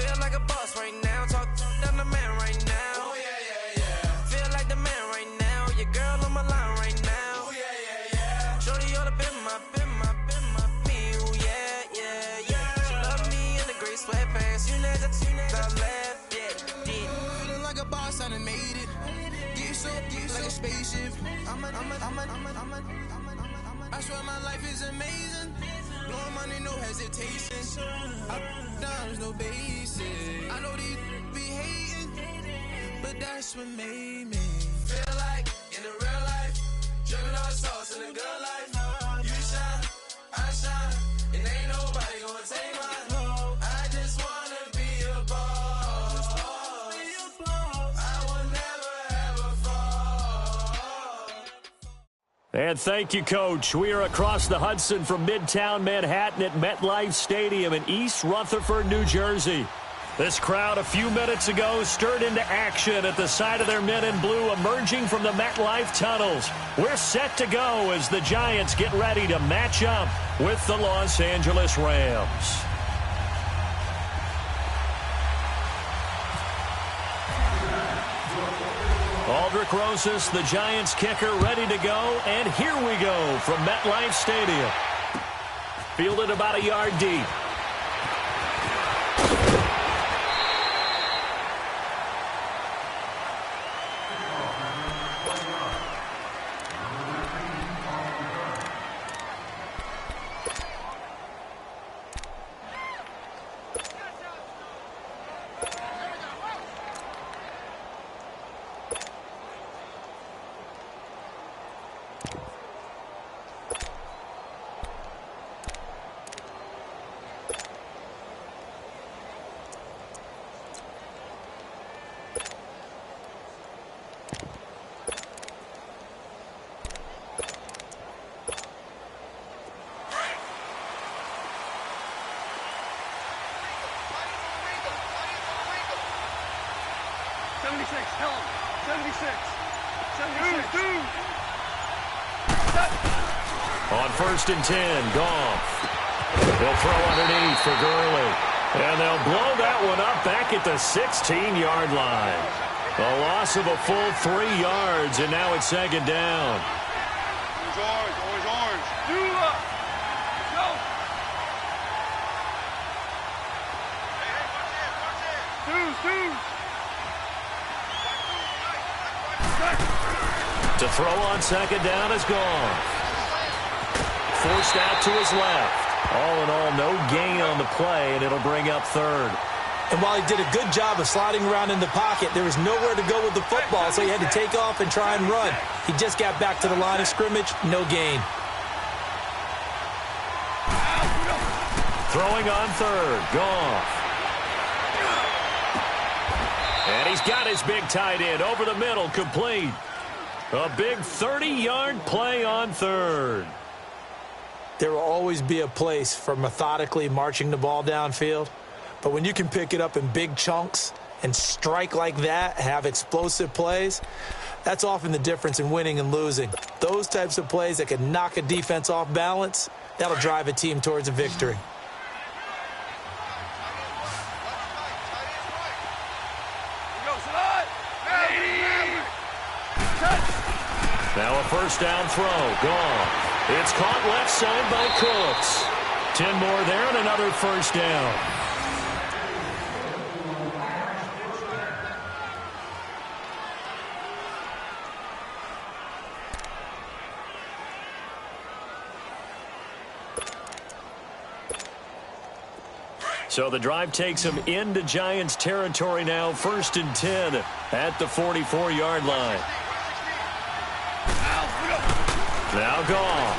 Feel like a boss right now. Talk down the man right now. Oh, yeah. Feel like the man right now. Your girl on my line right now. Oh, yeah. Shorty ought to be my, me. Oh, yeah. She love me in the gray sweatpants. You never left, yeah. Feeling like a boss, I done made it. Get so like a spaceship. I swear my life is amazing. Blowing money, no hesitation. Up, downs, no basic. I know these be hating, but that's what made me feel like in the real life. Dripping all sauce in the good life. You shine, I shine, and ain't nobody gonna take mine. I just wanna be a boss. I will never ever fall. And thank you, Coach. We are across the Hudson from Midtown Manhattan at MetLife Stadium in East Rutherford, New Jersey. This crowd a few minutes ago stirred into action at the side of their men in blue emerging from the MetLife tunnels. We're set to go as the Giants get ready to match up with the Los Angeles Rams. Aldrich Rosas, the Giants kicker, ready to go. And here we go from MetLife Stadium. Fielded about a yard deep. On 1st and 10, Goff. They'll throw underneath for Gurley. And they'll blow that one up back at the 16-yard line. A loss of a full 3 yards, and now it's 2nd down. Always orange. Go. To throw on 2nd down is Goff. Forced out to his left. All in all, no gain on the play, and it'll bring up 3rd. And while he did a good job of sliding around in the pocket, there was nowhere to go with the football, so he had to take off and try and run. He just got back to the line of scrimmage, no gain. Throwing on 3rd, Goff. And he's got his big tight end over the middle, complete. A big 30-yard play on 3rd. There will always be a place for methodically marching the ball downfield. But when you can pick it up in big chunks and strike like that, have explosive plays, that's often the difference in winning and losing. Those types of plays that can knock a defense off balance, that'll drive a team towards a victory. Now a 1st down throw, gone. It's caught left side by Cooks. 10 more there and another 1st down. So the drive takes him into Giants territory now. 1st and 10 at the 44-yard line. Now Goff.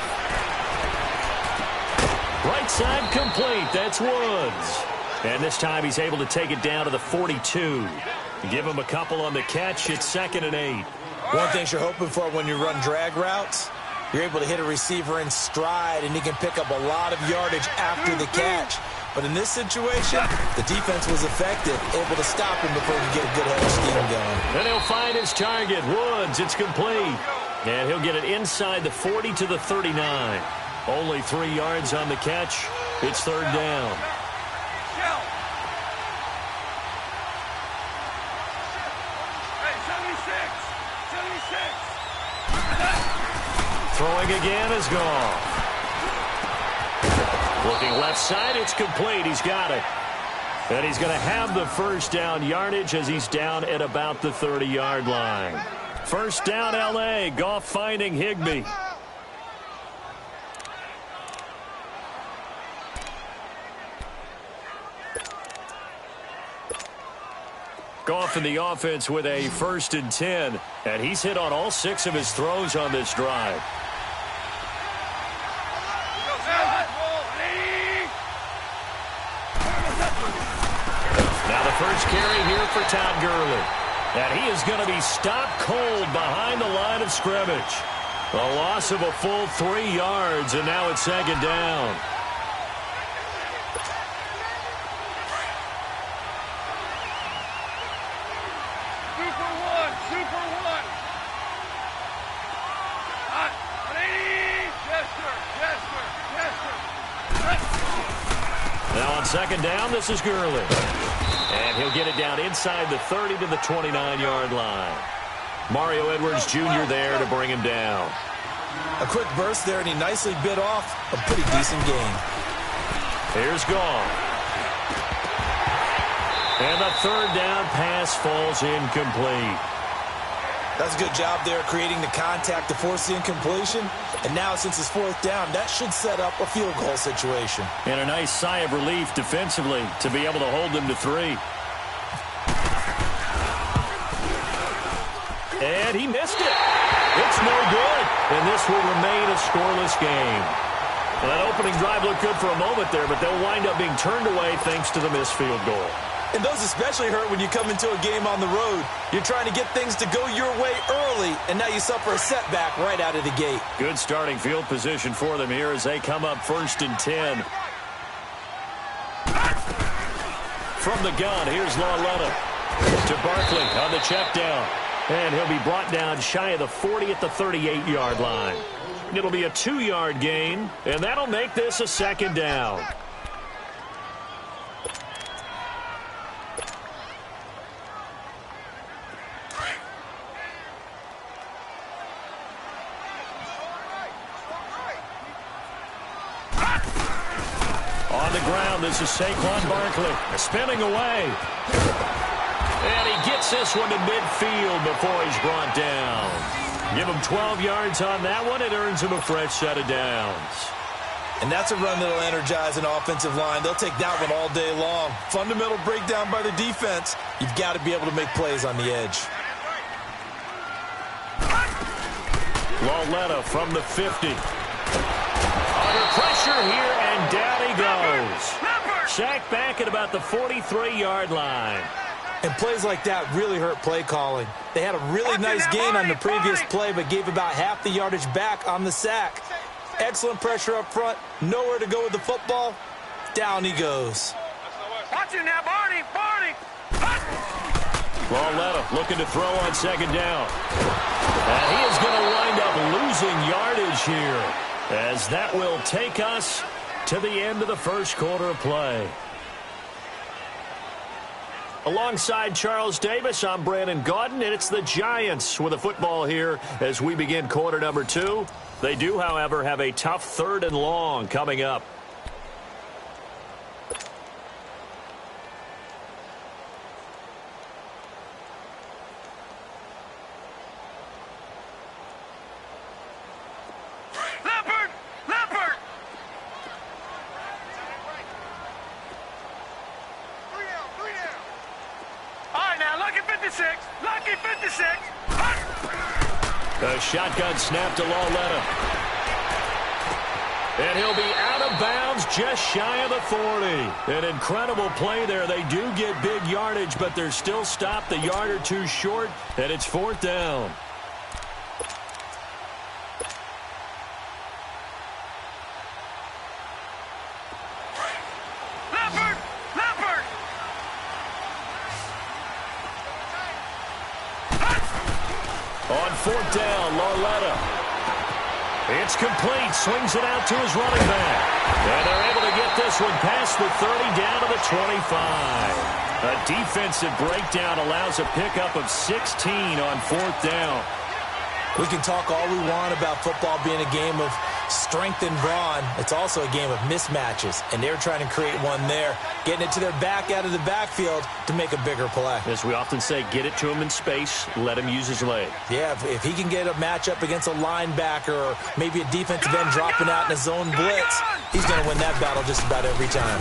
Right side complete. That's Woods. And this time he's able to take it down to the 42. Give him a couple on the catch. It's 2nd and 8. One thing you're hoping for when you run drag routes, you're able to hit a receiver in stride, and he can pick up a lot of yardage after the catch. But in this situation, the defense was effective, able to stop him before he could get a good head of steam going. And he'll find his target, Woods. It's complete. And he'll get it inside the 40 to the 39. Only 3 yards on the catch. It's 3rd down. Throwing again is gone. Looking left side, it's complete. He's got it. And he's going to have the first down yardage as he's down at about the 30-yard line. First down, L.A. Goff finding Higbee. Goff in the offense with a 1st and 10. And he's hit on all 6 of his throws on this drive. Now the first carry here for Todd Gurley. And he is going to be stopped cold behind the line of scrimmage. A loss of a full 3 yards, and now it's 2nd down. Now on 2nd down, this is Gurley. And he'll get it down inside the 30 to the 29-yard line. Mario Edwards Jr. there to bring him down. A quick burst there, and he nicely bit off a pretty decent gain. Here's Goff. And the 3rd down pass falls incomplete. That's a good job there creating the contact to force the incompletion. And now since it's 4th down, that should set up a field goal situation. And a nice sigh of relief defensively to be able to hold them to 3. And he missed it. It's no good. And this will remain a scoreless game. Well, that opening drive looked good for a moment there, but they'll wind up being turned away thanks to the missed field goal. And those especially hurt when you come into a game on the road. You're trying to get things to go your way early, and now you suffer a setback right out of the gate. Good starting field position for them here as they come up 1st and 10. From the gun, here's Lauletta to Barkley on the check down. And he'll be brought down shy of the 40 at the 38-yard line. It'll be a 2-yard gain, and that'll make this a 2nd down. On the ground, this is Saquon Barkley spinning away. And he gets this one to midfield before he's brought down. Give him 12 yards on that one. It earns him a fresh set of downs. And that's a run that'll energize an offensive line. They'll take that one all day long. Fundamental breakdown by the defense. You've got to be able to make plays on the edge. Lauletta from the 50. Under pressure here, and down he goes. Sacked back at about the 43-yard line. And plays like that really hurt play calling. They had a really nice gain on the previous play, but gave about half the yardage back on the sack. Excellent pressure up front. Nowhere to go with the football. Down he goes. Watch it now, Barney! Lauletta looking to throw on 2nd down. And he is going to wind up losing yardage here, as that will take us to the end of the 1st quarter of play. Alongside Charles Davis, I'm Brandon Gaudin, and it's the Giants with the football here as we begin quarter number 2. They do, however, have a tough 3rd and long coming up. A shotgun snap to Lauletta. And he'll be out of bounds just shy of the 40. An incredible play there. They do get big yardage, but they're still stopped a yard or two short, and it's 4th down. On 4th down, Lauletta. It's complete. Swings it out to his running back. And they're able to get this one past the 30 down to the 25. A defensive breakdown allows a pickup of 16 on 4th down. We can talk all we want about football being a game of strength and brawn. It's also a game of mismatches, and they're trying to create one there, getting it to their back out of the backfield to make a bigger play. As we often say, get it to him in space, let him use his leg. Yeah, if he can get a matchup against a linebacker or maybe a defensive end dropping out in a zone blitz, he's going to win that battle just about every time.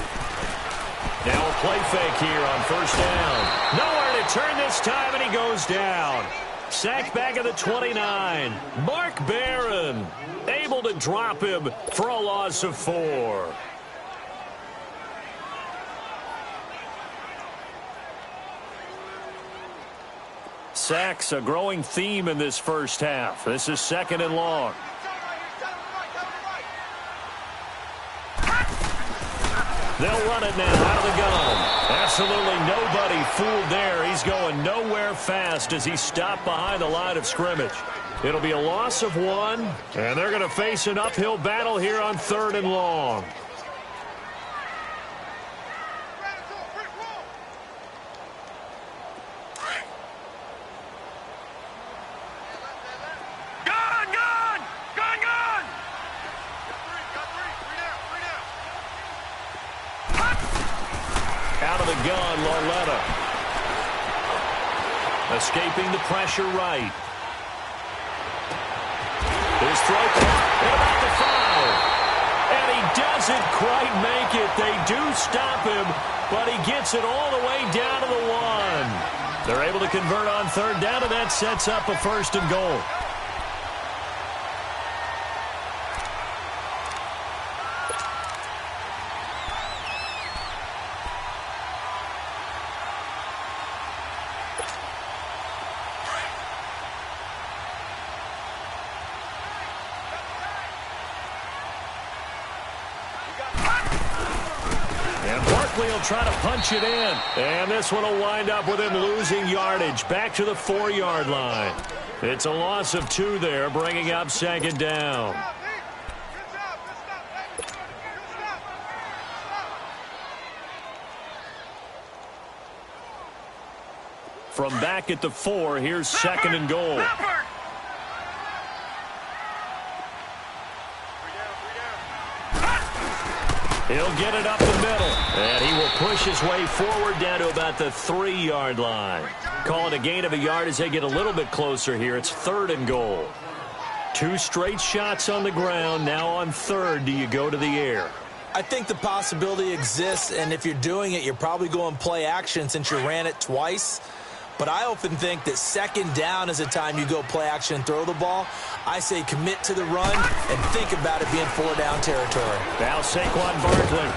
Now a play fake here on first down. Nowhere to turn this time, and he goes down. Sacked back at the 29. Mark Barron able to drop him for a loss of 4. Sacks, a growing theme in this first half. This is 2nd and long. They'll run it now out of the gun. Absolutely nobody fooled there. He's going nowhere fast as he stopped behind the line of scrimmage. It'll be a loss of 1, and they're going to face an uphill battle here on 3rd and long. Out of the gun, Lauletta. Escaping the pressure right. His throw and about the foul. And he doesn't quite make it. They do stop him, but he gets it all the way down to the 1. They're able to convert on 3rd down, and that sets up a 1st and goal. He'll try to punch it in. And this one will wind up with him losing yardage back to the 4-yard line. It's a loss of 2 there, bringing up 2nd down. From back at the 4, here's 2nd and goal. He'll get it up the middle, and he will push his way forward down to about the 3-yard line. Call it a gain of a yard as they get a little bit closer here. It's 3rd and goal. 2 straight shots on the ground. Now on 3rd, do you go to the air? I think the possibility exists, and if you're doing it, you're probably going play action since you ran it twice. But I often think that 2nd down is a time you go play action and throw the ball. I say commit to the run and think about it being 4-down territory. Now Saquon Barkley.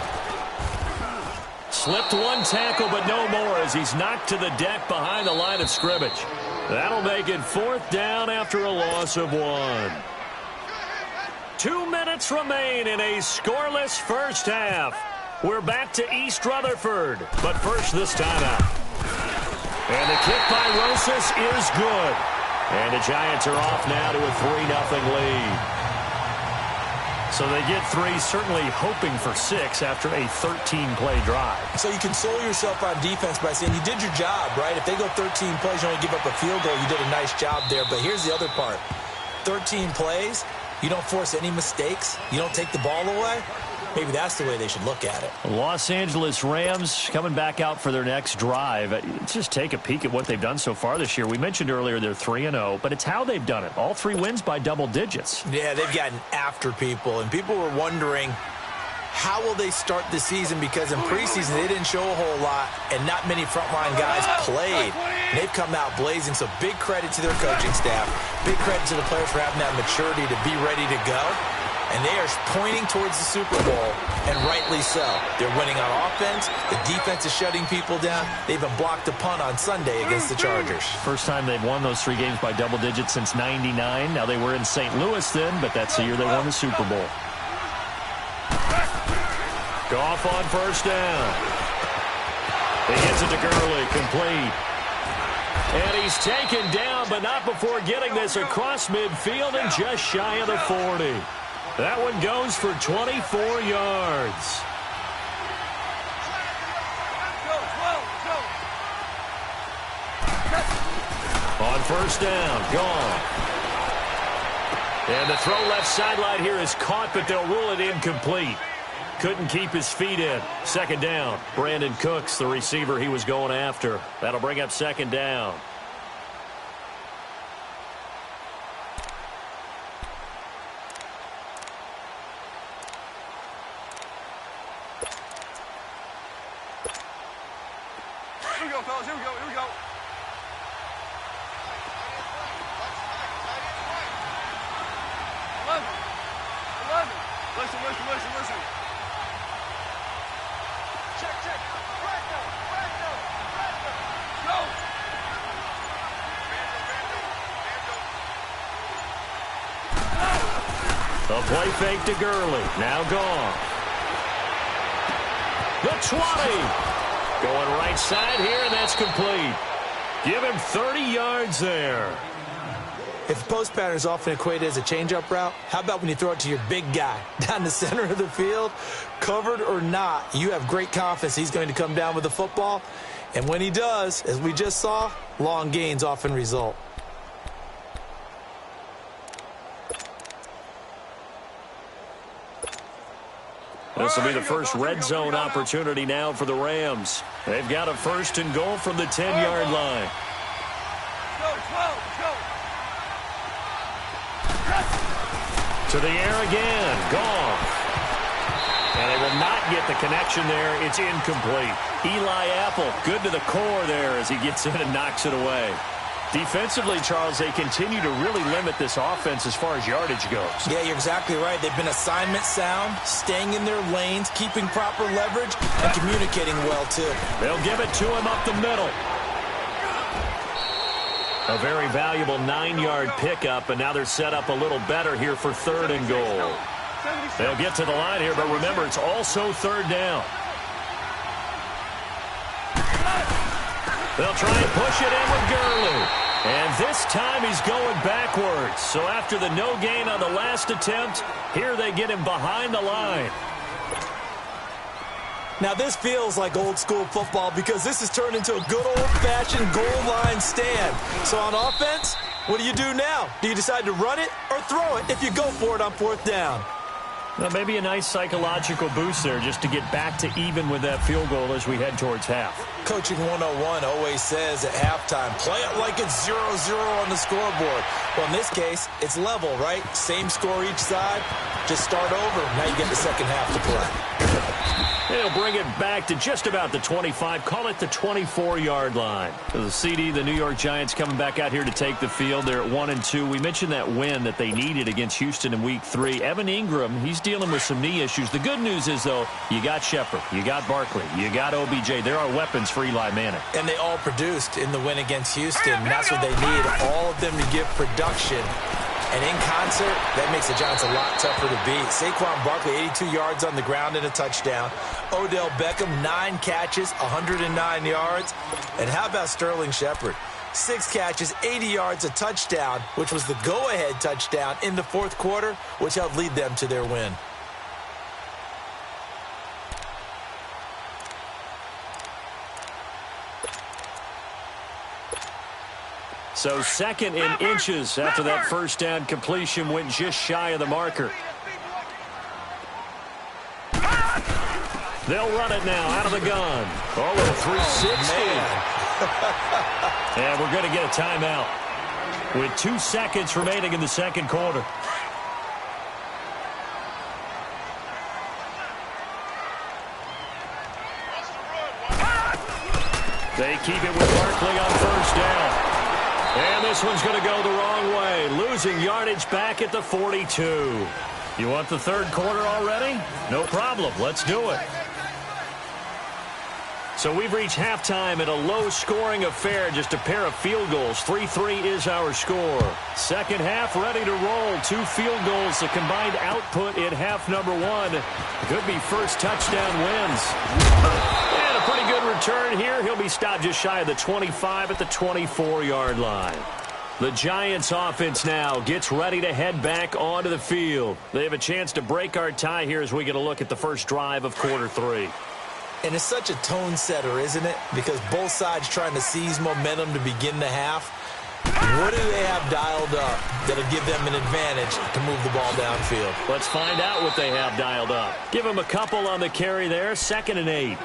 Slipped 1 tackle, but no more as he's knocked to the deck behind the line of scrimmage. That'll make it 4th down after a loss of 1. 2 minutes remain in a scoreless first half. We're back to East Rutherford, but first this timeout. And the kick by Rosas is good. And the Giants are off now to a 3-0 lead. So they get 3, certainly hoping for 6 after a 13-play drive. So you console yourself on defense by saying you did your job, right? If they go 13 plays, you only give up a field goal, you did a nice job there. But here's the other part. 13 plays, you don't force any mistakes, you don't take the ball away. Maybe that's the way they should look at it. Los Angeles Rams coming back out for their next drive. Let's just take a peek at what they've done so far this year. We mentioned earlier they're 3-0, but it's how they've done it. All 3 wins by double digits. Yeah, they've gotten after people, and people were wondering how will they start the season because in preseason they didn't show a whole lot, and not many frontline guys played. And they've come out blazing, so big credit to their coaching staff. Big credit to the players for having that maturity to be ready to go. And they are pointing towards the Super Bowl, and rightly so. They're winning on offense. The defense is shutting people down. They even blocked a punt on Sunday against the Chargers. First time they've won those 3 games by double digits since '99. Now, they were in St. Louis then, but that's the year they won the Super Bowl. Goff on first down. He gets it to Gurley, complete. And he's taken down, but not before getting this across midfield and just shy of the 40. That one goes for 24 yards. On first down, gone. And the throw left sideline here is caught, but they'll rule it incomplete. Couldn't keep his feet in. Second down. Brandon Cooks, the receiver he was going after. That'll bring up second down. Here we go, fellas. Here we go. Here we go. 11. Listen. Check. Randall. Go. A play fake to Gurley. Now gone. The 20. Going right side here, and that's complete. Give him 30 yards there. If the post pattern is often equated as a change-up route, how about when you throw it to your big guy down the center of the field? Covered or not, you have great confidence he's going to come down with the football. And when he does, as we just saw, long gains often result. This will be the first red zone opportunity now for the Rams. They've got a first and goal from the 10-yard line. To the air again. Gone. And they will not get the connection there. It's incomplete. Eli Apple, good to the core there as he gets in and knocks it away. Defensively, Charles, they continue to really limit this offense as far as yardage goes. Yeah, you're exactly right. They've been assignment sound, staying in their lanes, keeping proper leverage, and communicating well, too. They'll give it to him up the middle. A very valuable 9-yard pickup, and now they're set up a little better here for third and goal. They'll get to the line here, but remember, it's also third down. They'll try and push it in with Gurley. And this time he's going backwards. So after the no gain on the last attempt, here they get him behind the line. Now, this feels like old-school football because this has turned into a good old-fashioned goal line stand. So on offense, what do you do now? Do you decide to run it or throw it if you go for it on fourth down? Well, maybe a nice psychological boost there just to get back to even with that field goal as we head towards half. Coaching 101 always says at halftime, play it like it's 0-0 on the scoreboard. Well, in this case, it's level, right? Same score each side. Just start over. Now you get the second half to play. They'll bring it back to just about the 25. Call it the 24-yard line. The CD, the New York Giants coming back out here to take the field. They're at 1-2. We mentioned that win that they needed against Houston in Week 3. Evan Ingram, he's dealing with some knee issues. The good news is, though, you got Shepard, you got Barkley, you got OBJ. There are weapons for Eli Manning. And they all produced in the win against Houston. That's what they need, all of them to give production. And in concert, that makes the Giants a lot tougher to beat. Saquon Barkley, 82 yards on the ground and a touchdown. Odell Beckham, 9 catches, 109 yards. And how about Sterling Shepard? 6 catches, 80 yards, a touchdown, which was the go-ahead touchdown in the fourth quarter, which helped lead them to their win. So second in inches after that first down completion went just shy of the marker. They'll run it now out of the gun. Oh, a 360. And we're going to get a timeout with 2 seconds remaining in the second quarter. They keep it with Barkley on first down. And this one's going to go the wrong way. Losing yardage back at the 42. You want the third quarter already? No problem. Let's do it. So we've reached halftime in a low-scoring affair, just a pair of field goals. 3-3 is our score. Second half ready to roll. 2 field goals, the combined output in half number 1. Could be first touchdown wins. And a pretty good return here. He'll be stopped just shy of the 25 at the 24-yard line. The Giants offense now gets ready to head back onto the field. They have a chance to break our tie here as we get a look at the first drive of quarter 3. And it's such a tone setter, isn't it? Because both sides trying to seize momentum to begin the half. What do they have dialed up that'll give them an advantage to move the ball downfield? Let's find out what they have dialed up. Give them a couple on the carry there, 2nd and 8.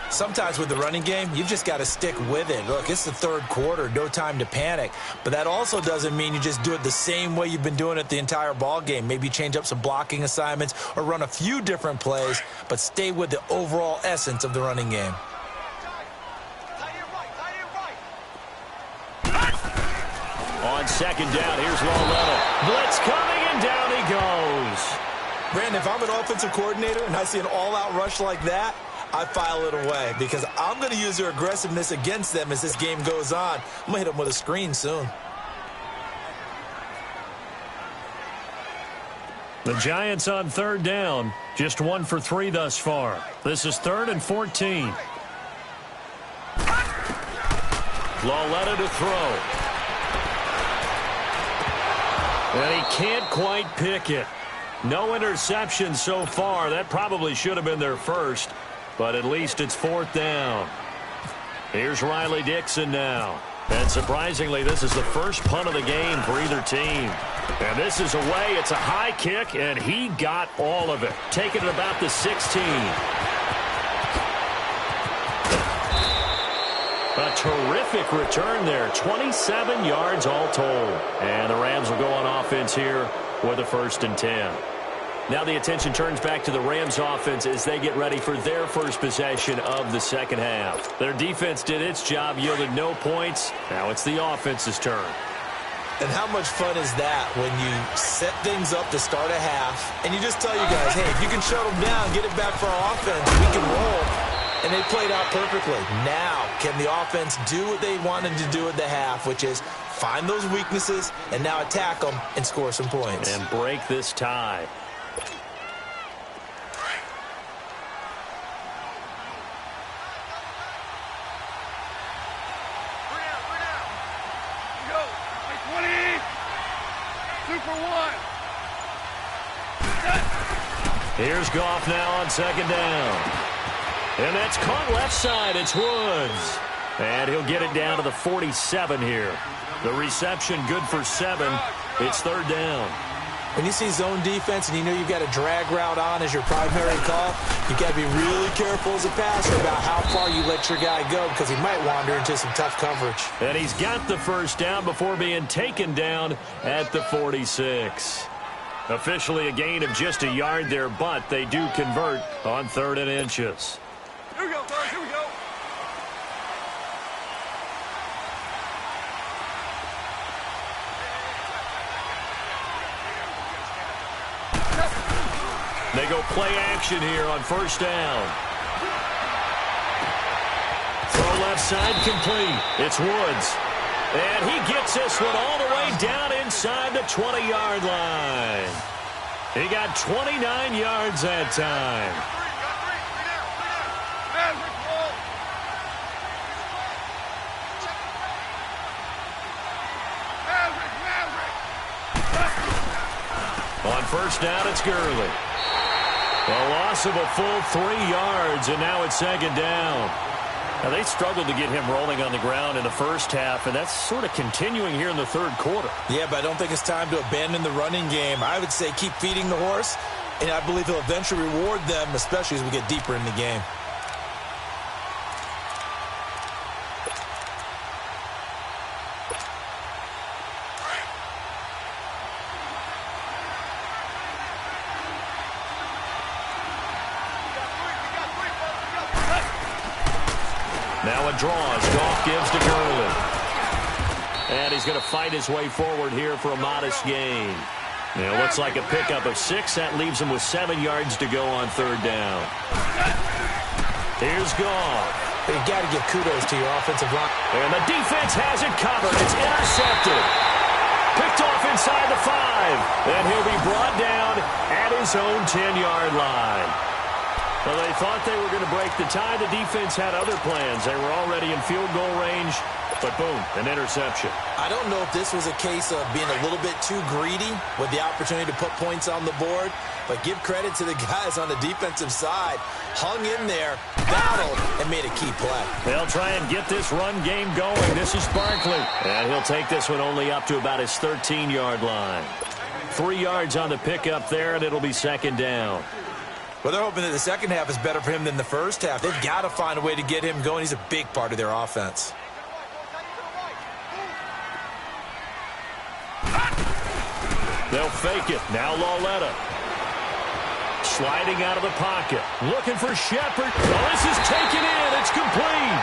Sometimes with the running game, you've just got to stick with it. Look, it's the third quarter, no time to panic. But that also doesn't mean you just do it the same way you've been doing it the entire ball game. Maybe change up some blocking assignments or run a few different plays, but stay with the overall essence of the running game. On 2nd down, here's Lawletta. Blitz coming, and down he goes. Brandon, if I'm an offensive coordinator and I see an all-out rush like that, I file it away because I'm going to use their aggressiveness against them as this game goes on. I'm going to hit them with a screen soon. The Giants on 3rd down, just 1 for 3 thus far. This is 3rd and 14. Lawletta to throw. And he can't quite pick it. No interception so far. That probably should have been their first, but at least it's 4th down. Here's Riley Dixon now. And surprisingly, this is the first punt of the game for either team. And this is away. It's a high kick, and he got all of it. Taking it about the 16. A terrific return there. 27 yards all told. And the Rams will go on offense here with a 1st and 10. Now the attention turns back to the Rams offense as they get ready for their first possession of the second half. Their defense did its job, yielded no points. Now it's the offense's turn. And how much fun is that when you set things up to start a half and you just tell your guys, hey, if you can shut them down, get it back for our offense, we can roll. And they played out perfectly. Now, can the offense do what they wanted to do at the half, which is find those weaknesses and now attack them and score some points. And break this tie. Here's Goff now on 2nd down. And that's caught left side. It's Woods. And he'll get it down to the 47 here. The reception good for 7. It's 3rd down. When you see zone defense and you know you've got a drag route on as your primary call, you've got to be really careful as a passer about how far you let your guy go because he might wander into some tough coverage. And he's got the 1st down before being taken down at the 46. Officially a gain of just a yard there, but they do convert on 3rd and inches. Here we go, fellas. Here we go. They go play action here on 1st down. Throw left side complete. It's Woods. And he gets this one all the way down inside the 20-yard line. He got 29 yards that time. On 1st down, it's Gurley. A loss of a full 3 yards, and now it's 2nd down. Now, they struggled to get him rolling on the ground in the first half, and that's sort of continuing here in the 3rd quarter. Yeah, but I don't think it's time to abandon the running game. I would say keep feeding the horse, and I believe he'll eventually reward them, especially as we get deeper in the game. Now it draws. Goff gives to Gurley. And he's going to fight his way forward here for a modest gain. It looks like a pickup of 6. That leaves him with 7 yards to go on 3rd down. Here's Goff. You got to give kudos to your offensive line. And the defense has it covered. It's intercepted. Picked off inside the 5. And he'll be brought down at his own 10-yard line. Well, they thought they were going to break the tie. The defense had other plans. They were already in field goal range. But boom, an interception. I don't know if this was a case of being a little bit too greedy with the opportunity to put points on the board, but give credit to the guys on the defensive side. Hung in there, battled, and made a key play. They'll try and get this run game going. This is Barkley. And he'll take this one only up to about his 13-yard line. 3 yards on the pickup there, and it'll be second down. Well, they're hoping that the second half is better for him than the first half. They've got to find a way to get him going. He's a big part of their offense. They'll fake it. Now Lauletta. Sliding out of the pocket. Looking for Shepard. Well, this is taken in. It's complete.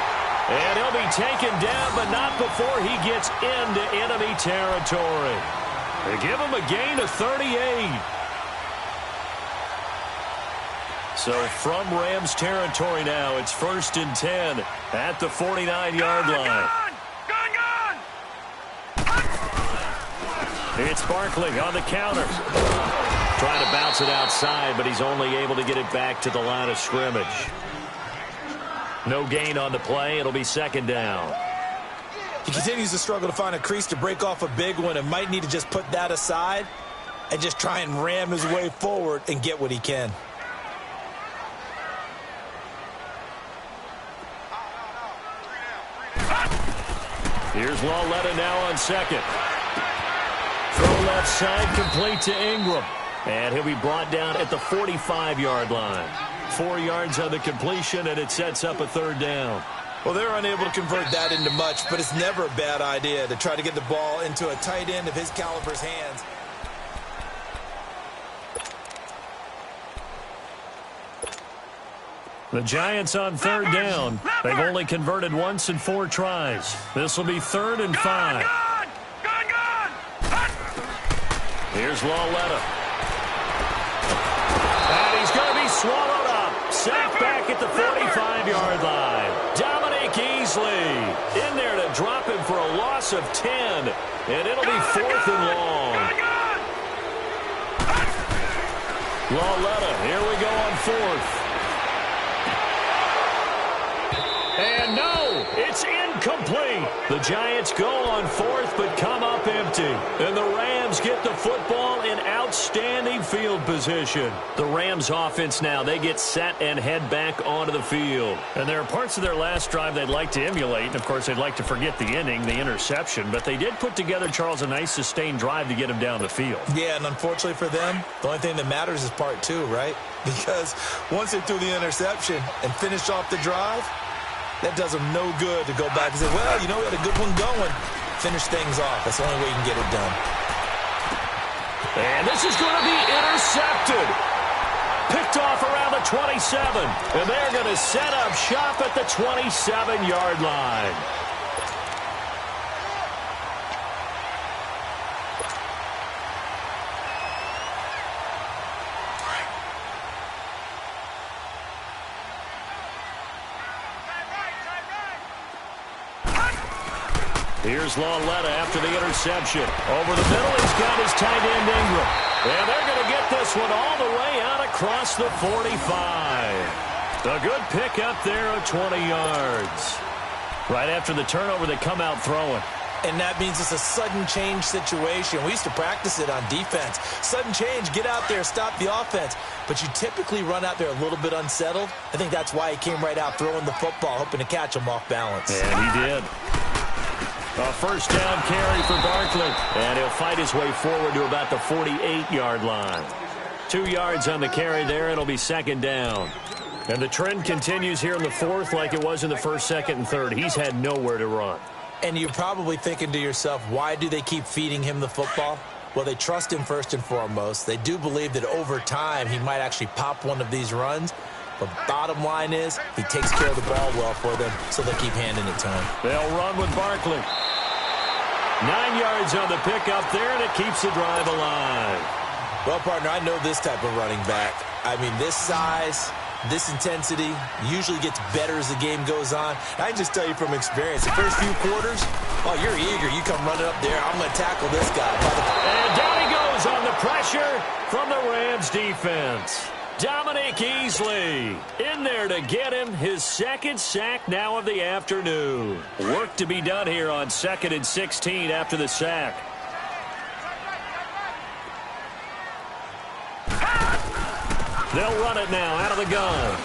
And he'll be taken down, but not before he gets into enemy territory. They give him a gain of 38. So from Rams territory now, it's 1st and 10 at the 49-yard line. It's Barkley on the counter. Trying to bounce it outside, but he's only able to get it back to the line of scrimmage. No gain on the play. It'll be second down. He continues to struggle to find a crease to break off a big one and might need to just put that aside and just try and ram his way forward and get what he can. Here's Lauletta now on second. Throw left side, complete to Ingram. And he'll be brought down at the 45-yard line. 4 yards on the completion, and it sets up a third down. Well, they're unable to convert that into much, but it's never a bad idea to try to get the ball into a tight end of his caliber's hands. The Giants on third down. They've only converted once in 4 tries. This will be 3rd and 5. Here's Lauletta. And he's going to be swallowed up. Sacked back at the 45-yard line. Dominic Easley in there to drop him for a loss of 10. And it'll be 4th and long. Lauletta, here we go on 4th. And no, it's incomplete. The Giants go on 4th but come up empty. And the Rams get the football in outstanding field position. The Rams offense now, they get set and head back onto the field. And there are parts of their last drive they'd like to emulate. And, of course, they'd like to forget the inning, the interception. But they did put together, Charles, a nice sustained drive to get him down the field. Yeah, and unfortunately for them, the only thing that matters is part 2, right? Because once they threw the interception and finished off the drive, that does them no good to go back and say, well, you know, we had a good one going. Finish things off. That's the only way you can get it done. And this is going to be intercepted. Picked off around the 27. And they're going to set up shop at the 27-yard line. Here's Lauletta after the interception. Over the middle, he's got his tight end Ingram. And they're going to get this one all the way out across the 45. A good pick up there of 20 yards. Right after the turnover, they come out throwing. And that means it's a sudden change situation. We used to practice it on defense. Sudden change, get out there, stop the offense. But you typically run out there a little bit unsettled. I think that's why he came right out throwing the football, hoping to catch him off balance. And he did. A first down carry for Barkley. And he'll fight his way forward to about the 48-yard line. 2 yards on the carry there. It'll be second down. And the trend continues here in the 4th like it was in the 1st, 2nd, and 3rd. He's had nowhere to run. And you're probably thinking to yourself, why do they keep feeding him the football? Well, they trust him first and foremost. They do believe that over time he might actually pop one of these runs. But bottom line is he takes care of the ball well for them, so they'll keep handing it to him. They'll run with Barkley. 9 yards on the pickup there, and it keeps the drive alive. Well, partner, I know this type of running back. I mean, this size, this intensity usually gets better as the game goes on. I can just tell you from experience, the first few quarters, oh, you're eager. You come running up there. I'm going to tackle this guy. And down he goes on the pressure from the Rams defense. Dominic Easley in there to get him his second sack now of the afternoon. Work to be done here on 2nd and 16 after the sack. They'll run it now out of the gun.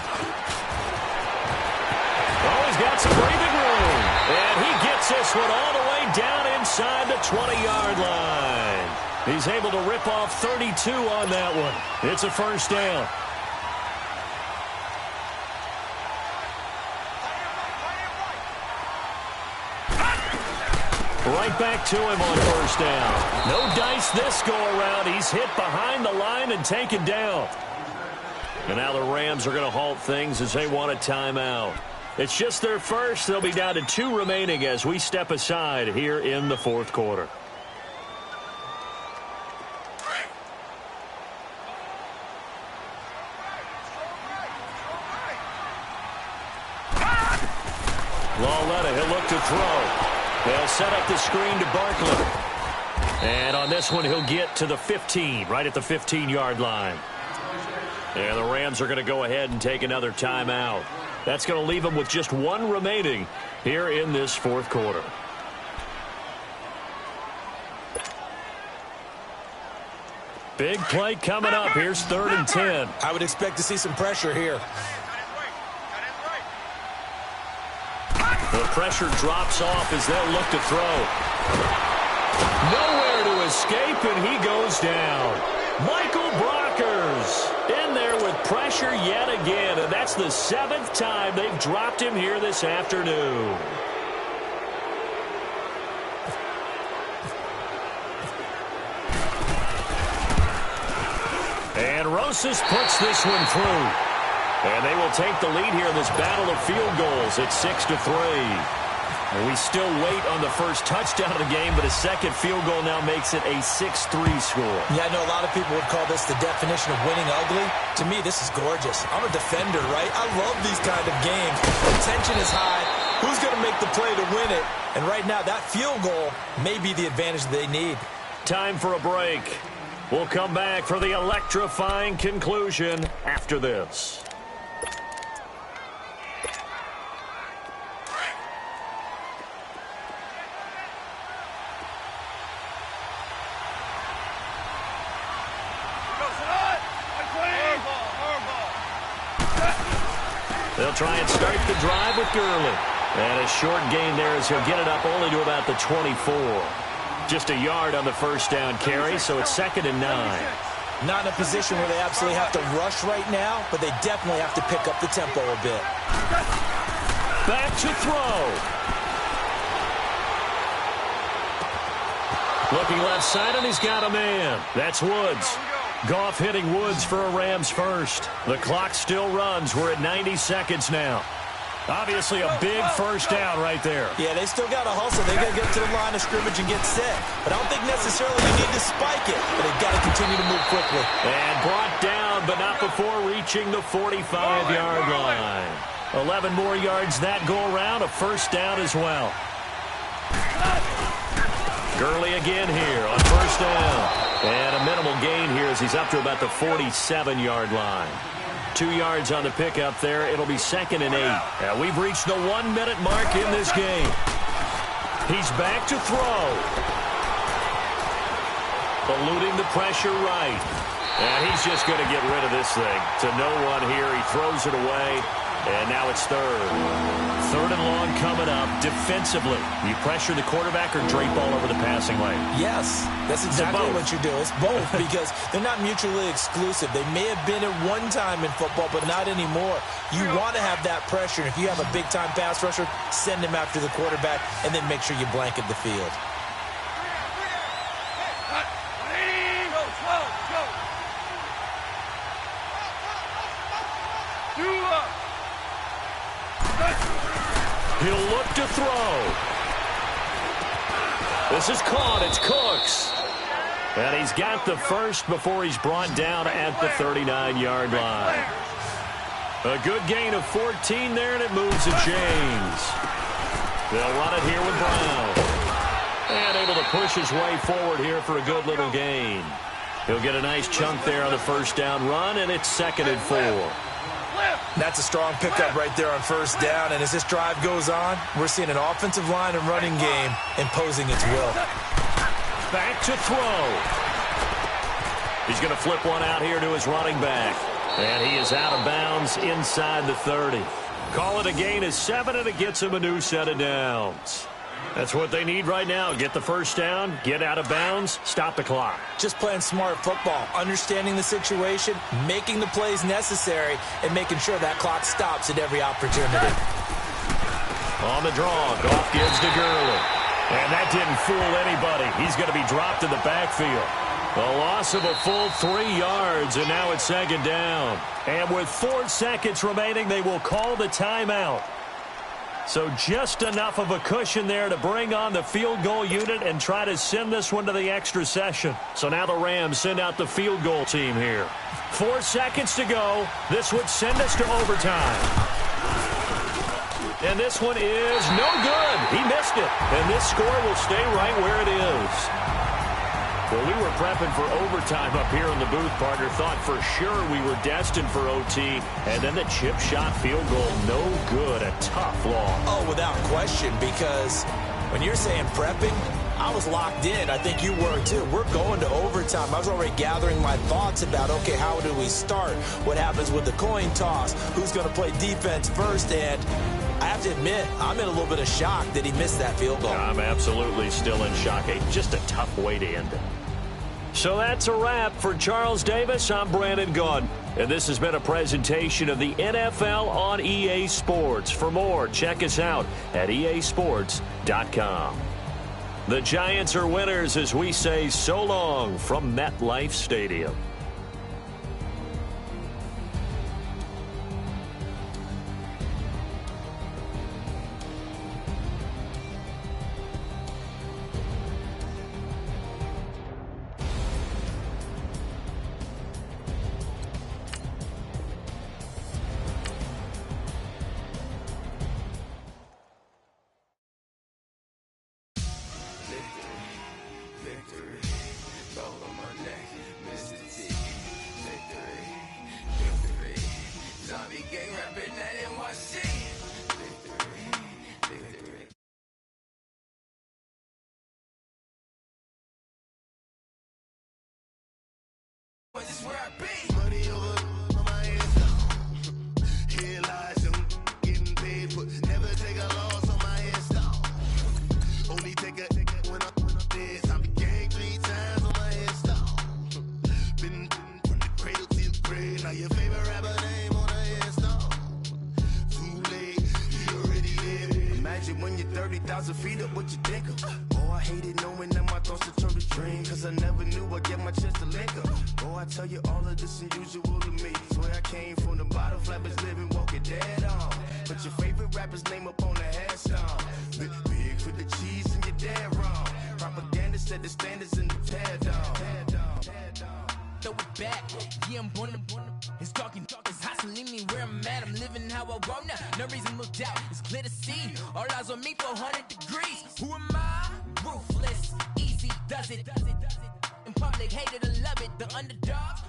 Oh, he's got some breathing room. And he gets this one all the way down inside the 20-yard line. He's able to rip off 32 on that one. It's a first down. Right back to him on first down. No dice this go-around. He's hit behind the line and taken down. And now the Rams are going to halt things as they want a timeout. It's just their first. They'll be down to 2 remaining as we step aside here in the fourth quarter. Lauletta, he'll look to throw. They'll set up the screen to Barkley. And on this one, he'll get to the 15, right at the 15-yard line. And the Rams are going to go ahead and take another timeout. That's going to leave them with just 1 remaining here in this fourth quarter. Big play coming up. Here's 3rd and 10. I would expect to see some pressure here. The pressure drops off as they'll look to throw. Nowhere to escape, and he goes down. Michael Brockers in there with pressure yet again, and that's the 7th time they've dropped him here this afternoon. And Rosas puts this one through. And they will take the lead here in this battle of field goals at 6-3. And we still wait on the first touchdown of the game, but a second field goal now makes it a 6-3 score. Yeah, I know a lot of people would call this the definition of winning ugly. To me, this is gorgeous. I'm a defender, right? I love these kind of games. The tension is high. Who's going to make the play to win it? And right now, that field goal may be the advantage they need. Time for a break. We'll come back for the electrifying conclusion after this. They'll try and start the drive with Gurley. And a short gain there as he'll get it up only to about the 24. Just a yard on the first down carry, so it's 2nd and 9. Not in a position where they absolutely have to rush right now, but they definitely have to pick up the tempo a bit. Back to throw. Looking left side, and he's got a man. That's Woods. Goff hitting Woods for a Rams first. The clock still runs. We're at 90 seconds now. Obviously a big first down right there. Yeah, they still got to hustle. They got to get to the line of scrimmage and get set. But I don't think necessarily you need to spike it. But they've got to continue to move quickly. And brought down, but not before reaching the 45-yard line. 11 more yards that go around. A first down as well. Gurley again here on first down. And a minimal gain here as he's up to about the 47-yard line. 2 yards on the pickup there. It'll be 2nd and 8. Now we've reached the 1-minute mark in this game. He's back to throw. Eluding the pressure right. And he's just going to get rid of this thing to no one here. He throws it away. And now it's 3rd. 3rd and long coming up. Defensively, you pressure the quarterback or drape all over the passing lane? Yes, that's exactly what you do. It's both because they're not mutually exclusive. They may have been at one time in football, but not anymore. You want to have that pressure. And if you have a big-time pass rusher, send him after the quarterback and then make sure you blanket the field. He'll look to throw. This is caught. It's Cooks. And he's got the first before he's brought down at the 39-yard line. A good gain of 14 there, and it moves the chains. They'll run it here with Brown. And able to push his way forward here for a good little gain. He'll get a nice chunk there on the first down run, and it's 2nd and 4. That's a strong pickup right there on first down, and as this drive goes on, we're seeing an offensive line and running game imposing its will. Back to throw. He's going to flip one out here to his running back. And he is out of bounds inside the 30. Call it a gain of 7, and it gets him a new set of downs. That's what they need right now. Get the first down, get out of bounds, stop the clock. Just playing smart football, understanding the situation, making the plays necessary, and making sure that clock stops at every opportunity. On the draw, Goff gives to Gurley. And that didn't fool anybody. He's going to be dropped in the backfield. A loss of a full 3 yards, and now it's 2nd down. And with 4 seconds remaining, they will call the timeout. So just enough of a cushion there to bring on the field goal unit and try to send this one to the extra session. So now the Rams send out the field goal team here. 4 seconds to go. This would send us to overtime. And this one is no good. He missed it. And this score will stay right where it is. Well, we were prepping for overtime up here in the booth, partner. Thought for sure we were destined for OT. And then the chip shot field goal, no good. A tough loss. Oh, without question, because when you're saying prepping, I was locked in. I think you were too. We're going to overtime. I was already gathering my thoughts about, okay, how do we start? What happens with the coin toss? Who's going to play defense first? And I have to admit, I'm in a little bit of shock that he missed that field goal. I'm absolutely still in shock. Just a tough way to end it. So that's a wrap for Charles Davis. I'm Brandon Gaudin, and this has been a presentation of the NFL on EA Sports. For more, check us out at easports.com. The Giants are winners as we say so long from MetLife Stadium. This is where I be. Money over my head. Here lies, I'm getting paid, but never take a loss on my headstone. Only take a when I'm dead. I be gang 3 times on my headstone. Been from the cradle to the grave. Now your favorite rapper name on a headstone. Too late, you already dead. Imagine when you're 30,000 feet up, what you think of? Oh, I hated knowing that my thoughts would turn to dream, cause I never knew I'd get my chance to link up. Oh, I tell you all of this unusual to me. Swear I came from the bottom, flappers living, walking dead on. Put your favorite rapper's name up on the headstone. Big for the cheese and you're dead wrong. Propaganda set the standards in the tear down. Throw it back, yeah, I'm born to it's talking, it's hustling me where I'm at. I'm living how I want now. No reason looked out, it's clear to see. All eyes on me for 100 degrees. Who am I? Ruthless, easy, does it. In public, hated to love it. The underdogs.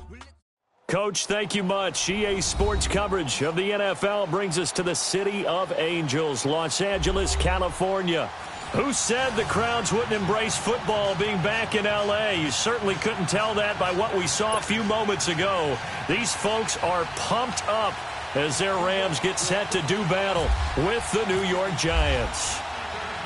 Coach, thank you much. EA Sports coverage of the NFL brings us to the City of Angels, Los Angeles, California. Who said the crowds wouldn't embrace football being back in L.A.? You certainly couldn't tell that by what we saw a few moments ago. These folks are pumped up as their Rams get set to do battle with the New York Giants.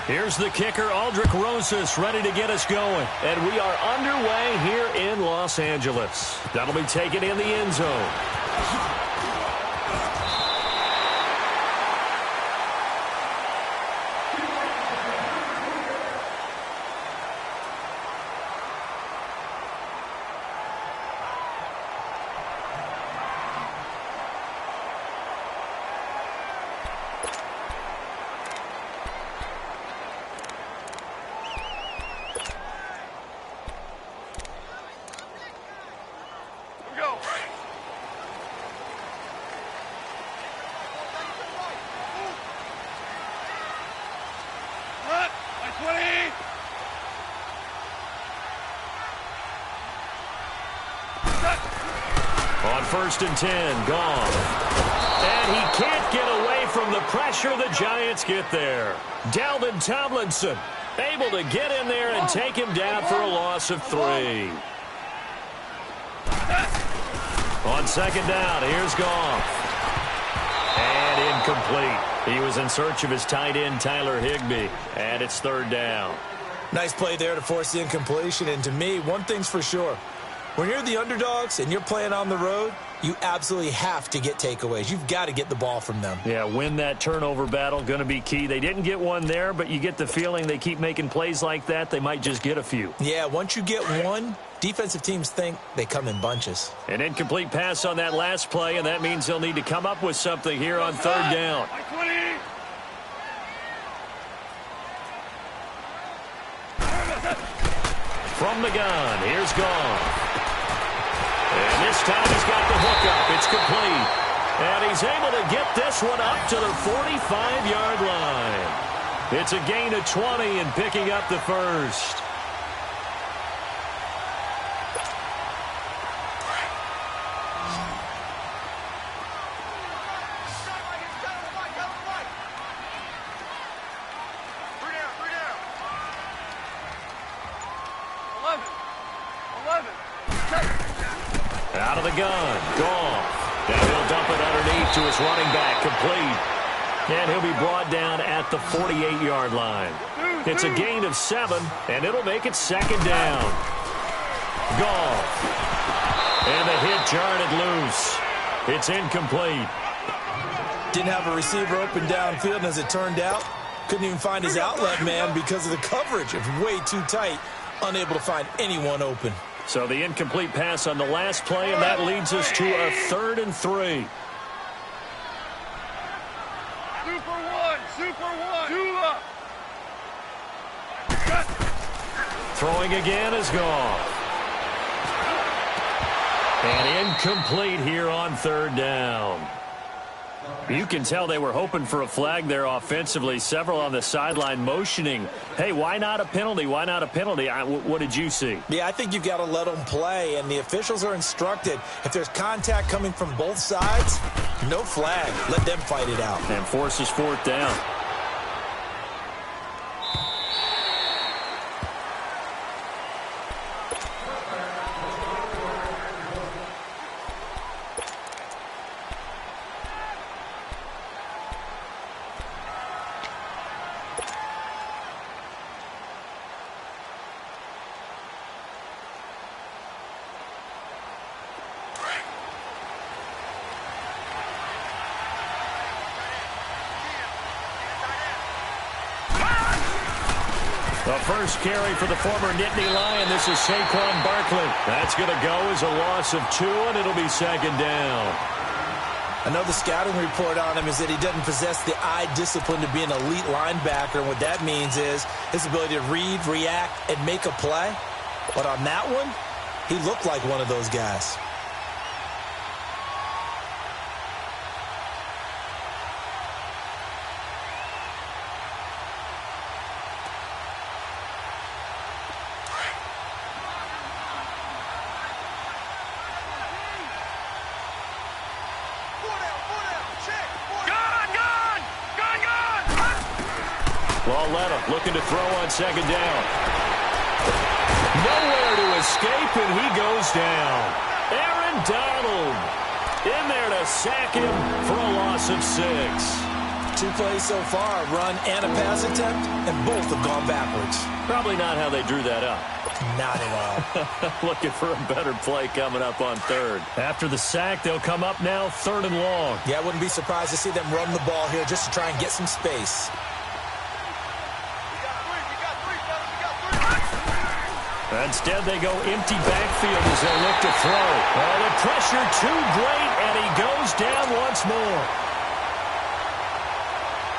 Here's the kicker, Aldrich Rosas, ready to get us going. And we are underway here in Los Angeles. That'll be taken in the end zone. On 1st and 10, gone. And he can't get away from the pressure. The Giants get there. Dalvin Tomlinson able to get in there and take him down for a loss of 3. On 2nd down, here's Goff. And incomplete. He was in search of his tight end, Tyler Higbee. And it's 3rd down. Nice play there to force the incompletion. And to me, one thing's for sure. When you're the underdogs and you're playing on the road, you absolutely have to get takeaways. You've got to get the ball from them. Yeah, win that turnover battle, going to be key. They didn't get one there, but you get the feeling they keep making plays like that, they might just get a few. Yeah, once you get one, defensive teams think they come in bunches. An incomplete pass on that last play, and that means they'll need to come up with something here on 3rd down. From the gun, here's Goff. And this time he's got the hook up. It's complete. And he's able to get this one up to the 45-yard line. It's a gain of 20 and picking up the first. Out of the gun, Goff. And he'll dump it underneath to his running back, complete. And he'll be brought down at the 48-yard line. It's a gain of 7, and it'll make it 2nd down. Goff. And the hit jarred it loose. It's incomplete. Didn't have a receiver open downfield, and as it turned out, couldn't even find his outlet man because of the coverage. It was way too tight, unable to find anyone open. So the incomplete pass on the last play, and that leads us to a 3rd and 3. Super one, two up. Throwing again is Goff. And incomplete here on 3rd down. You can tell they were hoping for a flag there offensively. Several on the sideline motioning, hey, why not a penalty? Why not a penalty? What did you see? Yeah, I think you've got to let them play, and the officials are instructed. If there's contact coming from both sides, no flag. Let them fight it out. And forces 4th down. The first carry for the former Nittany Lion. This is Saquon Barkley. That's going to go as a loss of 2, and it'll be 2nd down. Another scouting report on him is that he doesn't possess the eye discipline to be an elite linebacker. And what that means is his ability to read, react, and make a play. But on that one, he looked like one of those guys. Looking to throw on 2nd down. Nowhere to escape, and he goes down. Aaron Donald in there to sack him for a loss of 6. 2 plays so far, a run and a pass attempt, and both have gone backwards. Probably not how they drew that up. Not at all. Looking for a better play coming up on 3rd. After the sack, they'll come up now 3rd and long. Yeah, I wouldn't be surprised to see them run the ball here just to try and get some space. Instead, they go empty backfield as they look to throw. Oh, the pressure too great, and he goes down once more.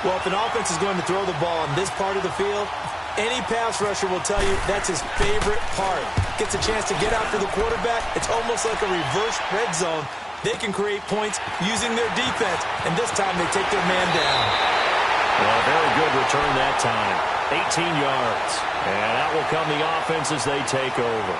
Well, if an offense is going to throw the ball in this part of the field, any pass rusher will tell you that's his favorite part. Gets a chance to get after the quarterback. It's almost like a reverse red zone. They can create points using their defense, and this time they take their man down. Well, very good return that time. 18 yards. And out will come the offense as they take over.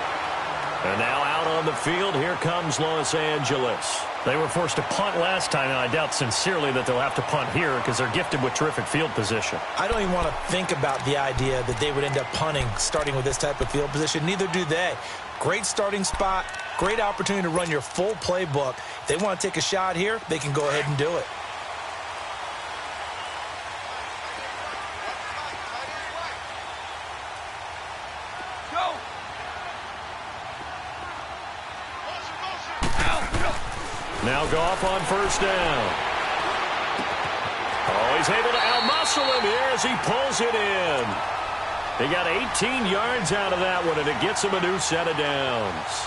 And now out on the field, here comes Los Angeles. They were forced to punt last time, and I doubt sincerely that they'll have to punt here because they're gifted with terrific field position. I don't even want to think about the idea that they would end up punting starting with this type of field position. Neither do they. Great starting spot, great opportunity to run your full playbook. If they want to take a shot here, they can go ahead and do it. Now Goff on first down. Oh, he's able to out-muscle him here as he pulls it in. He got 18 yards out of that one, and it gets him a new set of downs.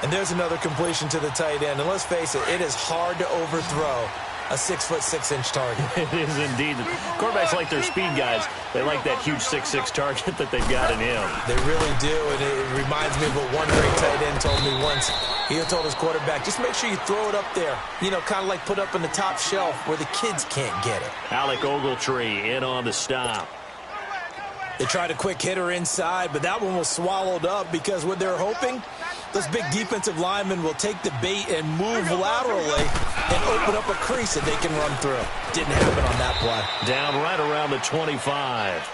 And there's another completion to the tight end. And let's face it, it is hard to overthrow a 6'6" target. It is indeed. Quarterbacks like their speed guys. They like that huge 6'6" target that they've got in him. They really do, and it reminds me of what one great tight end told me once. He told his quarterback, just make sure you throw it up there. You know, kind of like put up in the top shelf where the kids can't get it. Alec Ogletree in on the stop. They tried a quick hitter inside, but that one was swallowed up because what they're hoping, those big defensive linemen will take the bait and move laterally and open up a crease that they can run through. Didn't happen on that play. Down right around the 25.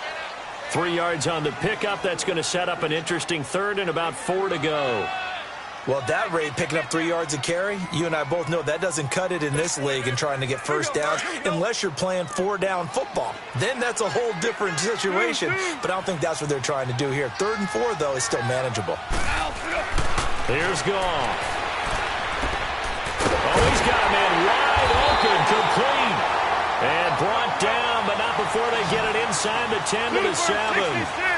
3 yards on the pickup. That's going to set up an interesting third and about 4 to go. Well, at that rate, picking up 3 yards a carry, you and I both know that doesn't cut it in this league and trying to get first downs unless you're playing 4-down football. Then that's a whole different situation, but I don't think that's what they're trying to do here. 3rd and 4, though, is still manageable. Here's Goff. Oh, he's got a man wide open, complete. And brought down, but not before they get it inside the 10 to the 7.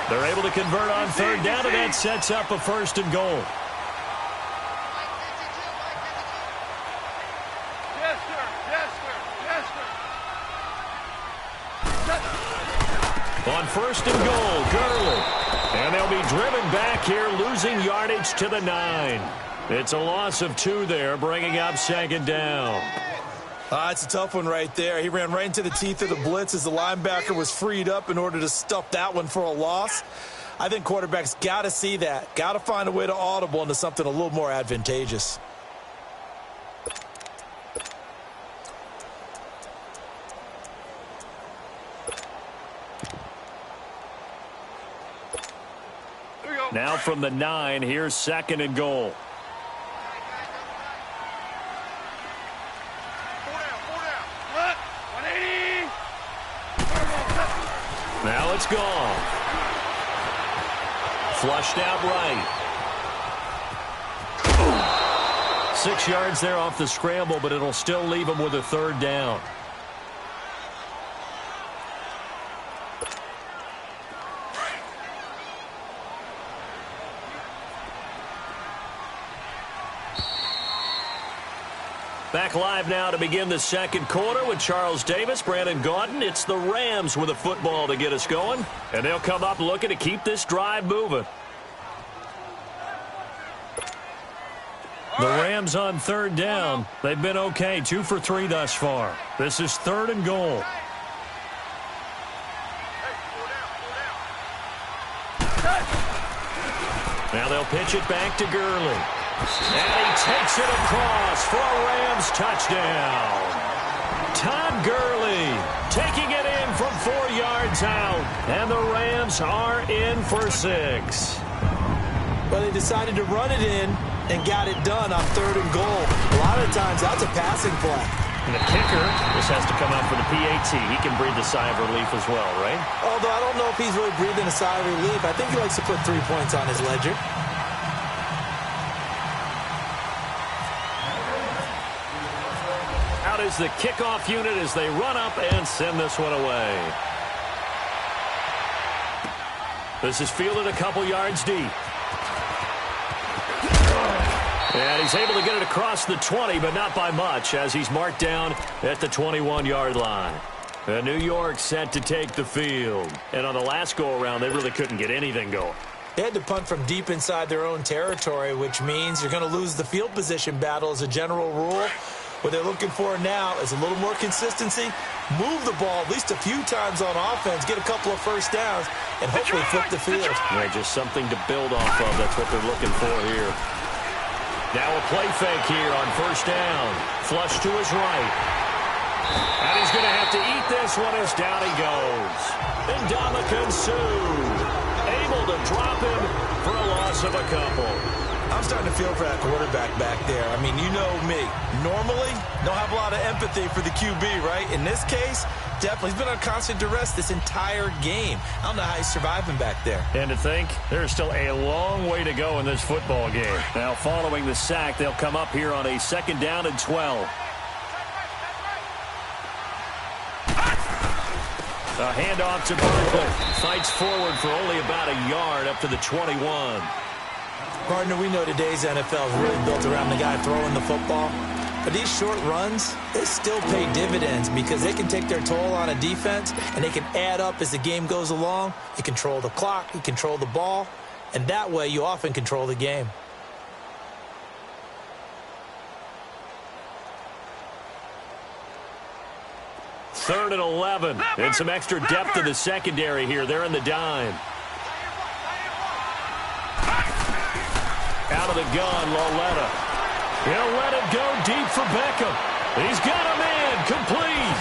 They're able to convert on 3rd down, and that sets up a 1st and goal. On 1st and goal, Gurley. And they'll be driven back here, losing yardage to the 9. It's a loss of 2 there, bringing up 2nd down. It's a tough one right there. He ran right into the teeth of the blitz as the linebacker was freed up in order to stuff that one for a loss. I think quarterbacks got to see that. Got to find a way to audible into something a little more advantageous. Now from the 9, here's 2nd and goal. Now it's gone. Flushed out right. 6 yards there off the scramble, but it'll still leave him with a 3rd down. Back live now to begin the 2nd quarter with Charles Davis, Brandon Gaudin. It's the Rams with a football to get us going, and they'll come up looking to keep this drive moving. The Rams on 3rd down. They've been okay, 2 for 3 thus far. This is 3rd and goal. Now they'll pitch it back to Gurley. And he takes it across for a Rams touchdown. Todd Gurley taking it in from 4 yards out. And the Rams are in for 6. Well, they decided to run it in and got it done on 3rd and goal. A lot of times, that's a passing play. And the kicker, this has to come out for the PAT. He can breathe a sigh of relief as well, right? Although I don't know if he's really breathing a sigh of relief. I think he likes to put 3 points on his ledger. Out is the kickoff unit as they run up and send this one away. This is fielded a couple yards deep. And he's able to get it across the 20, but not by much, as he's marked down at the 21-yard line. And New York set to take the field. And on the last go-around, they really couldn't get anything going. They had to punt from deep inside their own territory, which means you're going to lose the field position battle as a general rule. What they're looking for now is a little more consistency move the ball at least a few times on offense, get a couple of first downs, and hopefully flip the field. Yeah, just something to build off of. That's what they're looking for here. Now a play fake here on first down. Flush to his right. And he's going to have to eat this one as down he goes. And Ndamukong Suh able to drop him for a loss of a couple. I'm starting to feel for that quarterback back there. I mean, you know me. Normally, don't have a lot of empathy for the QB, right? In this case, definitely. He's been on constant duress this entire game. I don't know how he's surviving back there. And to think, there's still a long way to go in this football game. Now, following the sack, they'll come up here on a 2nd down and 12. A handoff to Barkley. Fights forward for only about a yard up to the 21. Gardner, we know today's NFL is really built around the guy throwing the football. But these short runs, they still pay dividends because they can take their toll on a defense, and they can add up as the game goes along. You control the clock, you control the ball, and that way you often control the game. Third and 11. And some extra depth in the secondary here. They're in the dime. Out of the gun, Loletta. He'll let it go deep for Beckham. He's got a man complete.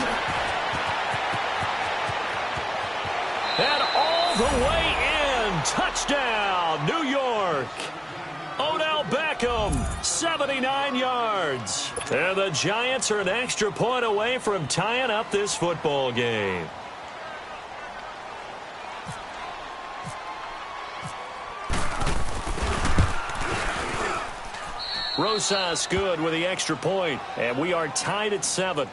And all the way in. Touchdown, New York. Odell Beckham, 79 yards. And the Giants are an extra point away from tying up this football game. Rosas good with the extra point, and we are tied at 7.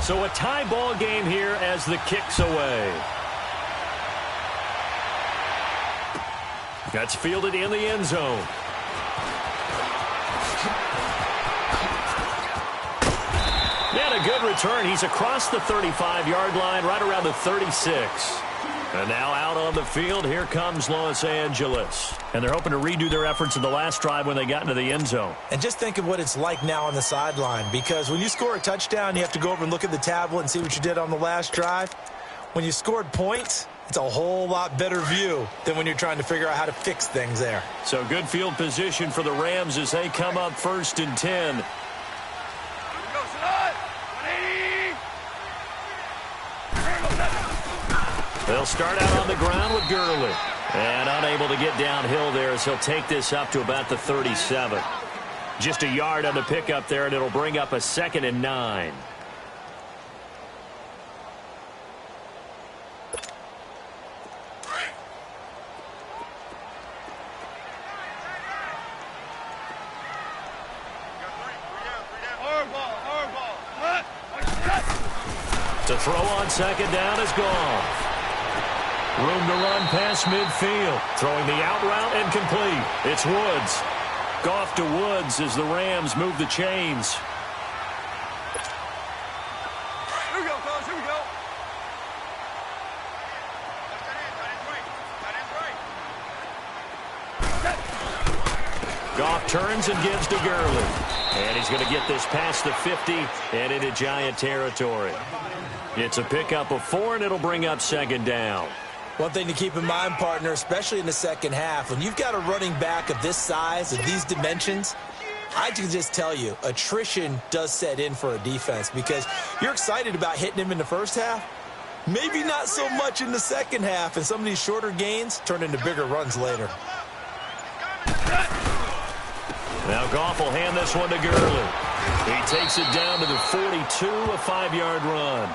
So a tie ball game here as the kick's away. That's fielded in the end zone. And a good return. He's across the 35-yard line, right around the 36. And now out on the field, here comes Los Angeles. And they're hoping to redo their efforts in the last drive when they got into the end zone. And just think of what it's like now on the sideline, because when you score a touchdown, you have to go over and look at the tablet and see what you did on the last drive. When you scored points, it's a whole lot better view than when you're trying to figure out how to fix things there. So good field position for the Rams as they come up 1st and 10. They'll start out on the ground with Gurley. And unable to get downhill there as he'll take this up to about the 37. Just a yard on the pickup there, and it'll bring up a 2nd and 9. To throw on 2nd down is Goff. Room to run past midfield. Throwing the out route and complete. It's Woods. Goff to Woods as the Rams move the chains. Here we go, fellas. Here we go. Goff turns and gives to Gurley. And he's going to get this past the 50 and into Giant territory. It's a pickup of 4, and it'll bring up 2nd down. One thing to keep in mind, partner, especially in the second half, when you've got a running back of this size, of these dimensions, I can just tell you, attrition does set in for a defense because you're excited about hitting him in the first half. Maybe not so much in the second half, and some of these shorter gains turn into bigger runs later. Now Goff will hand this one to Gurley. He takes it down to the 42, a 5-yard run.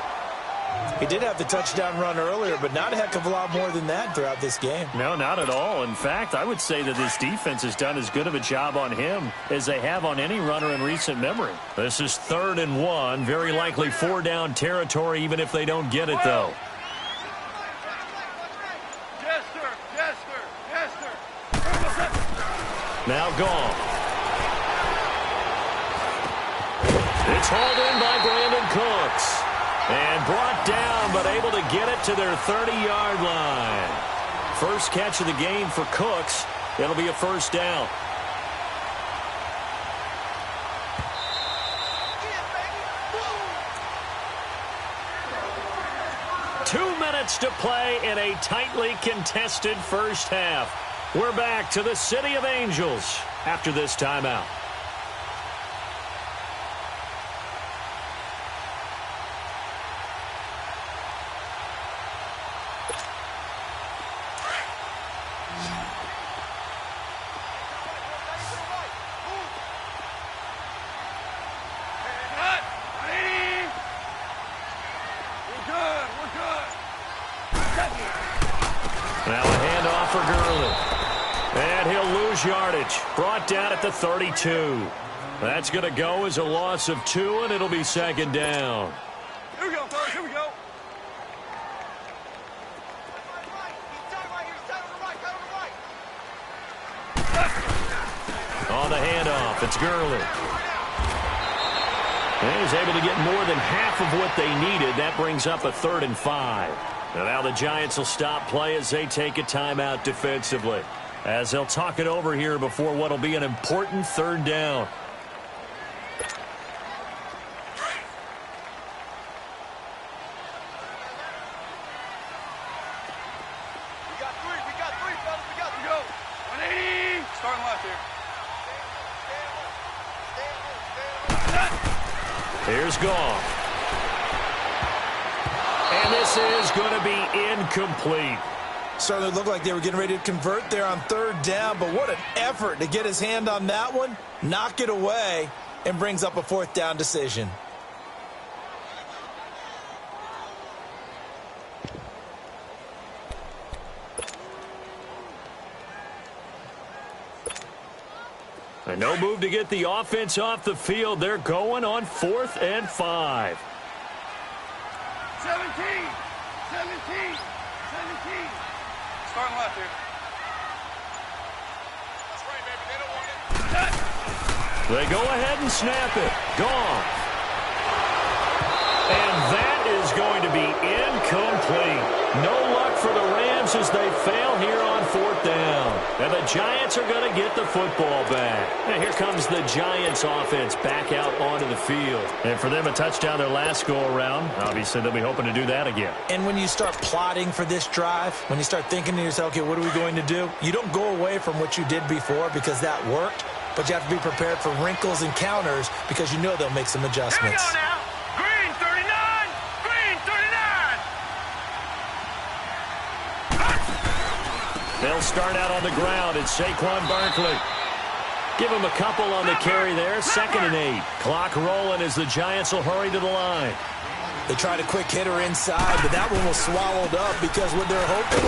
He did have the touchdown run earlier, but not a heck of a lot more than that throughout this game. No, not at all. In fact, I would say that this defense has done as good of a job on him as they have on any runner in recent memory. This is 3rd and 1. Very likely 4-down territory, even if they don't get it, though. Yes, sir. Yes, sir. Yes, sir. Now Goff. It's hauled in by Brandon Cooks. And brought down, but able to get it to their 30-yard line. First catch of the game for Cooks. It'll be a first down. To play in a tightly contested first half. We're back to the City of Angels after this timeout. Now a handoff for Gurley. And he'll lose yardage. Brought down at the 32. That's going to go as a loss of 2, and it'll be second down. Here we go, fellas. Here we go. On the handoff, it's Gurley. And he's able to get more than half of what they needed. That brings up a 3rd and 5. And now the Giants will stop play as they take a timeout defensively, as they'll talk it over here before what will be an important 3rd down. We got three, fellas. We got 3. Go. 180. Starting left here. Here's Goff. And this is going to be incomplete. Certainly looked like they were getting ready to convert there on 3rd down, but what an effort to get his hand on that one, knock it away, and brings up a 4th down decision. And no move to get the offense off the field. They're going on 4th and 5. 17. Starting left here. That's right, baby. They don't want it. They go ahead and snap it. Gone. And that is going to be incomplete. No luck for the Rams as they fail here on 4th down. And the Giants are going to get the football back. And here comes the Giants offense back out onto the field. And for them, a touchdown their last go-around. Obviously, they'll be hoping to do that again. And when you start plotting for this drive, when you start thinking to yourself, okay, what are we going to do? You don't go away from what you did before because that worked, but you have to be prepared for wrinkles and counters because you know they'll make some adjustments. Here we go now. Green 39. Green 39. They'll start out on the ground. It's Saquon Barkley. Give him a couple on the carry there. 2nd and 8. Clock rolling as the Giants will hurry to the line. They tried a quick hitter inside, but that one was swallowed up because what they're hoping,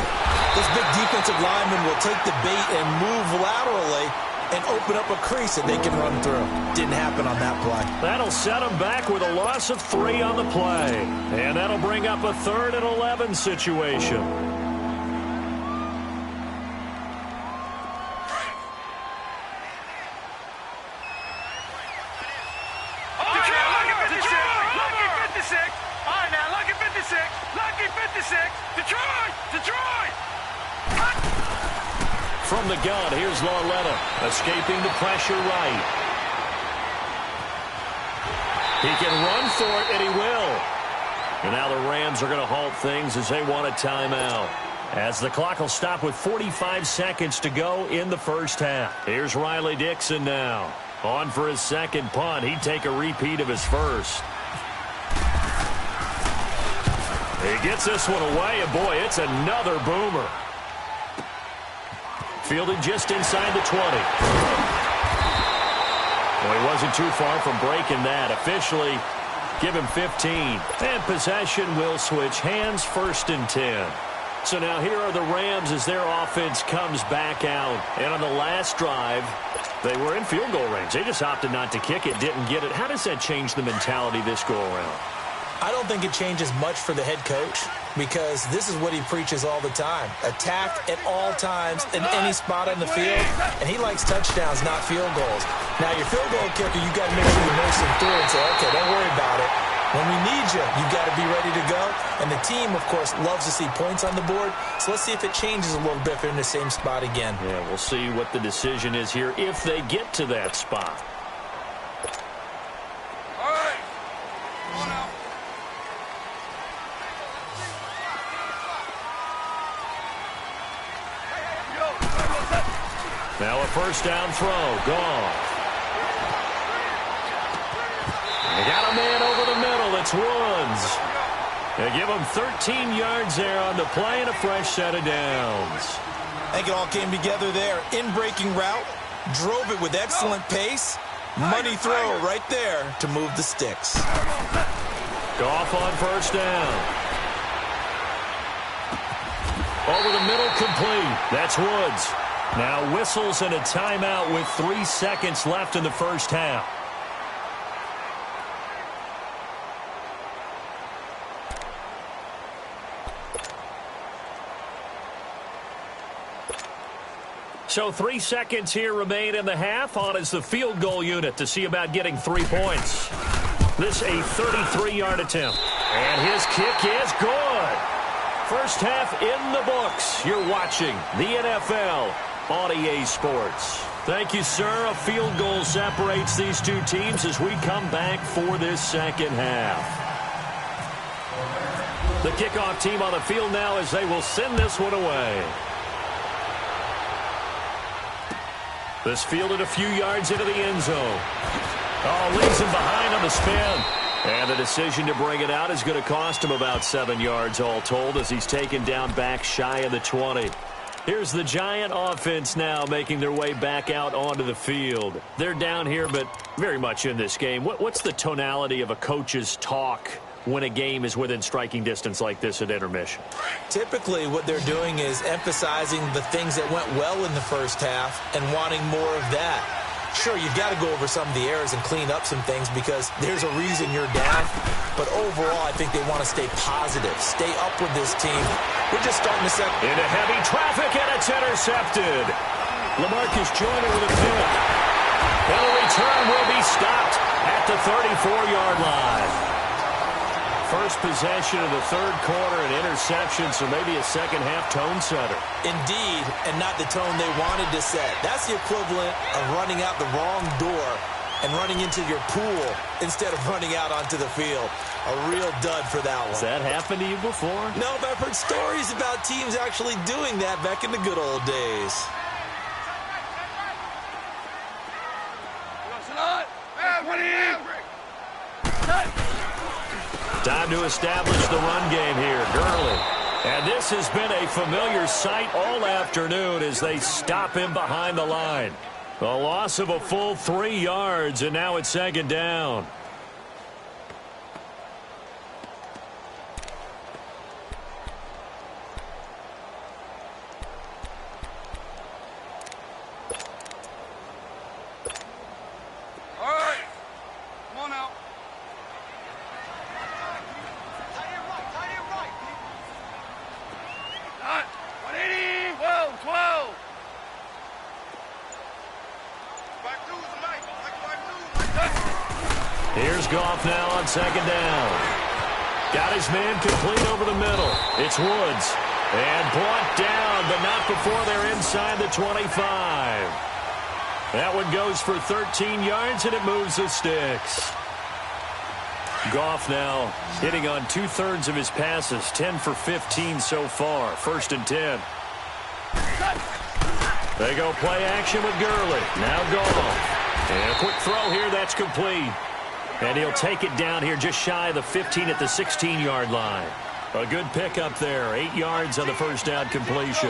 this big defensive lineman will take the bait and move laterally and open up a crease that they can run through. Didn't happen on that play. That'll set them back with a loss of 3 on the play. And that'll bring up a 3rd and 11 situation. From the gun, here's Lauletta, escaping the pressure right. He can run for it, and he will. And now the Rams are going to halt things as they want a timeout, as the clock will stop with 45 seconds to go in the first half. Here's Riley Dixon now. On for his 2nd punt. He'd take a repeat of his first. He gets this one away, and boy, it's another boomer. Fielded just inside the 20. Well, he wasn't too far from breaking that. Officially, give him 15. And possession will switch hands, 1st and 10. So now here are the Rams as their offense comes back out. And on the last drive, they were in field goal range. They just opted not to kick it, didn't get it. How does that change the mentality this go-around? I don't think it changes much for the head coach because this is what he preaches all the time. Attack at all times in any spot on the field, and he likes touchdowns, not field goals. Now, your field goal kicker, you got to make sure you nurse him through and say, okay, don't worry about it. When we need you, you've got to be ready to go. And the team, of course, loves to see points on the board. So let's see if it changes a little bit if they're in the same spot again. Yeah, we'll see what the decision is here if they get to that spot. All right. Come on out. Now a first down throw. Gone. They got a man over the middle. It's Woods. They give him 13 yards there on the play and a fresh set of downs. I think it all came together there. In-breaking route, drove it with excellent pace. Money throw right there to move the sticks. Goff on first down. Over the middle, complete. That's Woods. Now whistles and a timeout with 3 seconds left in the first half. So 3 seconds here remain in the half. On is the field goal unit to see about getting 3 points. This a 33-yard attempt. And his kick is good. First half in the books. You're watching the NFL on EA Sports. Thank you, sir. A field goal separates these two teams as we come back for this second half. The kickoff team on the field now as they will send this one away. This fielded a few yards into the end zone. Oh, leaves him behind on the spin. And the decision to bring it out is going to cost him about 7 yards all told as he's taken down back shy of the 20. Here's the Giant offense now making their way back out onto the field. They're down here, but very much in this game. What's the tonality of a coach's talk when a game is within striking distance like this at intermission? Typically, what they're doing is emphasizing the things that went well in the first half and wanting more of that. Sure, you've got to go over some of the errors and clean up some things because there's a reason you're down. But overall, I think they want to stay positive, stay up with this team. We're just starting to set into heavy traffic, and it's intercepted. LaMarcus Joyner with a pick. And the return will be stopped at the 34-yard line. First possession of the third quarter, an interception, so maybe a second-half tone setter. Indeed, and not the tone they wanted to set. That's the equivalent of running out the wrong door and running into your pool instead of running out onto the field. A real dud for that one. Has that happened to you before? No, but I've heard stories about teams actually doing that back in the good old days. Time to establish the run game here. Gurley. And this has been a familiar sight all afternoon as they stop him behind the line. A loss of a full 3 yards, and now it's second down. Here's Goff now on second down. Got his man complete over the middle. It's Woods. And brought down, but not before they're inside the 25. That one goes for 13 yards, and it moves the sticks. Goff now hitting on 2/3 of his passes, 10 for 15 so far. 1st and 10. They go play action with Gurley. Now Goff. And a quick throw here, that's complete. And he'll take it down here just shy of the 15 at the 16-yard line. A good pickup there. 8 yards on the first down completion.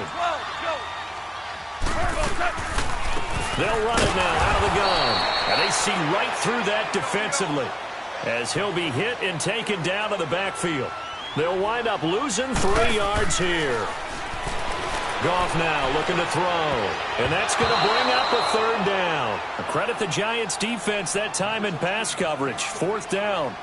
They'll run it now out of the gun. And they see right through that defensively as he'll be hit and taken down to the backfield. They'll wind up losing 3 yards here. Goff now looking to throw. And that's going to bring up a 3rd down. Credit the Giants defense that time in pass coverage. 4th down.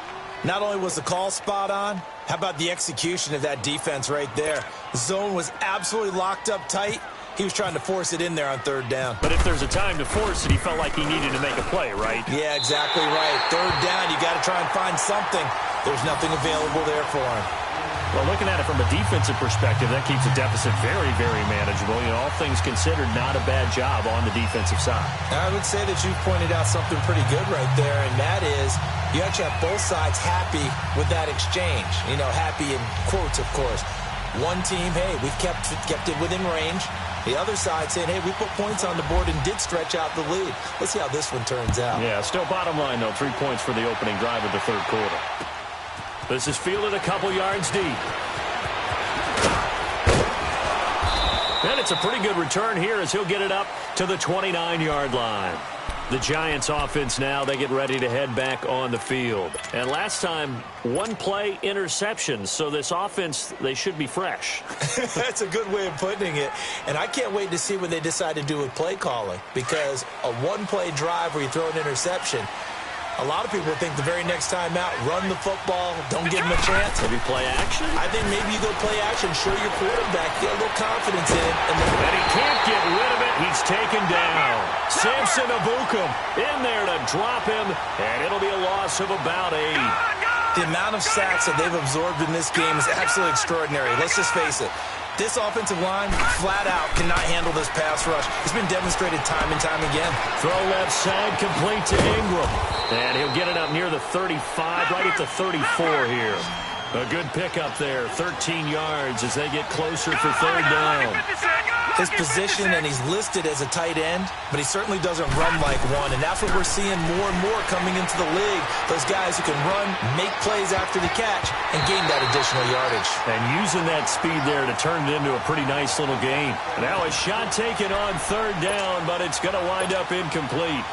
Not only was the call spot on, how about the execution of that defense right there? The zone was absolutely locked up tight. He was trying to force it in there on 3rd down. But if there's a time to force it, he felt like he needed to make a play, right? Yeah, exactly right. 3rd down, you got to try and find something. There's nothing available there for him. Well, looking at it from a defensive perspective, that keeps the deficit very, very manageable. You know, all things considered, not a bad job on the defensive side. I would say that you've pointed out something pretty good right there, and that is you actually have both sides happy with that exchange. You know, happy in quotes, of course. One team, hey, we've kept it within range. The other side saying, hey, we put points on the board and did stretch out the lead. Let's see how this one turns out. Yeah, still bottom line, though, 3 points for the opening drive of the third quarter. This is fielded a couple yards deep. And it's a pretty good return here as he'll get it up to the 29-yard line. The Giants offense now, they get ready to head back on the field. And last time, one play interception. So this offense, they should be fresh. That's a good way of putting it. And I can't wait to see what they decide to do with play calling. Because a one-play drive where you throw an interception, a lot of people think the very next time out, run the football, don't give him a chance. Maybe play action? I think maybe you go play action, show your quarterback, get a little confidence in it. And he can't get rid of it. He's taken down. Samson Abukum in there to drop him, and it'll be a loss of about 8. The amount of sacks that they've absorbed in this game is absolutely extraordinary. Let's just face it. This offensive line, flat out, cannot handle this pass rush. It's been demonstrated time and time again. Throw left side, complete to Ingram. And he'll get it up near the 35, right at the 34 here. A good pickup there, 13 yards as they get closer for third down. His position, and he's listed as a tight end, but he certainly doesn't run like one, and that's what we're seeing more and more coming into the league. Those guys who can run, make plays after the catch, and gain that additional yardage. And using that speed there to turn it into a pretty nice little gain. Now a shot taken on third down, but it's going to wind up incomplete.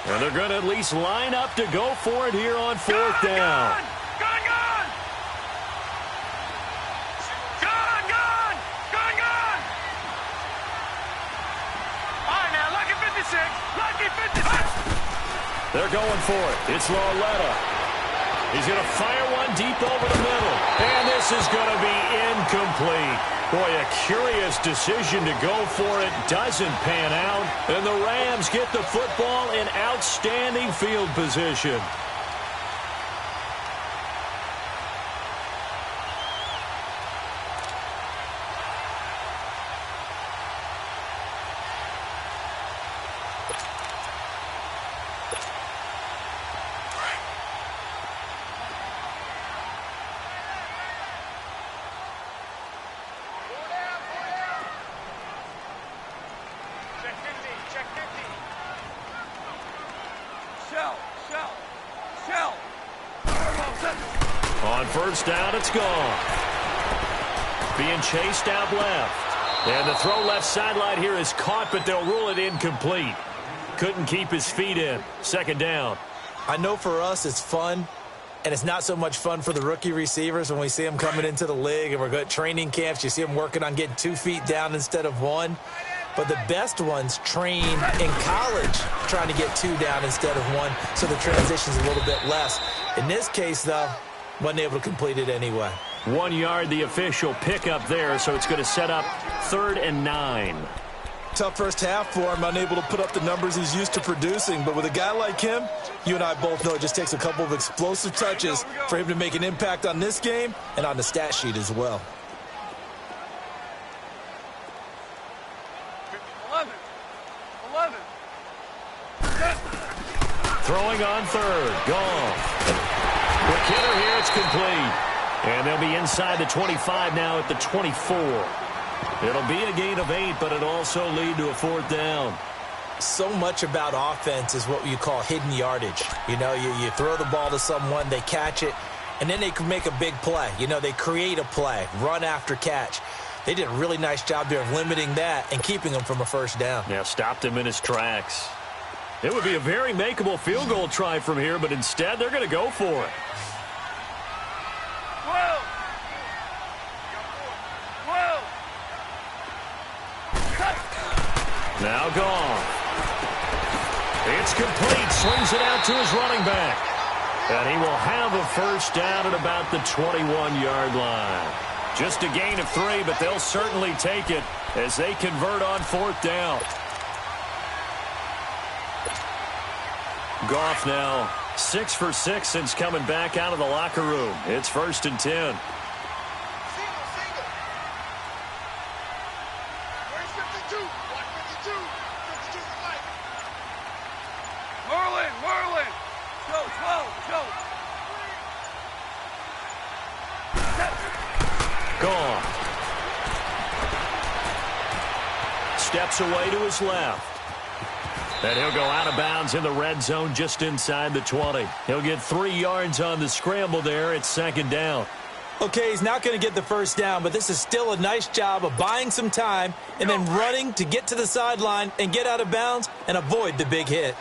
And they're going to at least line up to go for it here on fourth down. Gone! All right, now, lucky 56. Lucky 56. They're going for it. It's Lauletta. He's going to fire one deep over the middle. And this is going to be incomplete. Boy, a curious decision to go for it. Doesn't pan out. And the Rams get the football in outstanding field position. On first down, it's gone. Being chased out left. And the throw left sideline here is caught, but they'll rule it incomplete. Couldn't keep his feet in. Second down. I know for us it's fun, and it's not so much fun for the rookie receivers when we see them coming into the league and we're going to training camps. You see them working on getting 2 feet down instead of 1. But the best ones train in college trying to get 2 down instead of 1, so the transition's a little bit less. In this case, though, wasn't able to complete it anyway. 1 yard, the official pickup there, so it's going to set up 3rd and 9. Tough first half for him, unable to put up the numbers he's used to producing. But with a guy like him, you and I both know it just takes a couple of explosive touches for him to make an impact on this game and on the stat sheet as well. 11. Throwing on third. Gone. Quick hitter here. It's complete. And they'll be inside the 25 now at the 24. It'll be a gain of 8, but it'll also lead to a 4th down. So much about offense is what you call hidden yardage. You know, you throw the ball to someone, they catch it, and then they can make a big play. You know, they create a play, run after catch. They did a really nice job there of limiting that and keeping him from a first down. Yeah, stopped him in his tracks. It would be a very makeable field goal try from here, but instead they're going to go for it. Now gone. It's complete. Swings it out to his running back. And he will have a first down at about the 21-yard line. Just a gain of 3, but they'll certainly take it as they convert on 4th down. Goff now 6 for 6 since coming back out of the locker room. It's 1st and 10. Gone. Steps away to his left. And he'll go out of bounds in the red zone just inside the 20. He'll get 3 yards on the scramble there. It's 2nd down. Okay, he's not going to get the first down, but this is still a nice job of buying some time and then running to get to the sideline and get out of bounds and avoid the big hit.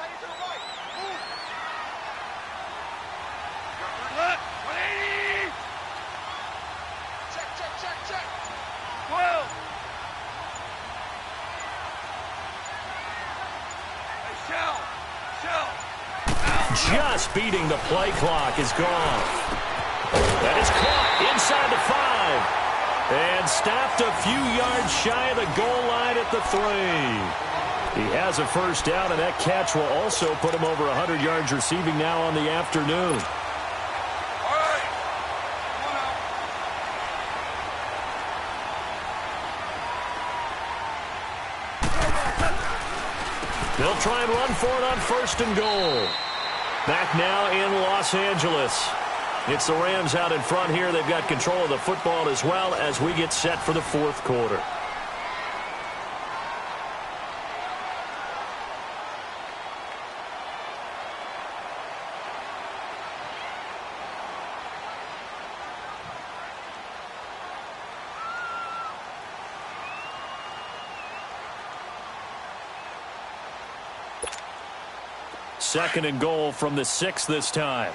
Just beating the play clock is gone. That is caught inside the 5. And stopped a few yards shy of the goal line at the 3. He has a first down, and that catch will also put him over 100 yards receiving now on the afternoon. They'll try and run for it on 1st and goal. Back now in Los Angeles. It's the Rams out in front here. They've got control of the football as well as we get set for the 4th quarter. Second and goal from the 6 this time.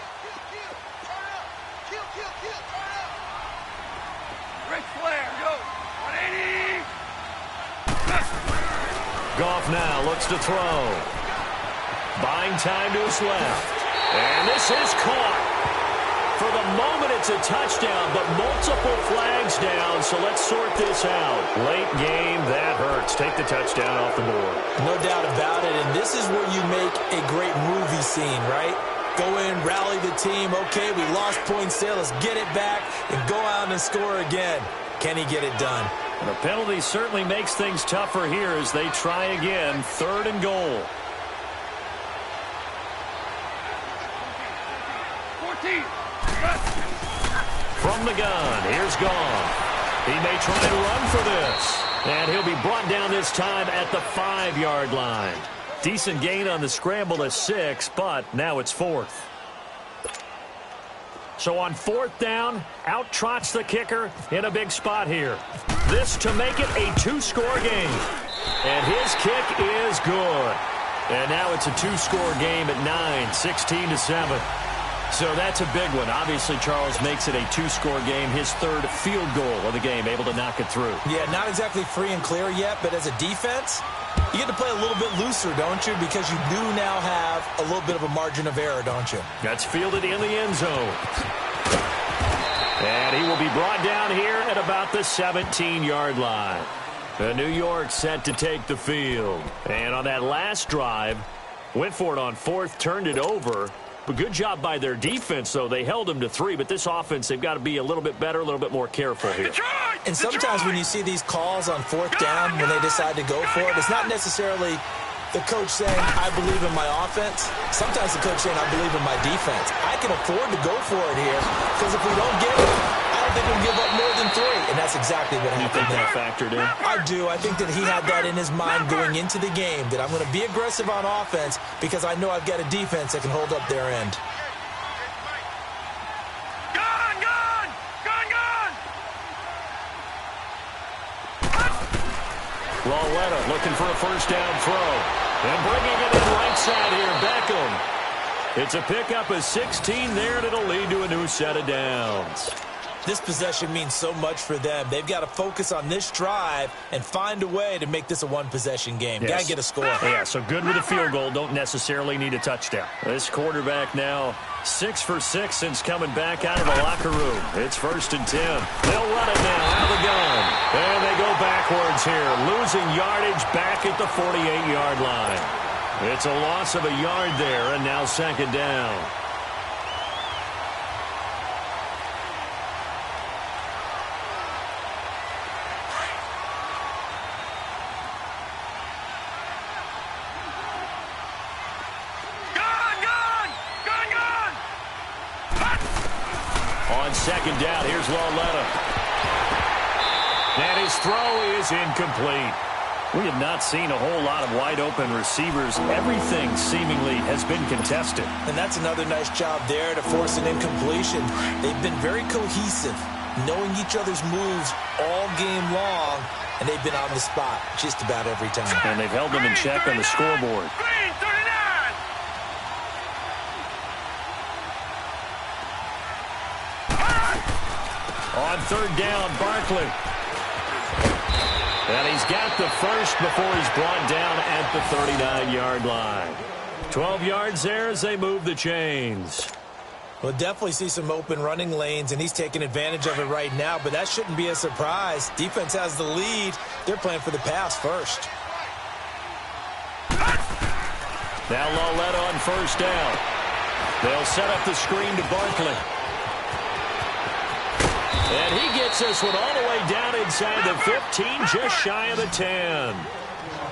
Goff now looks to throw. Buying time to his left. And this is caught. For the moment, it's a touchdown, but multiple flags down, so let's sort this out. Late game, that hurts. Take the touchdown off the board. No doubt about it, and this is where you make a great movie scene, right? Go in, rally the team. Okay, we lost points there. Let's get it back and go out and score again. Can he get it done? And the penalty certainly makes things tougher here as they try again. 3rd and goal. 14. From the gun, here's Goff. He may try to run for this. And he'll be brought down this time at the 5-yard line. Decent gain on the scramble to 6, but now it's 4th. So on 4th down, out trots the kicker in a big spot here. This to make it a 2-score game. And his kick is good. And now it's a 2-score game at 9, 16-7. So that's a big one. Obviously, Charles makes it a 2-score game. His 3rd field goal of the game, able to knock it through. Yeah, not exactly free and clear yet, but as a defense, you get to play a little bit looser, don't you? Because you do now have a little bit of a margin of error, don't you? That's fielded in the end zone. And he will be brought down here at about the 17-yard line. New York set to take the field. And on that last drive, went for it on 4th, turned it over. But good job by their defense, though. They held them to 3, but this offense, they've got to be a little bit better, a little bit more careful here. And sometimes when you see these calls on 4th down, when they decide to go for it, it's not necessarily the coach saying, I believe in my offense. Sometimes the coach saying, I believe in my defense. I can afford to go for it here, because if we don't get it, I don't think we'll give up more than 3. And that's exactly what happened there. You think that factored in? I do. I think that he had that in his mind going into the game, that I'm going to be aggressive on offense because I know I've got a defense that can hold up their end. Lawletta looking for a first down throw. And bringing it in right side here, Beckham. It's a pickup of 16 there, and it'll lead to a new set of downs. This possession means so much for them. They've got to focus on this drive and find a way to make this a one-possession game. Yes. Got to get a score. Yeah, so good with a field goal. Don't necessarily need a touchdown. This quarterback now 6 for 6 since coming back out of the locker room. It's 1st and 10. They'll run it now out of the gun. And they go backwards here, losing yardage back at the 48-yard line. It's a loss of a yard there, and now 2nd down. On 2nd down, here's Lauletta. And his throw is incomplete. We have not seen a whole lot of wide-open receivers. Everything seemingly has been contested. And that's another nice job there to force an incompletion. They've been very cohesive, knowing each other's moves all game long, and they've been on the spot just about every time. And they've held them in check on the scoreboard. On 3rd down, Barkley. And he's got the first before he's brought down at the 39-yard line. 12 yards there as they move the chains. We'll definitely see some open running lanes, and he's taking advantage of it right now, but that shouldn't be a surprise. Defense has the lead. They're playing for the pass first. Now Lauletta on 1st down. They'll set up the screen to Barkley. And he gets this one all the way down inside the 15, just shy of the 10.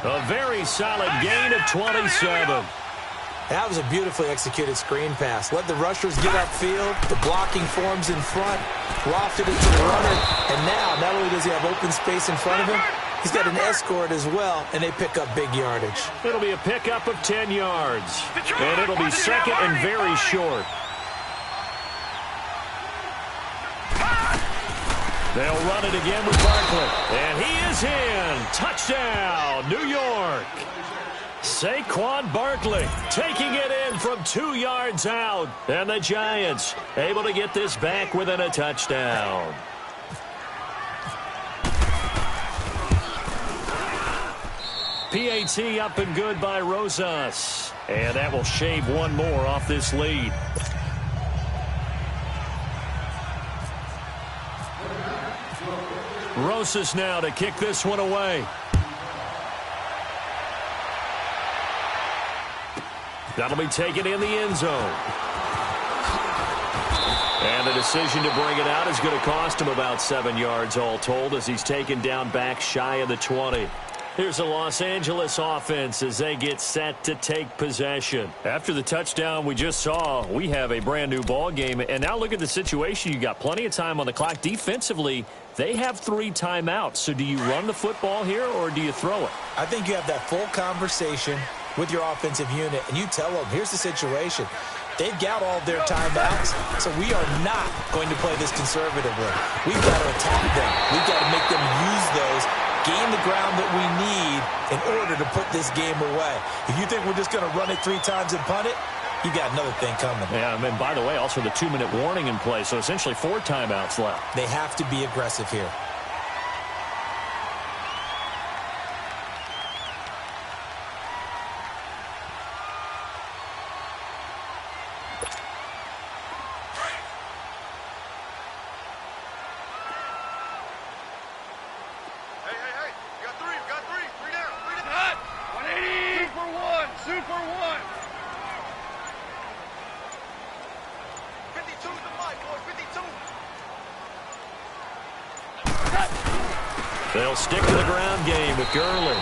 A very solid gain of 27. That was a beautifully executed screen pass. Let the rushers get upfield. The blocking forms in front. Lofted it to the runner. And now, not only does he have open space in front of him, he's got an escort as well, and they pick up big yardage. It'll be a pickup of 10 yards. And it'll be 2nd and very short. They'll run it again with Barkley. And he is in. Touchdown, New York. Saquon Barkley taking it in from 2 yards out. And the Giants able to get this back within a touchdown. PAT up and good by Rosas. And that will shave one more off this lead. Rosas now to kick this one away. That'll be taken in the end zone. And the decision to bring it out is going to cost him about 7 yards all told as he's taken down back shy of the 20. Here's the Los Angeles offense as they get set to take possession. After the touchdown we just saw, we have a brand new ball game. And now look at the situation. You got plenty of time on the clock. Defensively, they have 3 timeouts. So do you run the football here or do you throw it? I think you have that full conversation with your offensive unit, and you tell them, here's the situation. They've got all their timeouts, so we are not going to play this conservatively. We've got to attack them. We've got to make them use those, gain the ground that we need in order to put this game away. If you think we're just going to run it 3 times and punt it, you got another thing coming. Yeah, and by the way, also the 2-minute warning in play, so essentially 4 timeouts left. They have to be aggressive here. They'll stick to the ground game with Gurley.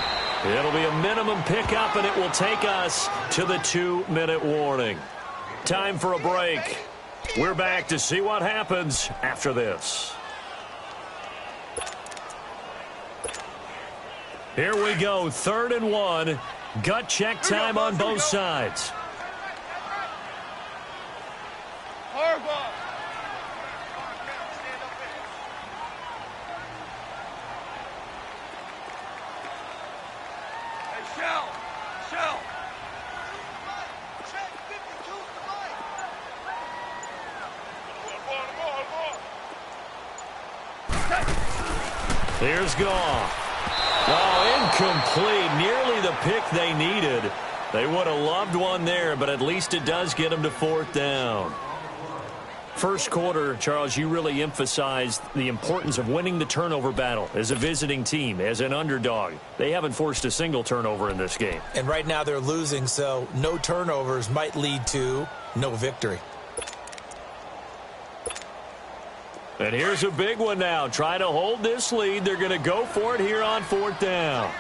It'll be a minimum pickup, and it will take us to the 2-minute warning. Time for a break. We're back to see what happens after this. Here we go, 3rd and 1. Gut check time on both sides. Here's Goff. Oh, incomplete. Nearly the pick they needed. They would have loved one there, but at least it does get them to 4th down. First quarter, Charles, you really emphasized the importance of winning the turnover battle as a visiting team, as an underdog. They haven't forced a single turnover in this game. And right now they're losing, so no turnovers might lead to no victory. And here's a big one now. Trying to hold this lead. They're going to go for it here on 4th down.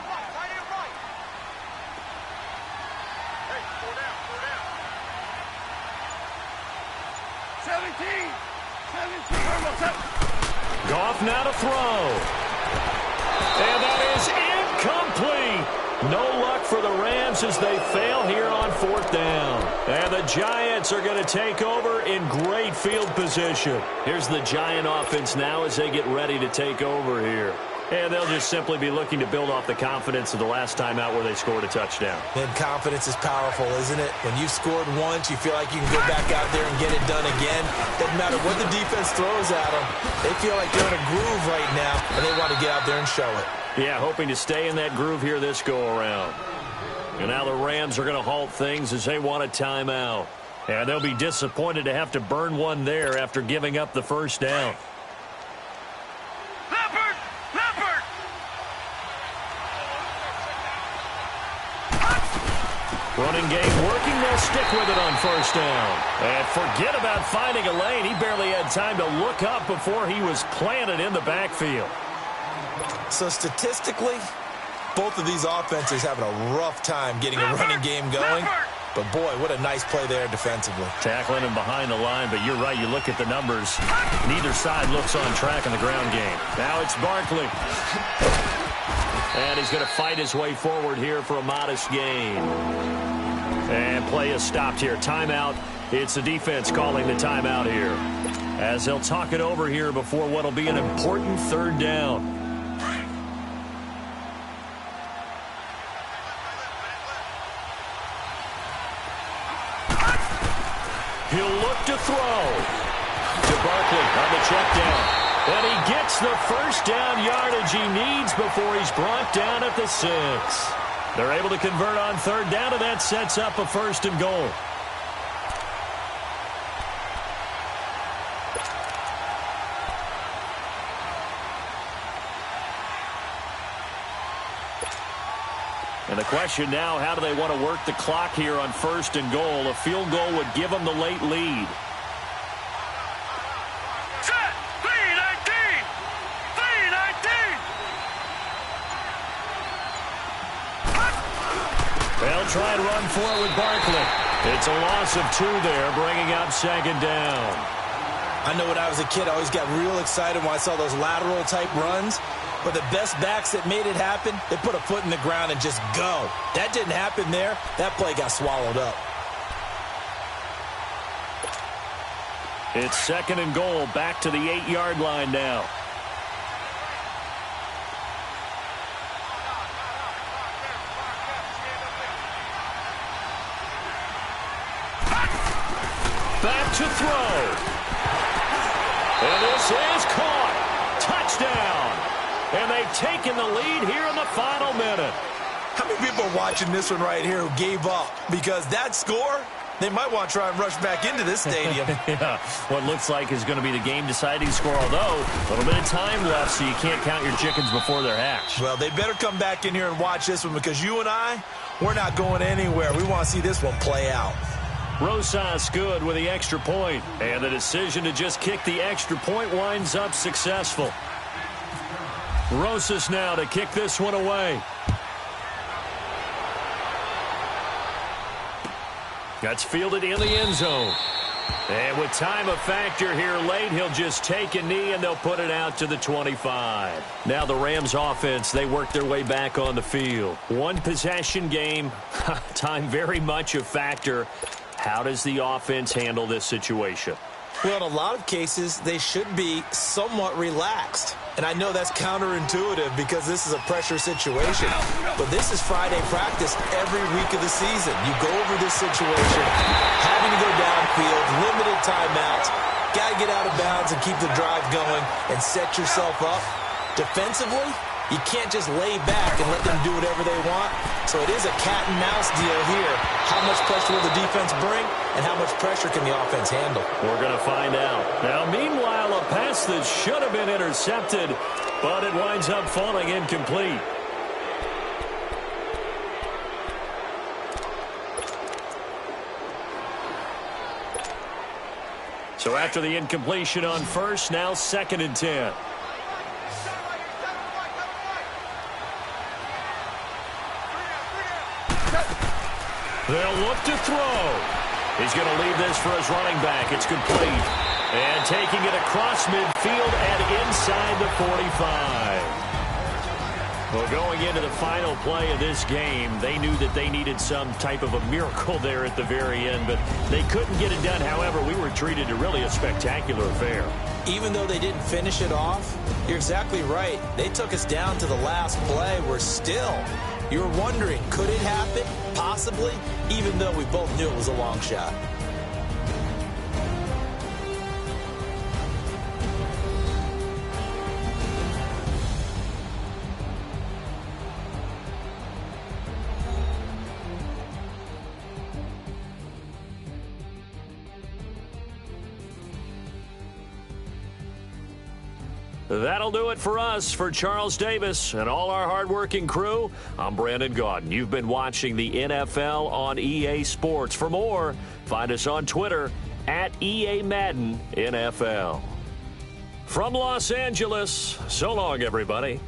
17. Goff now to throw. And that is incomplete. No luck for the Rams as they fail here on 4th down. And the Giants are going to take over in great field position. Here's the Giant offense now as they get ready to take over here. And they'll just simply be looking to build off the confidence of the last time out where they scored a touchdown. And confidence is powerful, isn't it? When you've scored once, you feel like you can go back out there and get it done again. Doesn't matter what the defense throws at them. They feel like they're in a groove right now, and they want to get out there and show it. Yeah, hoping to stay in that groove here this go-around. And now the Rams are going to halt things as they want a timeout. And they'll be disappointed to have to burn one there after giving up the first down. Running game working. They'll stick with it on first down. And forget about finding a lane. He barely had time to look up before he was planted in the backfield. So statistically, both of these offenses having a rough time getting a running game going. But, boy, what a nice play there defensively. Tackling him behind the line, but you're right. You look at the numbers. Neither side looks on track in the ground game. Now it's Barkley. And he's going to fight his way forward here for a modest gain. And play is stopped here. Timeout. It's the defense calling the timeout here, as they'll talk it over here before what will be an important 3rd down. He'll look to throw to Barkley on the check down. And he gets the first down yardage he needs before he's brought down at the 6. They're able to convert on 3rd down, and that sets up a 1st and goal. And the question now, how do they want to work the clock here on 1st and goal? A field goal would give them the late lead. They'll try and run for it with Barkley. It's a loss of 2 there, bringing up 2nd down. I know when I was a kid, I always got real excited when I saw those lateral-type runs. But the best backs that made it happen, they put a foot in the ground and just go. That didn't happen there. That play got swallowed up. It's 2nd and goal, back to the 8-yard line now. Back to throw. And this is caught. Touchdown. And they've taken the lead here in the final minute. How many people are watching this one right here who gave up? Because that score, they might want to try and rush back into this stadium. Yeah, what looks like is going to be the game-deciding score, although a little bit of time left, so you can't count your chickens before they're hatched. Well, they better come back in here and watch this one, because you and I, we're not going anywhere. We want to see this one play out. Rosas good with the extra point, and the decision to just kick the extra point winds up successful. Rosas now to kick this one away. That's fielded in the end zone. And with time a factor here late, he'll just take a knee and they'll put it out to the 25. Now the Rams offense, they work their way back on the field. One possession game, time very much a factor. How does the offense handle this situation? Well, in a lot of cases, they should be somewhat relaxed. And I know that's counterintuitive because this is a pressure situation. But this is Friday practice every week of the season. You go over this situation, having to go downfield, limited timeouts, got to get out of bounds and keep the drive going and set yourself up Defensively, you can't just lay back and let them do whatever they want. So it is a cat and mouse deal here. How much pressure will the defense bring, and how much pressure can the offense handle? We're going to find out. Now, meanwhile, a pass that should have been intercepted, but it winds up falling incomplete. So after the incompletion on first, now 2nd and 10. They'll look to throw. He's going to leave this for his running back. It's complete. And taking it across midfield and inside the 45. Well, going into the final play of this game, they knew that they needed some type of a miracle there at the very end, but they couldn't get it done. However, we were treated to really a spectacular affair. Even though they didn't finish it off, you're exactly right. They took us down to the last play. We're still, you're wondering, could it happen? Possibly, even though we both knew it was a long shot. That'll do it for us. For Charles Davis and all our hardworking crew, I'm Brandon Gaudin. You've been watching the NFL on EA Sports. For more, find us on Twitter at EA Madden NFL. From Los Angeles, so long, everybody.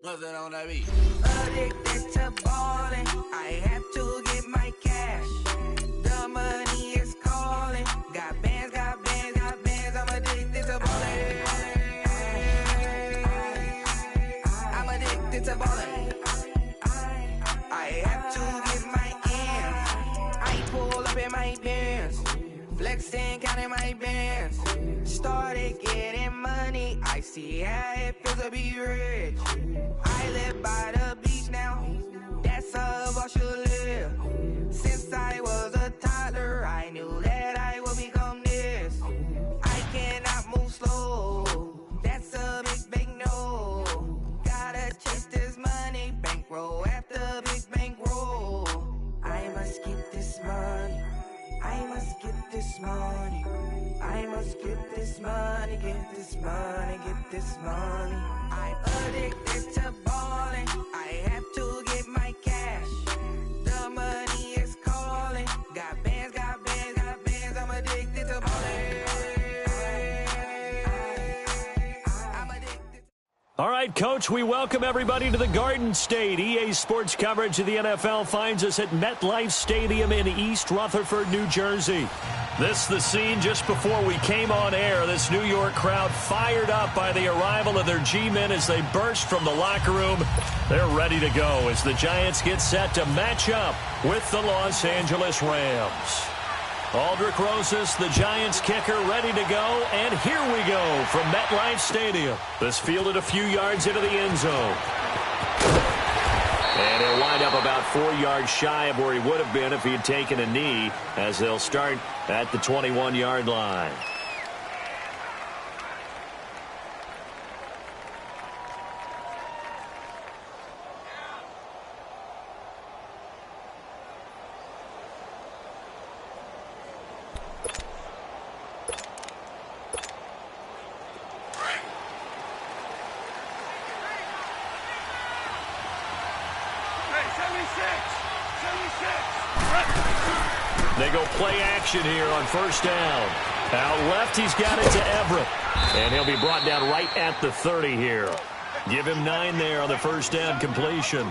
Nothing on that beat. Addicted to ballin', I have to get my cash. The money is calling. Got bands, got bands, got bands. I'm addicted to ballin'. I'm addicted to ballin'. I have to get my ends. I pull up in my pants, flexing, counting my bands. Started getting money. I see how it feels to be rich. I live by the beach now, that's how I should live. Since I was a toddler, I knew that I would become this. I cannot move slow, that's a big no. Gotta chase this money, bankroll after big bankroll. I must get this money, I must get this money. I must get this money, get this money, get this money. I'm addicted to ballin', I have to get my cash. The money is calling, got bands, got bands, got bands. I'm addicted to ballin'. I'm addicted. All right, Coach, we welcome everybody to the Garden State. EA Sports coverage of the NFL finds us at MetLife Stadium in East Rutherford, New Jersey. This the scene just before we came on air. This New York crowd fired up by the arrival of their G-men as they burst from the locker room. They're ready to go as the Giants get set to match up with the Los Angeles Rams. Aldrich Rosas, the Giants kicker, ready to go. And here we go from MetLife Stadium. This fielded a few yards into the end zone. And he'll wind up about 4 yards shy of where he would have been if he had taken a knee, as they'll start at the 21-yard line. They go play action here on first down. Out left, he's got it to Everett. And he'll be brought down right at the 30 here. Give him 9 there on the first down completion.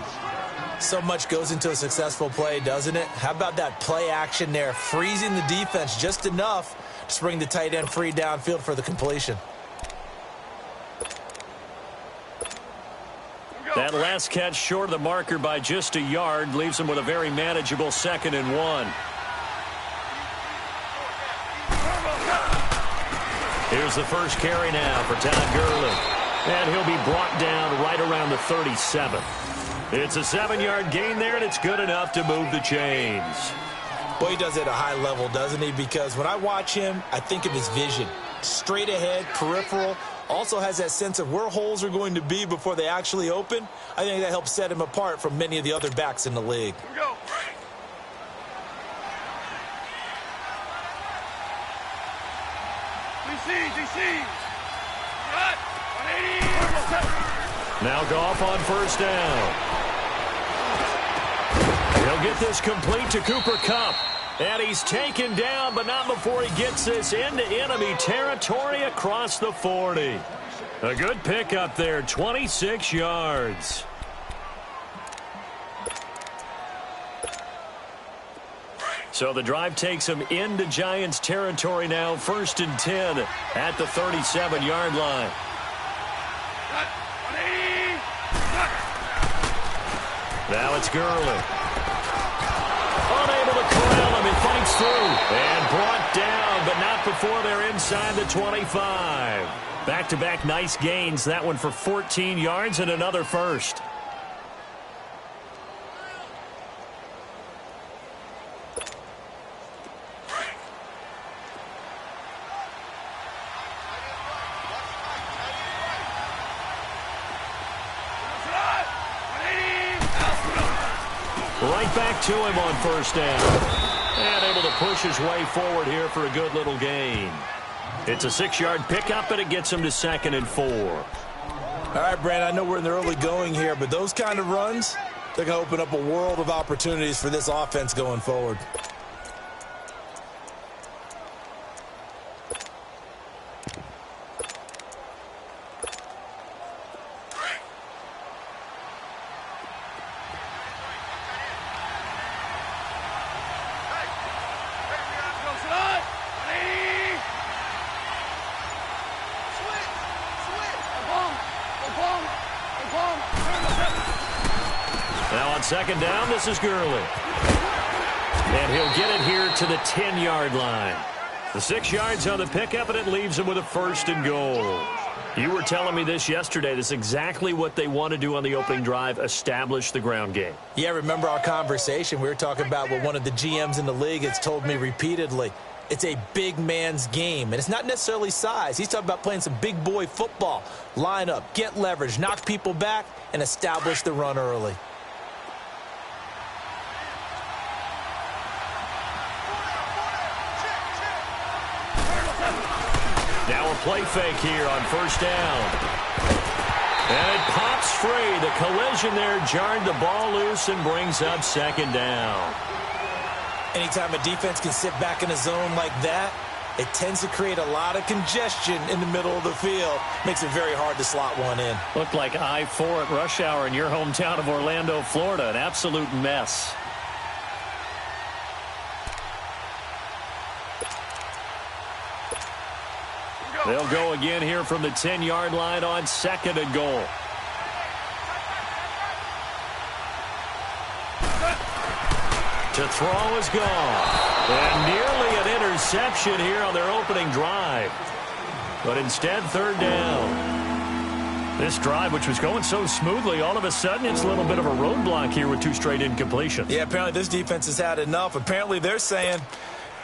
So much goes into a successful play, doesn't it? How about that play action there, freezing the defense just enough to bring the tight end free downfield for the completion. That last catch short of the marker by just a yard leaves him with a very manageable 2nd and 1. Here's the first carry now for Todd Gurley. And he'll be brought down right around the 37. It's a 7-yard gain there, and it's good enough to move the chains. Boy, he does it at a high level, doesn't he? Because when I watch him, I think of his vision. Straight ahead, peripheral. Also has that sense of where holes are going to be before they actually open. I think that helps set him apart from many of the other backs in the league. Here we go. DC. Cut. 180. Now Goff on first down. He'll get this complete to Cooper Kupp. And he's taken down, but not before he gets this into enemy territory across the 40. A good pickup there, 26 yards. So the drive takes him into Giants territory now, 1st and 10 at the 37-yard line. Now it's Gurley. Unable to corral him. He fights through and brought down, but not before they're inside the 25. Back-to-back nice gains. That one for 14 yards and another first. Right back to him on first down. And able to push his way forward here for a good little gain. It's a 6-yard pickup, and it gets him to 2nd and 4. All right, Brand, I know we're in the early going here, but those kind of runs, they're going to open up a world of opportunities for this offense going forward. Now on second down, this is Gurley. And he'll get it here to the 10-yard line. The 6 yards on the pickup, and it leaves him with a 1st and goal. You were telling me this yesterday. This is exactly what they want to do on the opening drive, establish the ground game. Yeah, remember our conversation? We were talking about what one of the GMs in the league has told me repeatedly. It's a big man's game, and it's not necessarily size. He's talking about playing some big boy football. Line up, get leverage, knock people back, and establish the run early. Now a play fake here on first down. And it pops free. The collision there jarred the ball loose and brings up 2nd down. Anytime a defense can sit back in a zone like that, it tends to create a lot of congestion in the middle of the field. Makes it very hard to slot one in. Looked like I-4 at rush hour in your hometown of Orlando, Florida. An absolute mess. They'll go again here from the 10-yard line on 2nd and goal. To throw is gone. And nearly an interception here on their opening drive. But instead, 3rd down. This drive, which was going so smoothly, all of a sudden it's a little bit of a roadblock here with 2 straight incompletions. Yeah, apparently this defense has had enough. Apparently they're saying,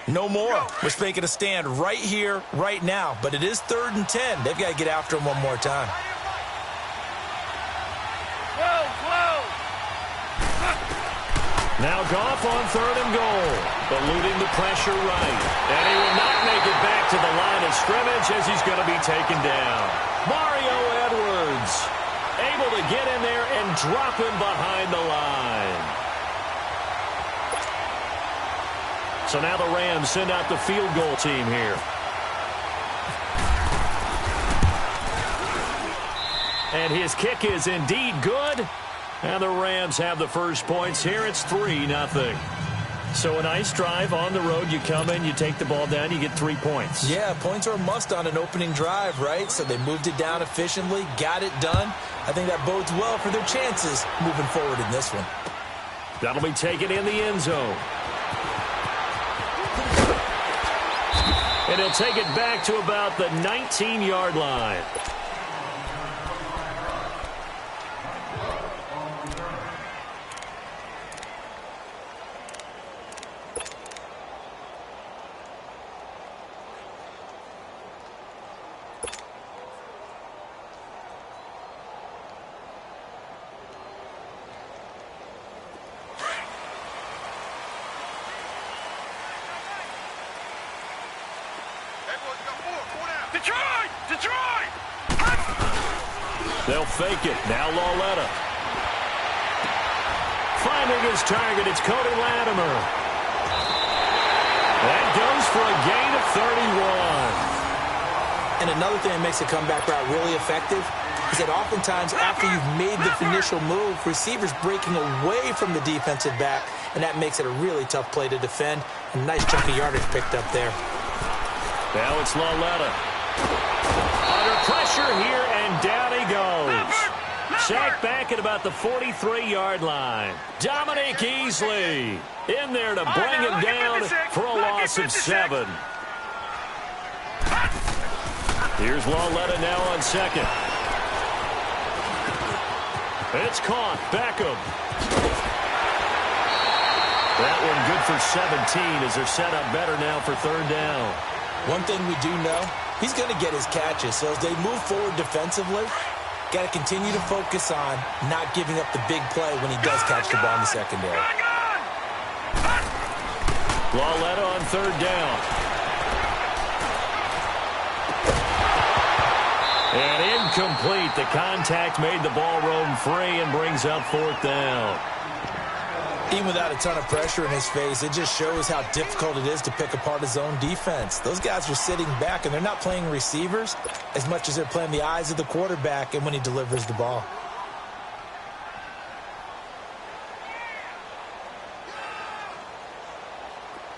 no more. We're making a stand right here, right now. But it is 3rd and 10. They've got to get after him one more time. Now Goff on 3rd and goal, eluding the pressure right. And he will not make it back to the line of scrimmage as he's going to be taken down. Mario Edwards able to get in there and drop him behind the line. So now the Rams send out the field goal team here. And his kick is indeed good. And the Rams have the first points here. It's 3-0. So a nice drive on the road. You come in, you take the ball down, you get 3 points. Yeah, points are a must on an opening drive, right? So they moved it down efficiently, got it done. I think that bodes well for their chances moving forward in this one. That'll be taken in the end zone. And he'll take it back to about the 19-yard line. Detroit! They'll fake it. Now Lauletta. Finding his target, it's Cody Latimer. That goes for a gain of 31. And another thing that makes a comeback route really effective is that oftentimes after you've made the initial move, receivers breaking away from the defensive back, and that makes it a really tough play to defend. A nice chunk of yardage picked up there. Now it's Lauletta. Under pressure here, and down he goes. Sacked back at about the 43-yard line. Dominique Easley in there to bring him down for a loss of 7. Here's Lauletta now on second. It's caught. Beckham. That one good for 17 as they're set up better now for third down. One thing we do know, he's going to get his catches. So as they move forward defensively, got to continue to focus on not giving up the big play when he does catch the ball in the secondary. Lauletta on third down. And incomplete. The contact made the ball roam free and brings up fourth down. Even without a ton of pressure in his face, it just shows how difficult it is to pick apart his own defense. Those guys are sitting back, and they're not playing receivers as much as they're playing the eyes of the quarterback and when he delivers the ball.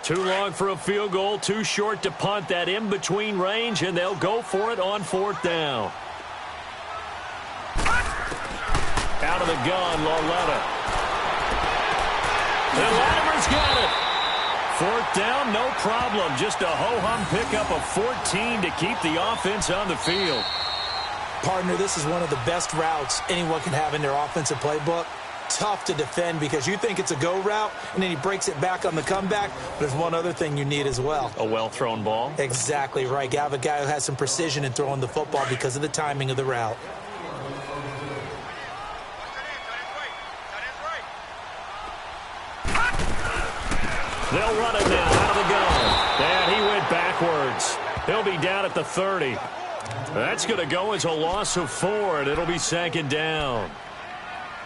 Too long for a field goal, too short to punt. That in-between range, and they'll go for it on fourth down. Out of the gun, Lauletta. And Latimer's got it. Fourth down, no problem. Just a ho-hum pickup of 14 to keep the offense on the field. Partner, this is one of the best routes anyone can have in their offensive playbook. Tough to defend because you think it's a go route, and then he breaks it back on the comeback. But there's one other thing you need as well. A well-thrown ball? Exactly right. You have a guy who has some precision in throwing the football because of the timing of the route. They'll run it now out of the gun. And he went backwards. He'll be down at the 30. That's going to go as a loss of 4, and it'll be second down.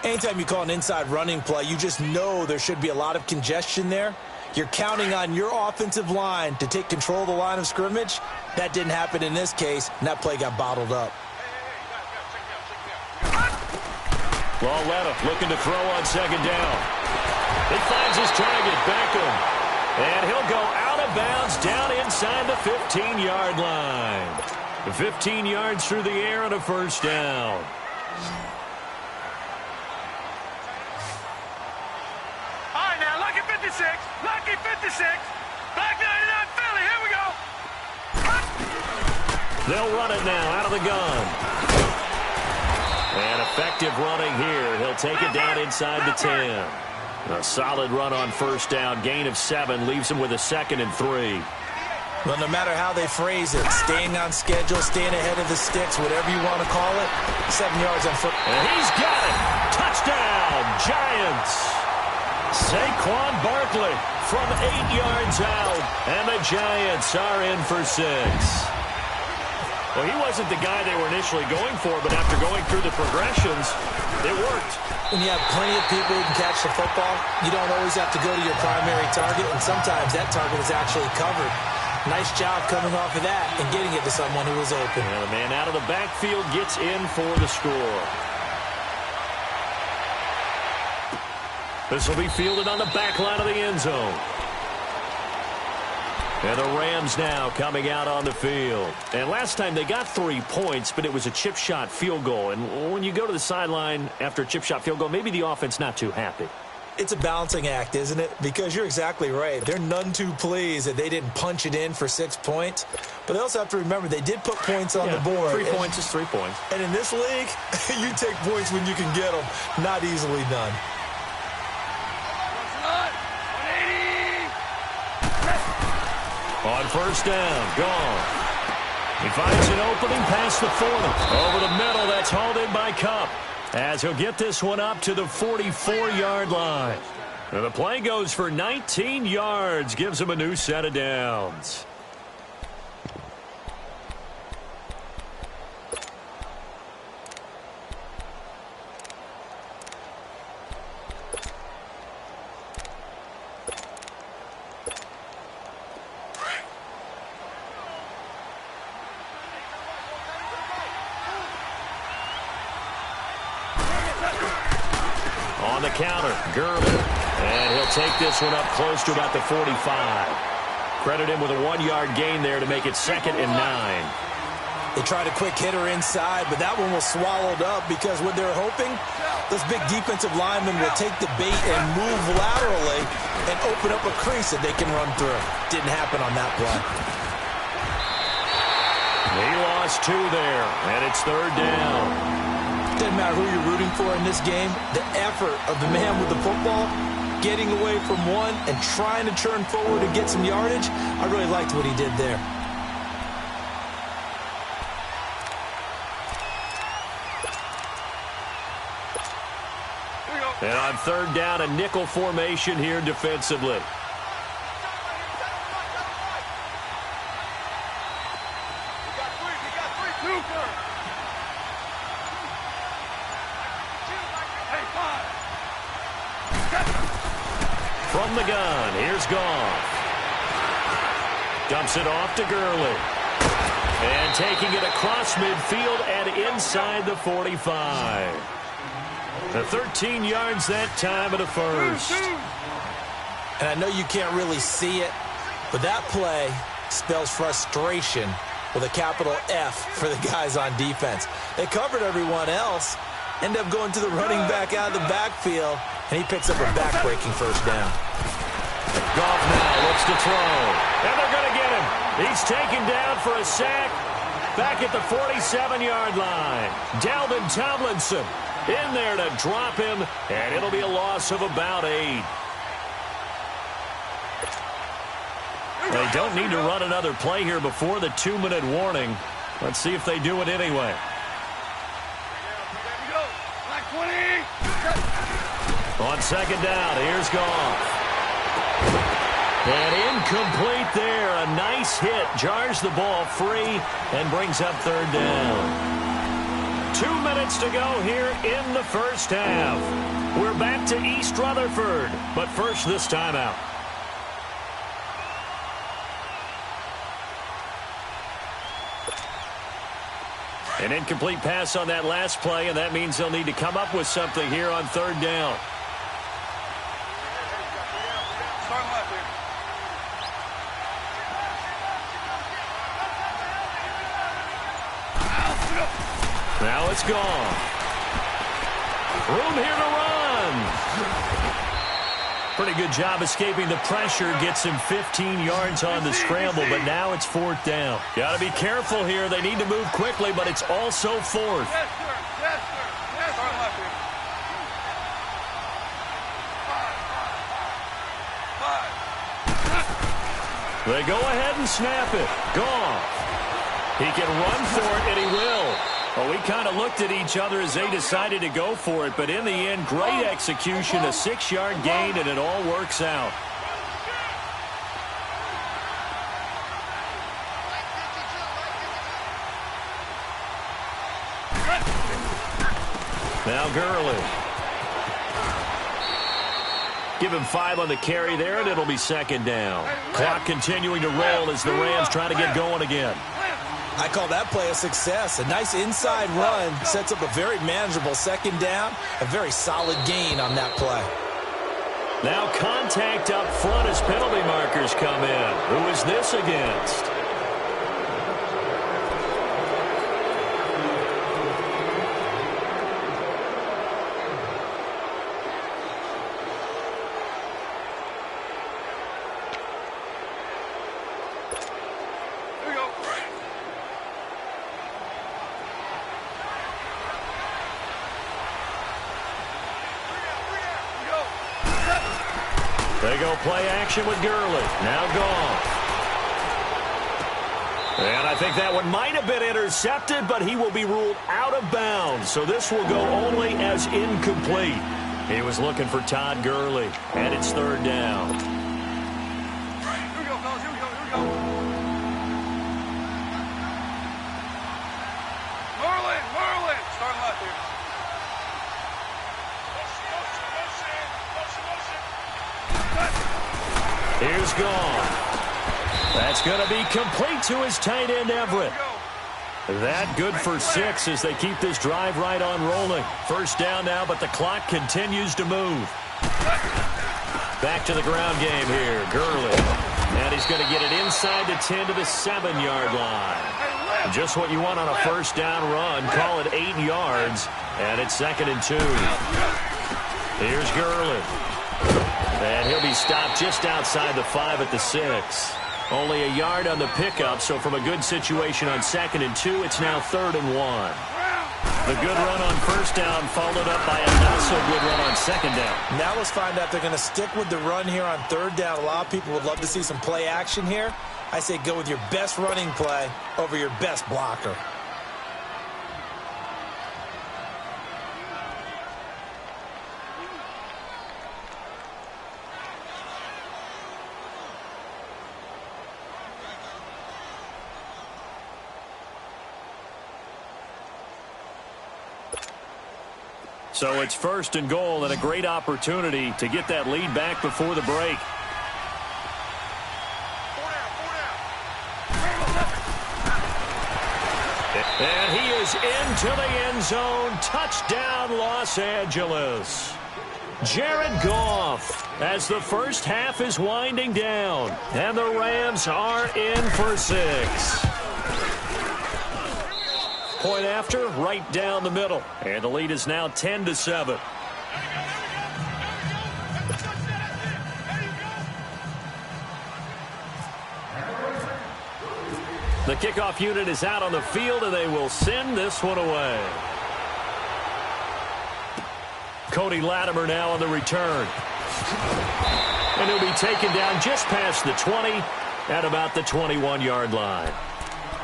Anytime you call an inside running play, you just know there should be a lot of congestion there. You're counting on your offensive line to take control of the line of scrimmage. That didn't happen in this case, and that play got bottled up. Lauletta looking to throw on second down. He finds his target, Beckham. And he'll go out of bounds down inside the 15-yard line. 15 yards through the air and a first down. All right, now, lucky 56. Lucky 56. Black 99 Philly. Here we go. They'll run it now out of the gun. And effective running here. He'll take it down inside the 10. A solid run on first down. Gain of 7 leaves him with a 2nd and 3. Well, no matter how they phrase it, staying on schedule, staying ahead of the sticks, whatever you want to call it, 7 yards on foot. And he's got it. Touchdown, Giants. Saquon Barkley from 8 yards out. And the Giants are in for 6. Well, he wasn't the guy they were initially going for, but after going through the progressions, it worked. When you have plenty of people who can catch the football, you don't always have to go to your primary target, and sometimes that target is actually covered. Nice job coming off of that and getting it to someone who was open. And the man out of the backfield gets in for the score. This will be fielded on the back line of the end zone. And the Rams now coming out on the field. And last time they got 3 points, but it was a chip shot field goal. And when you go to the sideline after a chip shot field goal, maybe the offense not too happy. It's a balancing act, isn't it? Because you're exactly right. They're none too pleased that they didn't punch it in for 6 points. But they also have to remember they did put points on the board. 3 points is 3 points. And in this league, you take points when you can get them. Not easily done. On first down, gone. He finds an opening past the 40. Over the middle, that's hauled in by Kupp, as he'll get this one up to the 44-yard line. And the play goes for 19 yards, gives him a new set of downs. On the counter, Gurley. And he'll take this one up close to about the 45. Credit him with a 1-yard gain there to make it 2nd and 9. They tried a quick hitter inside, but that one was swallowed up because what they're hoping, those big defensive linemen will take the bait and move laterally and open up a crease that they can run through. Didn't happen on that play. He lost 2 there, and it's 3rd down. Doesn't matter who you're rooting for in this game. The effort of the man with the football, getting away from one and trying to turn forward and get some yardage, I really liked what he did there. And on 3rd down, a nickel formation here defensively. From the gun, here's Goff. Dumps it off to Gurley. And taking it across midfield and inside the 45. The 13 yards that time of the first. And I know you can't really see it, but that play spells frustration with a capital F for the guys on defense. They covered everyone else, end up going to the running back out of the backfield, and he picks up a back-breaking first down. Goff now looks to throw. And they're going to get him. He's taken down for a sack back at the 47-yard line. Dalvin Tomlinson in there to drop him, and it'll be a loss of about 8. They don't need to run another play here before the 2-minute warning. Let's see if they do it anyway. On 2nd down, here's Goff. And incomplete there. A nice hit. Jars the ball free and brings up 3rd down. 2 minutes to go here in the first half. We're back to East Rutherford. But first, this timeout. An incomplete pass on that last play, and that means they'll need to come up with something here on 3rd down. Now it's gone. Room here to run. Pretty good job escaping the pressure. Gets him 15 yards on the scramble, but now it's 4th down. Got to be careful here. They need to move quickly, but it's also 4th. Yes, sir. Yes, sir. Yes, sir. They go ahead and snap it. Goff. He can run for it, and he will. Well, we kind of looked at each other as they decided to go for it, but in the end, great execution, a 6-yard gain, and it all works out. Now Gurley. Give him 5 on the carry there, and it'll be 2nd down. Clock continuing to roll as the Rams try to get going again. I call that play a success. A nice inside run sets up a very manageable 2nd down. A very solid gain on that play. Now contact up front as penalty markers come in. Who is this against? They go play action with Gurley. Now gone. And I think that one might have been intercepted, but he will be ruled out of bounds. So this will go only as incomplete. He was looking for Todd Gurley, and it's third down. Here we go, fellas. Here we go. Merlin. Start left here. Here's gone. That's going to be complete to his tight end, Everett. That good for 6 as they keep this drive right on rolling. First down now, but the clock continues to move. Back to the ground game here. Gurley. And he's going to get it inside the 10 to the 7-yard line. Just what you want on a first down run. Call it 8 yards. And it's 2nd and 2. Here's Gurley. And he'll be stopped just outside the 5 at the 6. Only a yard on the pickup, so from a good situation on 2nd and 2, it's now 3rd and 1. The good run on first down followed up by a not-so-good run on 2nd down. Now let's find out if they're going to stick with the run here on 3rd down. A lot of people would love to see some play action here. I say go with your best running play over your best blocker. So it's 1st and goal and a great opportunity to get that lead back before the break. And he is into the end zone. Touchdown, Los Angeles. Jared Goff as the first half is winding down. And the Rams are in for 6. Point after, right down the middle. And the lead is now 10 to 7. The kickoff unit is out on the field, and they will send this one away. Cody Latimer now on the return. And he'll be taken down just past the 20 at about the 21-yard line.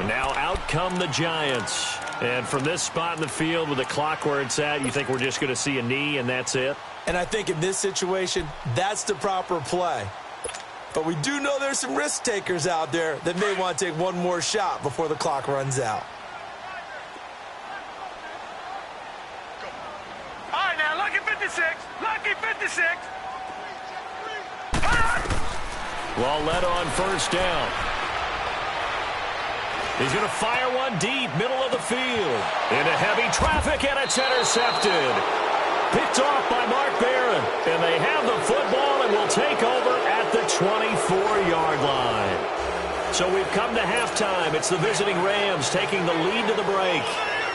And now out come the Giants. And from this spot in the field with the clock where it's at, you think we're just going to see a knee and that's it? And I think in this situation, that's the proper play. But we do know there's some risk takers out there that may want to take one more shot before the clock runs out. All right, now, lucky 56. Lucky 56. Lalletta on first down. He's going to fire one deep, middle of the field. Into heavy traffic, and it's intercepted. Picked off by Mark Barron. And they have the football and will take over at the 24-yard line. So we've come to halftime. It's the visiting Rams taking the lead to the break.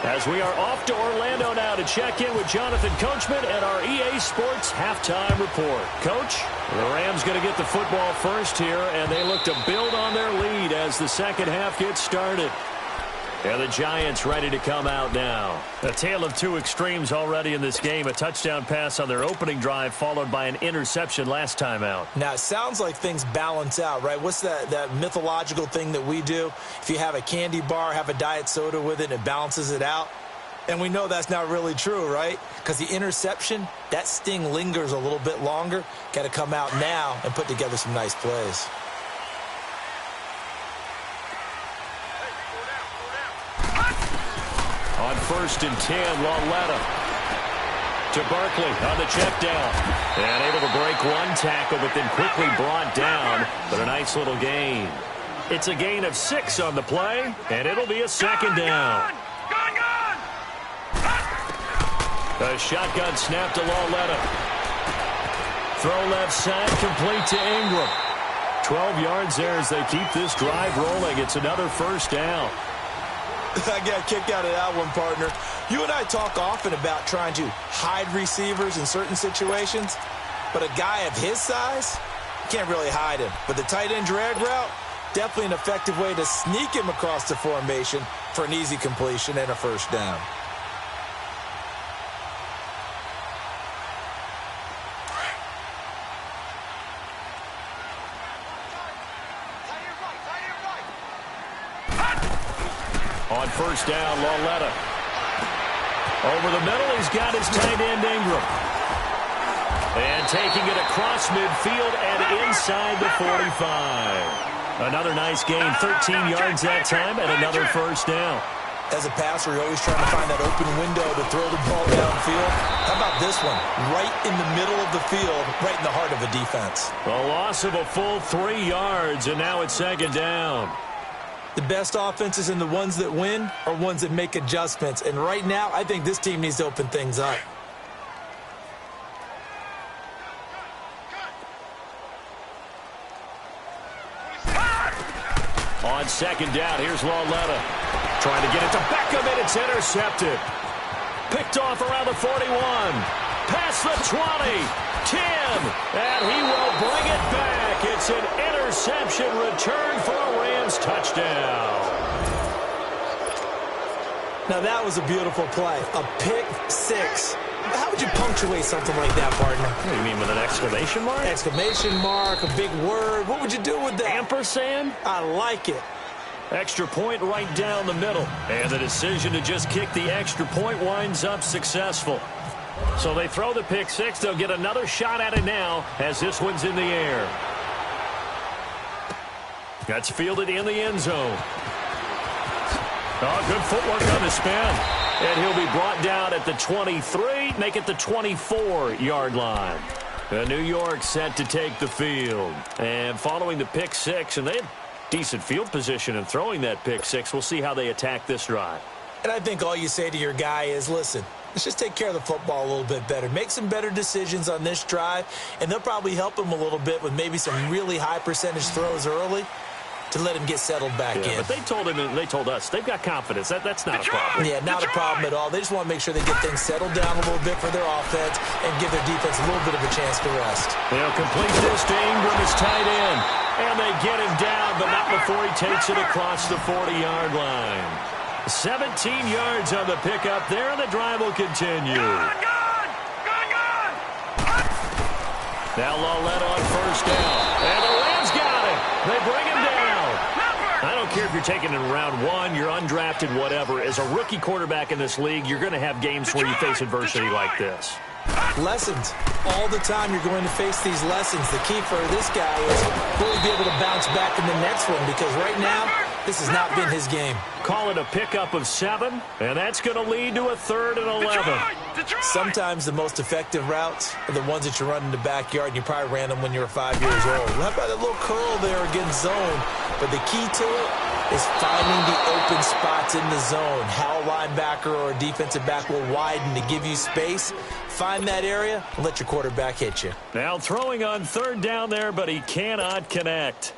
As we are off to Orlando now to check in with Jonathan Coachman and our EA Sports halftime report. Coach, the Rams going to get the football first here, and they look to build on their lead as the second half gets started. And the Giants ready to come out now. A tale of two extremes already in this game. A touchdown pass on their opening drive followed by an interception last time out. Now, it sounds like things balance out, right? What's that mythological thing that we do? If you have a candy bar, have a diet soda with it, and it balances it out. And we know that's not really true, right? Because the interception, that sting lingers a little bit longer. Got to come out now and put together some nice plays. On 1st and 10, Lalletta to Barkley on the check down. And able to break one tackle, but then quickly brought down. But a nice little gain. It's a gain of 6 on the play, and it'll be a second down. A shotgun snap to Lalletta. throw left side, complete to Ingram. 12 yards there as they keep this drive rolling. It's another first down. I got a kick out of that one, partner. You and I talk often about trying to hide receivers in certain situations, but a guy of his size, you can't really hide him. But the tight end drag route, definitely an effective way to sneak him across the formation for an easy completion and a first down. On first down, Lauletta. Over the middle, he's got his tight end, Ingram. And taking it across midfield and inside the 45. Another nice gain, 13 yards that time, and another first down. As a passer, you're always trying to find that open window to throw the ball downfield. How about this one? Right in the middle of the field, right in the heart of a defense. A loss of a full 3 yards, and now it's second down. The best offenses and the ones that win are ones that make adjustments. And right now, I think this team needs to open things up. On second down, here's Lauletta. Trying to get it to Beckham, and it's intercepted. Picked off around the 41. Past the 20. 10. And he will bring it back. It's an interception return for a Rams touchdown. Now that was a beautiful play. A pick six. How would you punctuate something like that, partner? What do you mean, with an exclamation mark? Exclamation mark, a big word. What would you do with that? Ampersand? I like it. Extra point right down the middle. And the decision to just kick the extra point winds up successful. So they throw the pick six. They'll get another shot at it now as this one's in the air. That's fielded in the end zone. Oh, good footwork on the spin. And he'll be brought down at the 23, make it the 24-yard line. New York set to take the field. And following the pick six, and they had decent field position in throwing that pick six. We'll see how they attack this drive. And I think all you say to your guy is, listen, let's just take care of the football a little bit better. Make some better decisions on this drive, and they'll probably help him a little bit with maybe some really high percentage throws early to let him get settled back in. But they told him and they told us they've got confidence. That's not a problem. Yeah, not a problem at all. They just want to make sure they get things settled down a little bit for their offense and give their defense a little bit of a chance to rest. They'll complete this to Ingram, his tight end. And they get him down, but not before he takes it across the 40-yard line. 17 yards on the pickup there, and the drive will continue. Now Lauletta on first down. And the Rams got it. They bring him down. I don't care if you're taking it in round one, you're undrafted, whatever. As a rookie quarterback in this league, you're going to have games where you face adversity like this. Lessons. All the time you're going to face these lessons. The key for this guy is really be able to bounce back in the next one, because right now, this has not been his game. Call it a pickup of 7, and that's going to lead to a 3rd and 11. Sometimes the most effective routes are the ones that you run in the backyard, and you probably ran them when you were 5 years old. How about that little curl there against zone? But the key to it is finding the open spots in the zone. How a linebacker or a defensive back will widen to give you space. Find that area and let your quarterback hit you. Now throwing on 3rd down there, but he cannot connect.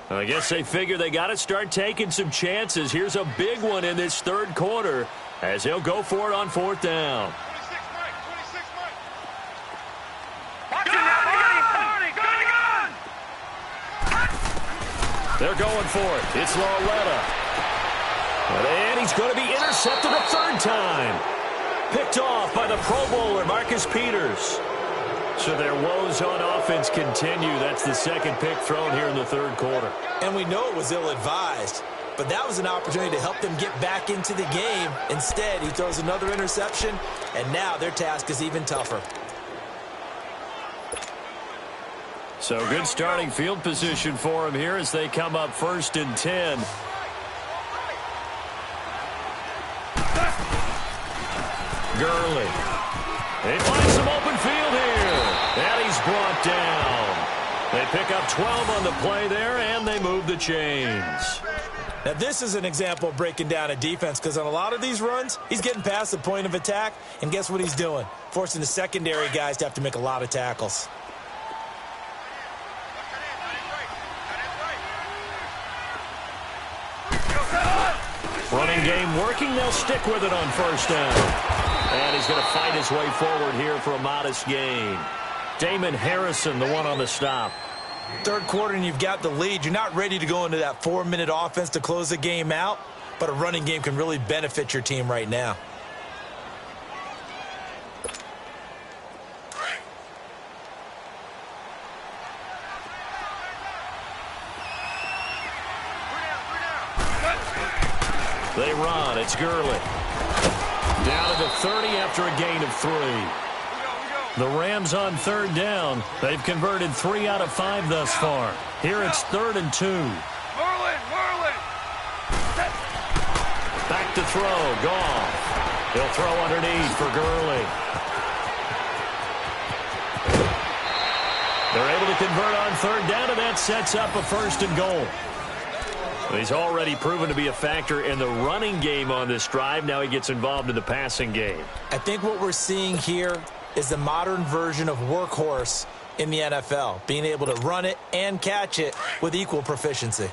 I guess they figure they got to start taking some chances. Here's a big one in this 3rd quarter as they'll go for it on 4th down. They're going for it. It's Lauletta. And he's going to be intercepted a 3rd time. Picked off by the Pro Bowler, Marcus Peters. So their woes on offense continue. That's the 2nd pick thrown here in the 3rd quarter. And we know it was ill-advised, but that was an opportunity to help them get back into the game. Instead, he throws another interception, and now their task is even tougher. So good starting field position for him here as they come up 1st and 10. Gurley. They find some open field here. And he's brought down. They pick up 12 on the play there, and they move the chains. Now, this is an example of breaking down a defense because on a lot of these runs, he's getting past the point of attack, and guess what he's doing? Forcing the secondary guys to have to make a lot of tackles. Running game working. They'll stick with it on first down. And he's going to fight his way forward here for a modest gain. Damon Harrison, the one on the stop. Third quarter and you've got the lead. You're not ready to go into that 4-minute offense to close the game out, but a running game can really benefit your team right now. They run. It's Gurley. Down to the 30 after a gain of 3. The Rams on third down. They've converted 3 out of 5 thus far. Here it's 3rd and 2. Merlin! Back to throw. Goff. He'll throw underneath for Gurley. They're able to convert on third down, and that sets up a 1st and goal. He's already proven to be a factor in the running game on this drive. Now he gets involved in the passing game. I think what we're seeing here is the modern version of workhorse in the NFL, being able to run it and catch it with equal proficiency.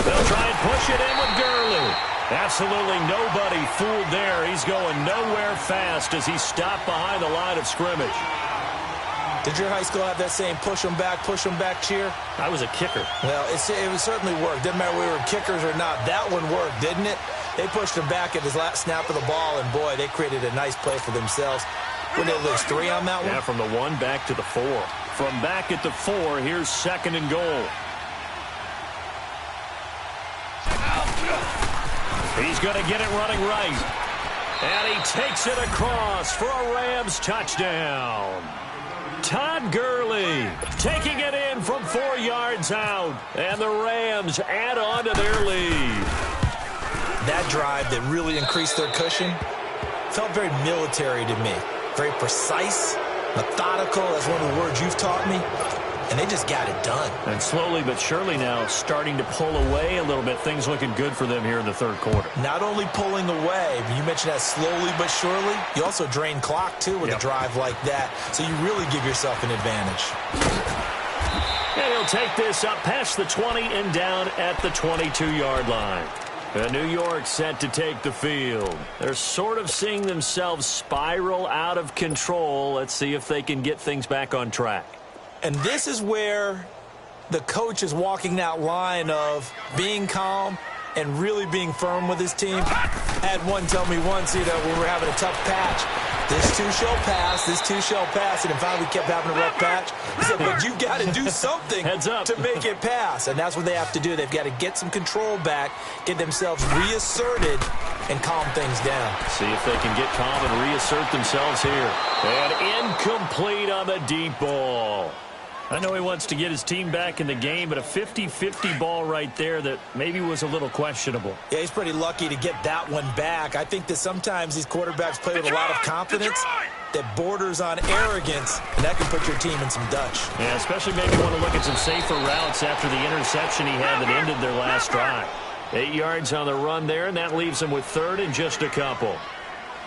They'll try and push it in with Gurley. Absolutely nobody fooled there. He's going nowhere fast as he's stopped behind the line of scrimmage. Did your high school have that same push them back cheer? I was a kicker. Well, it certainly worked. Didn't matter whether we were kickers or not. That one worked, didn't it? They pushed him back at his last snap of the ball, and boy, they created a nice play for themselves. When did they lose 3 on that one? Yeah, from the 1 back to the 4. From back at the 4, here's 2nd and goal. He's going to get it running right. And he takes it across for a Rams touchdown. Todd Gurley taking it in from 4 yards out. And the Rams add on to their lead. That drive that really increased their cushion felt very military to me. Very precise, methodical. That's one of the words you've taught me. And they just got it done. And slowly but surely now starting to pull away a little bit. Things looking good for them here in the 3rd quarter. Not only pulling away, but you mentioned that slowly but surely. You also drain clock, too, with a drive like that. So you really give yourself an advantage. And he'll take this up past the 20 and down at the 22-yard line. And New York set to take the field. They're sort of seeing themselves spiral out of control. Let's see if they can get things back on track. And this is where the coach is walking that line of being calm and really being firm with his team. I had one tell me once, when we're having a tough patch, this too shall pass, this too shall pass. And finally we kept having a rough patch. He said, but you've got to do something to make it pass. And that's what they have to do. They've got to get some control back, get themselves reasserted, and calm things down. See if they can get calm and reassert themselves here. And incomplete on the deep ball. I know he wants to get his team back in the game, but a 50-50 ball right there that maybe was a little questionable. Yeah, he's pretty lucky to get that one back. I think that sometimes these quarterbacks play with a lot of confidence that borders on arrogance, and that can put your team in some Dutch. Yeah, especially maybe want to look at some safer routes after the interception he had that ended their last drive. 8 yards on the run there, and that leaves them with 3rd and just a couple.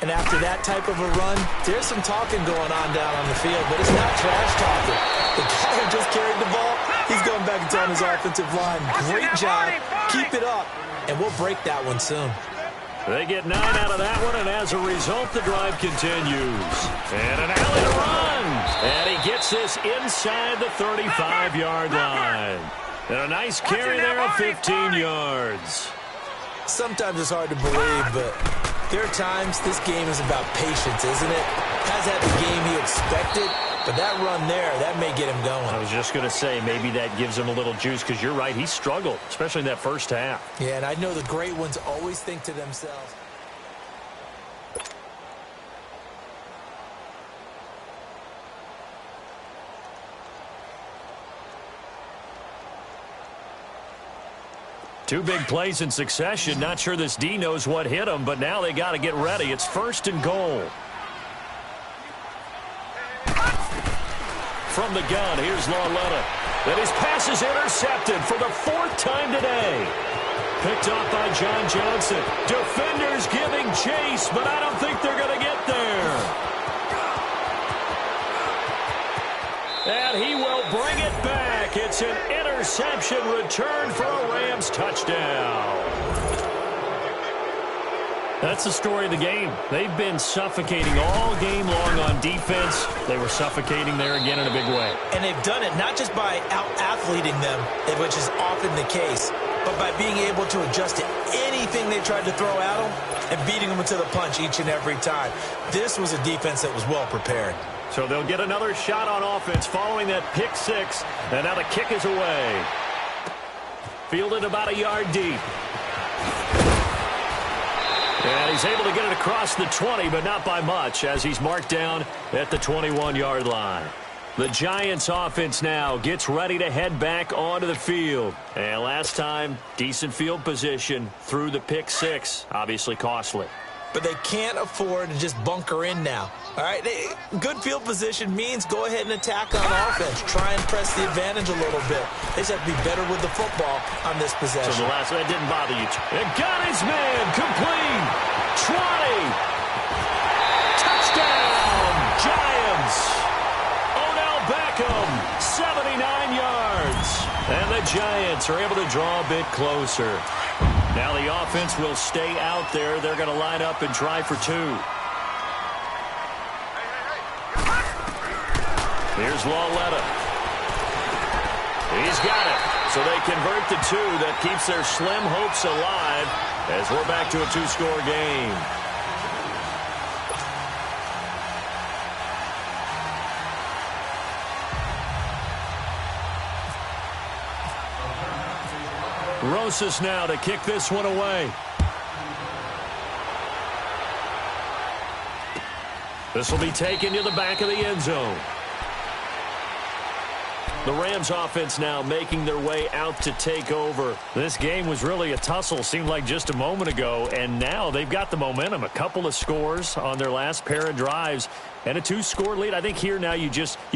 And after that type of a run, there's some talking going on down on the field, but it's not trash talking. The guy who just carried the ball, he's going back and telling his offensive line, great job, keep it up, and we'll break that one soon. They get 9 out of that one, and as a result, the drive continues. And an alley to run. And he gets this inside the 35-yard line. And a nice carry there of 15 yards. Sometimes it's hard to believe, but there are times this game is about patience, isn't it? Has had the game he expected, but that run there, that may get him going. I was just going to say, maybe that gives him a little juice, because you're right, he struggled, especially in that first half. Yeah, and I know the great ones always think to themselves, Two big plays in succession. Not sure this D knows what hit him, but now they got to get ready. It's 1st and goal. From the gun, here's Lauletta. And his pass is intercepted for the 4th time today. Picked off by John Johnson. Defenders giving chase, but I don't think they're going to get there. And he will bring it back. It's an interception return for a Rams touchdown. That's the story of the game. They've been suffocating all game long on defense. They were suffocating there again in a big way. And they've done it not just by out-athleting them, which is often the case, but by being able to adjust to anything they tried to throw at them and beating them to the punch each and every time. This was a defense that was well prepared. So they'll get another shot on offense following that pick six. And now the kick is away. Fielded about a yard deep. And he's able to get it across the 20, but not by much, as he's marked down at the 21-yard line. The Giants offense now gets ready to head back onto the field. And last time, decent field position through the pick six. Obviously costly. But they can't afford to just bunker in now. All right, good field position means go ahead and attack on offense. Try and press the advantage a little bit. They just have to be better with the football on this possession. So the last one, that didn't bother you. And got his man, complete. 20. Touchdown, Giants. Odell Beckham, 79 yards. And the Giants are able to draw a bit closer. Now the offense will stay out there. They're going to line up and try for two. Here's Lauletta. He's got it. So they convert the two. That keeps their slim hopes alive as we're back to a two-score game. Rosas now to kick this one away. This will be taken to the back of the end zone. The Rams offense now making their way out to take over. This game was really a tussle, seemed like just a moment ago, and now they've got the momentum. A couple of scores on their last pair of drives and a two-score lead. I think here now you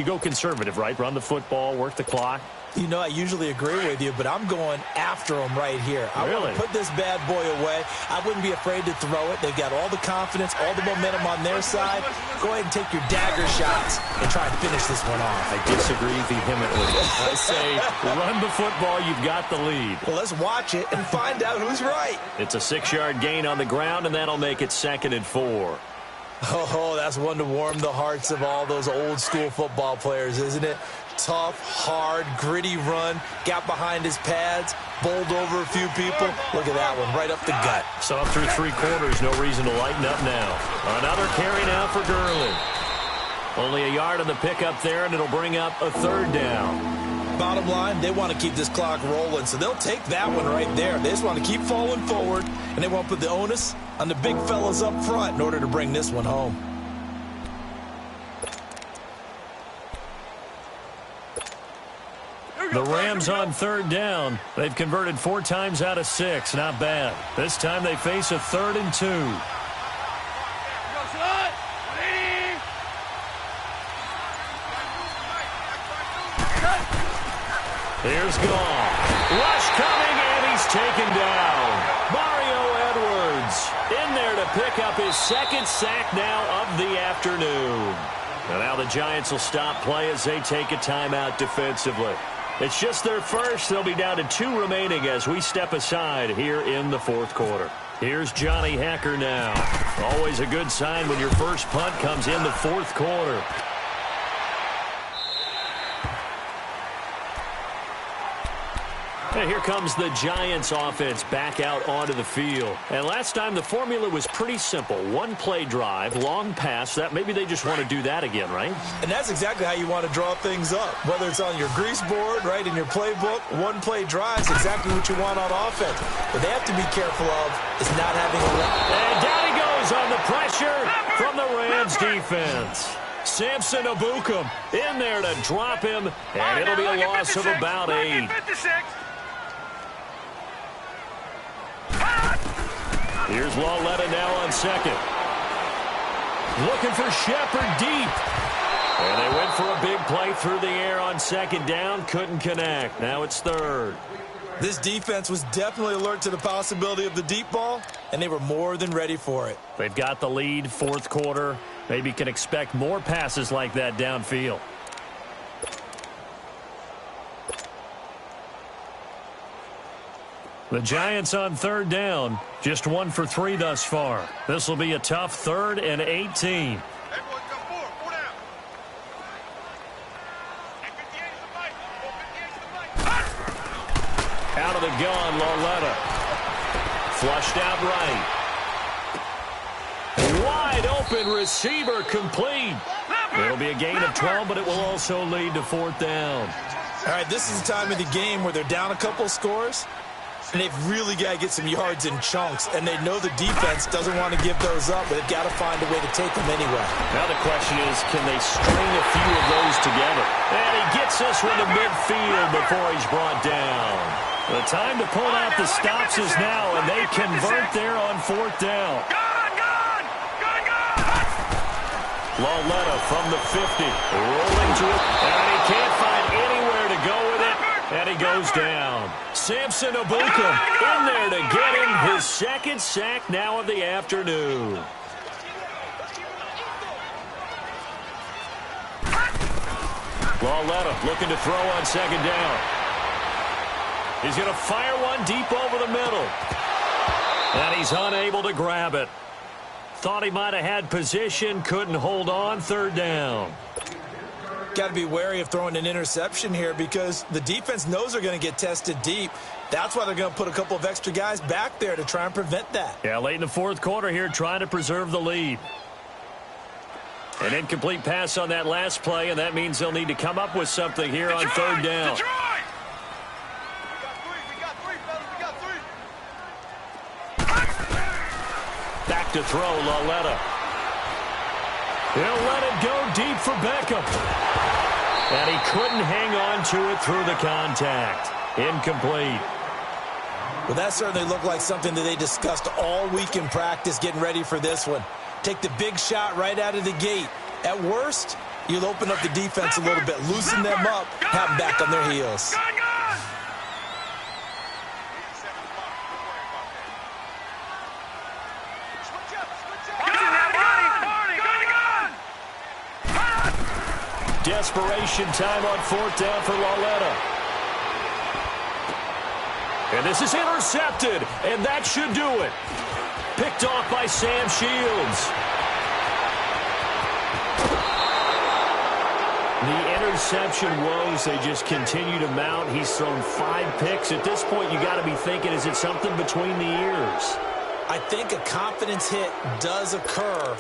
go conservative, right? Run the football, work the clock. You know, I usually agree with you, but I'm going after them right here. I want to put this bad boy away. I wouldn't be afraid to throw it. They've got all the confidence, all the momentum on their side. Go ahead and take your dagger shots and try and finish this one off. I disagree vehemently. I say run the football. You've got the lead. Well, let's watch it and find out who's right. It's a 6-yard gain on the ground, and that'll make it 2nd and 4. Oh, that's one to warm the hearts of all those old-school football players, isn't it? Tough, hard, gritty run, got behind his pads, bowled over a few people. Look at that one, right up the gut. So up through 3 quarters, no reason to lighten up now. Another carry now for Gurley. Only a yard on the pickup there, and it'll bring up a 3rd down. Bottom line, they want to keep this clock rolling, so they'll take that one right there. They just want to keep falling forward, and they want to put the onus on the big fellas up front in order to bring this one home. The Rams on 3rd down. They've converted 4 times out of 6. Not bad. This time they face a 3rd and 2. Here's Gall. Rush coming, and he's taken down. Mario Edwards in there to pick up his 2nd sack now of the afternoon. And now the Giants will stop play as they take a timeout defensively. It's just their first. They'll be down to 2 remaining as we step aside here in the 4th quarter. Here's Johnny Hekker now. Always a good sign when your first punt comes in the 4th quarter. And here comes the Giants offense back out onto the field. And last time the formula was pretty simple. 1-play drive, long pass. That maybe they just want to do that again, right? And that's exactly how you want to draw things up. Whether it's on your grease board, right, in your playbook, 1-play drive is exactly what you want on offense. What they have to be careful of is not having a run. And down he goes on the pressure from the Rams defense. Samson Abukum in there to drop him, and it'll be a loss of about 8. Here's Lauletta now on second. Looking for Shepard deep. And they went for a big play through the air on second down. Couldn't connect. Now it's third. This defense was definitely alert to the possibility of the deep ball, and they were more than ready for it. They've got the lead, fourth quarter. Maybe can expect more passes like that downfield. The Giants on third down, just 1 for 3 thus far. This will be a tough 3rd and 18. Out of the gun, Lauletta. Flushed out right. Wide open receiver complete. It'll be a gain of 12, but it will also lead to 4th down. All right, this is the time of the game where they're down a couple of scores, and they've really got to get some yards in chunks, and they know the defense doesn't want to give those up, but they've got to find a way to take them anyway. Now the question is, can they string a few of those together? And he gets this one to midfield before he's brought down. The time to pull out the stops is now, and they convert there on 4th down. Lauletta from the 50, rolling to it, and he can't find anywhere to go with it, and he goes down. Samson Abuka in there to get him his 2nd sack now of the afternoon. Lauletta looking to throw on 2nd down. He's going to fire one deep over the middle. And he's unable to grab it. Thought he might have had position, couldn't hold on, 3rd down. Got to be wary of throwing an interception here because the defense knows they're going to get tested deep. That's why they're going to put a couple of extra guys back there to try and prevent that. Yeah, late in the 4th quarter here, trying to preserve the lead. An incomplete pass on that last play, and that means they'll need to come up with something here on 3rd down. Back to throw, Lauletta. He'll let it go deep for Beckham. And he couldn't hang on to it through the contact. Incomplete. Well, that certainly looked like something that they discussed all week in practice getting ready for this one. Take the big shot right out of the gate. At worst, you'll open up the defense a little bit, loosen them up, have them back on their heels. Desperation time on 4th down for Lauletta. And this is intercepted, and that should do it. Picked off by Sam Shields. The interception woes, they just continue to mount. He's thrown 5 picks. At this point, you got to be thinking, is it something between the ears? I think a confidence hit does occur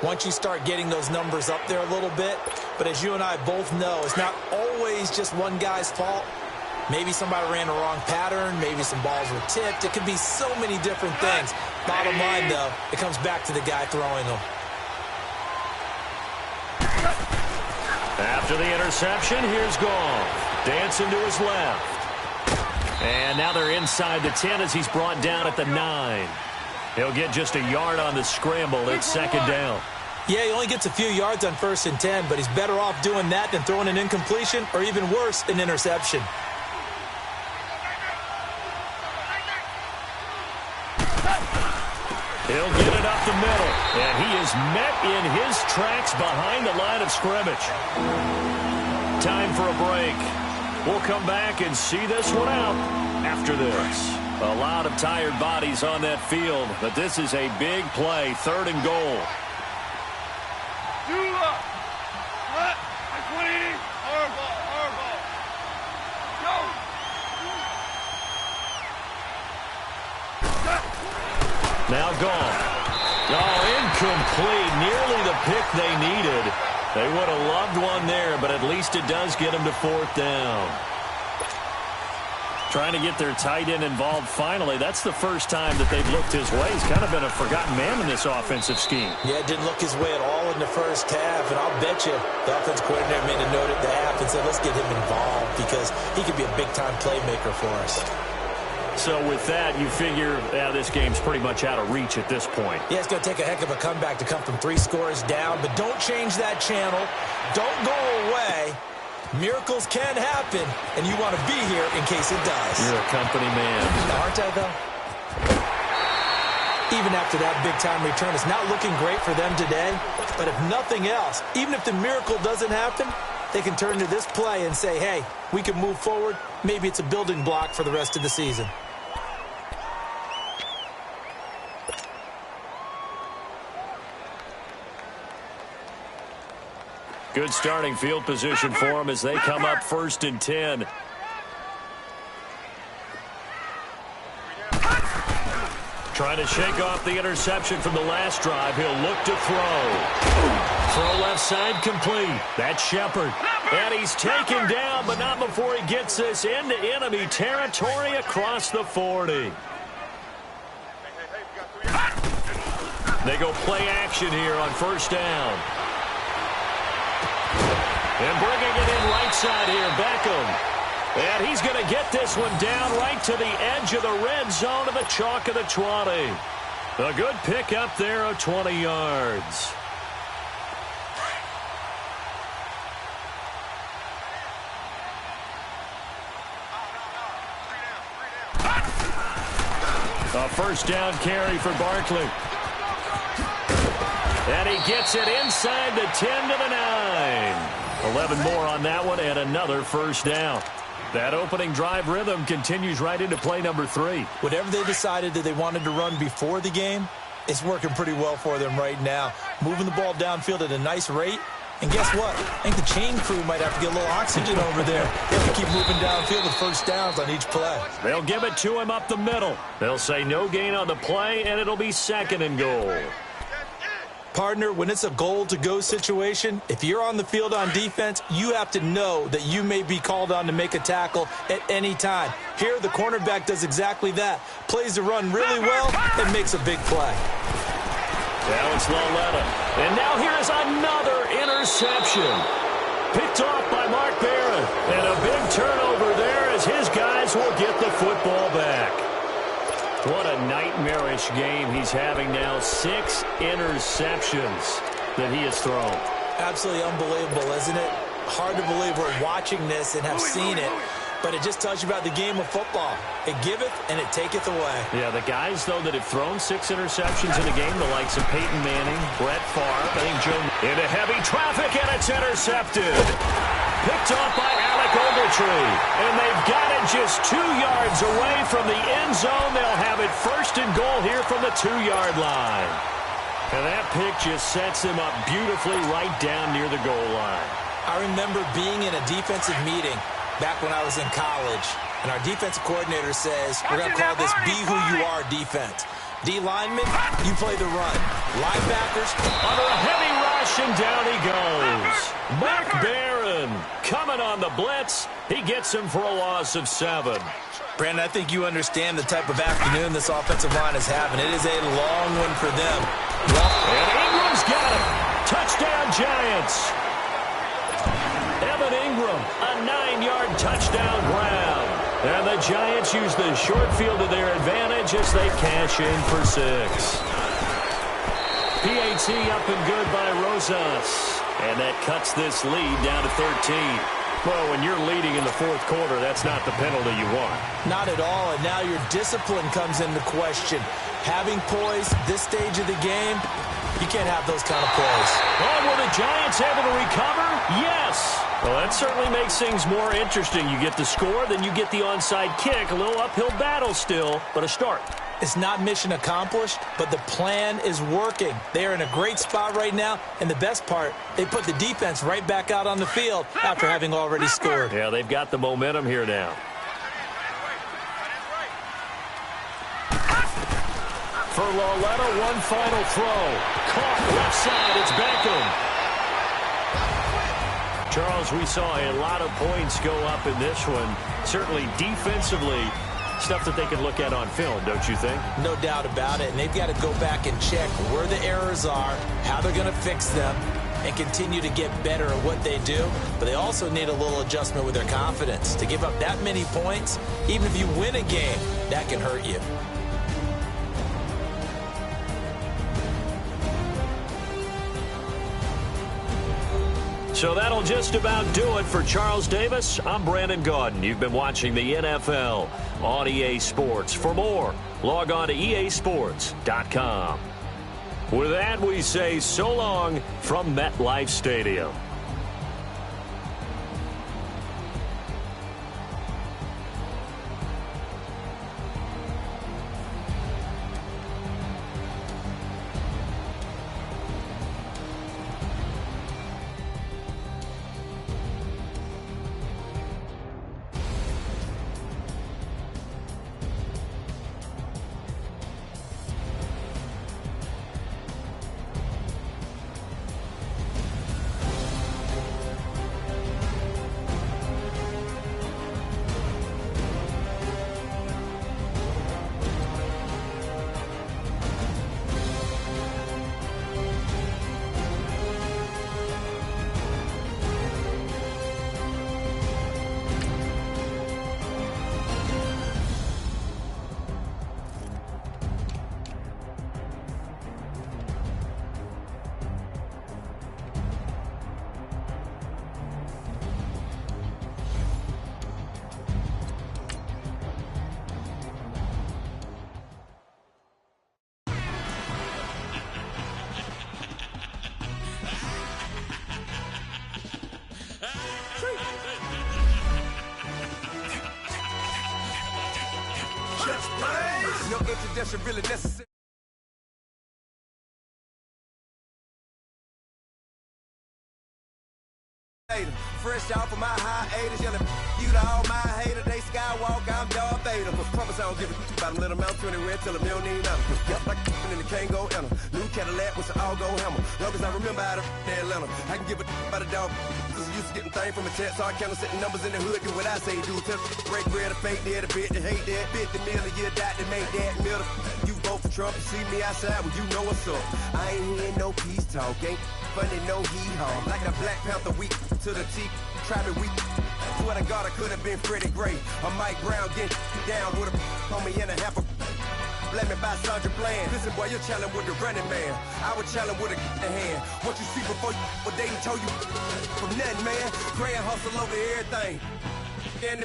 once you start getting those numbers up there a little bit. But as you and I both know, it's not always just one guy's fault. Maybe somebody ran the wrong pattern. Maybe some balls were tipped. It could be so many different things. Bottom line, though, it comes back to the guy throwing them. After the interception, here's Goff. Dancing to his left. And now they're inside the 10 as he's brought down at the 9. He'll get just a yard on the scramble. It's 2nd down. Yeah, he only gets a few yards on 1st and 10, but he's better off doing that than throwing an incompletion or even worse, an interception. He'll get it up the middle, and he is met in his tracks behind the line of scrimmage. Time for a break. We'll come back and see this one out after this. A lot of tired bodies on that field, but this is a big play, 3rd and goal. Now gone. Oh, incomplete. Nearly the pick they needed. They would have loved one there, but at least it does get them to 4th down. Trying to get their tight end involved finally. That's the first time that they've looked his way. He's kind of been a forgotten man in this offensive scheme. Yeah, it didn't look his way at all in the first half, and I'll bet you the offensive coordinator made a note at the half and said, let's get him involved because he could be a big-time playmaker for us. So with that, you figure this game's pretty much out of reach at this point. Yeah, it's going to take a heck of a comeback to come from 3 scores down, but don't change that channel. Don't go away. Miracles can happen, and you want to be here in case it does. You're a company man. Aren't I, though? Even after that big-time return, it's not looking great for them today. But if nothing else, even if the miracle doesn't happen, they can turn to this play and say, hey, we can move forward. Maybe it's a building block for the rest of the season. Good starting field position for them as they come up 1st and 10. Trying to shake off the interception from the last drive. He'll look to throw. Throw left side complete. That's Shepard. And he's taken down, but not before he gets this into enemy territory across the 40. They go play action here on 1st down. And bringing it in right side here, Beckham. And he's going to get this one down right to the edge of the red zone of the chalk of the 20. A good pickup there of 20 yards. A 1st down carry for Barkley. And he gets it inside the 10 to the 9. 11 more on that one and another 1st down. That opening drive rhythm continues right into play number 3. Whatever they decided that they wanted to run before the game, it's working pretty well for them right now. Moving the ball downfield at a nice rate. And guess what? I think the chain crew might have to get a little oxygen over there. They have to keep moving downfield with 1st downs on each play. They'll give it to him up the middle. They'll say no gain on the play, and it'll be 2nd and goal. Partner, when it's a goal-to-go situation, if you're on the field on defense, you have to know that you may be called on to make a tackle at any time. Here, the cornerback does exactly that. Plays the run really well and makes a big play. Now it's Laletta. And now here's another interception. Picked off by Mark Barron. And a big turnover there as his guys will get the football back. What a nightmarish game he's having now. 6 interceptions that he has thrown. Absolutely unbelievable, isn't it? Hard to believe we're watching this and have seen it. But it just tells you about the game of football. It giveth and it taketh away. Yeah, the guys, though, that have thrown 6 interceptions in a game, the likes of Peyton Manning, Brett Favre, I think Joe... Into heavy traffic, and it's intercepted. Picked off by Alec Ogletree. And they've got it just 2 yards away from the end zone. They'll have it 1st and goal here from the 2-yard line. And that pick just sets them up beautifully right down near the goal line. I remember being in a defensive meeting back when I was in college, and our defensive coordinator says, we're going to call this be who you are defense. D linemen, you play the run. Linebackers, under a heavy rush, and down he goes. Mark Barron coming on the blitz. He gets him for a loss of 7. Brandon, I think you understand the type of afternoon this offensive line is having. It is a long one for them. And Ingram's got him. Touchdown, Giants. Evan Ingram, a 9-yard touchdown grab. And the Giants use the short field to their advantage as they cash in for 6. PAT up and good by Rosas. And that cuts this lead down to 13. Well, when you're leading in the 4th quarter, that's not the penalty you want. Not at all, and now your discipline comes into question. Having poise this stage of the game, you can't have those kind of plays. Oh, were the Giants able to recover? Yes. Well, that certainly makes things more interesting. You get the score, then you get the onside kick. A little uphill battle still, but a start. It's not mission accomplished, but the plan is working. They are in a great spot right now, and the best part, they put the defense right back out on the field after having already scored. Yeah, they've got the momentum here now. For Laletta, one final throw. Caught left side, it's Beckham. Charles, we saw a lot of points go up in this one. Certainly defensively, stuff that they can look at on film, don't you think? No doubt about it. And they've got to go back and check where the errors are, how they're going to fix them, and continue to get better at what they do, but they also need a little adjustment with their confidence. To give up that many points, even if you win a game, that can hurt you. So that'll just about do it for Charles Davis. I'm Brandon Gaudin. You've been watching the NFL on EA Sports. For more, log on to easports.com. With that, we say so long from MetLife Stadium. No introduction really necessary. Fresh off of my hiatus, yelling you to all my haters. They skywalk, I'm Darth Vader. Promise I don't give a about them. Let them out 20 red till them don't need nothing. Yep, like in the can't go enter. New Cadillac with an all-go hammer. Long as I remember how to Atlanta, I can give a about a dog. Used to getting things from a text, so I count setting numbers in the hood. Do what I say, do. Tell break bread, a fake there, the bit, to hate that. 50 million, you die to make that middle. You vote for Trump, you see me outside, well, you know what's up. I ain't hearing no peace talk, ain't funny, no hee-haw. Like the Black Panther week to the teeth, try me weak. Swear to God, I could have been Freddie Gray. Or Mike Brown getting down with a on me and a half a. Let me buy Sandra Bland. Listen, boy, you're challenging with the running man. I was challenging with a hand. What you see before you, what they told you from nothing, man. Grand hustle over everything. And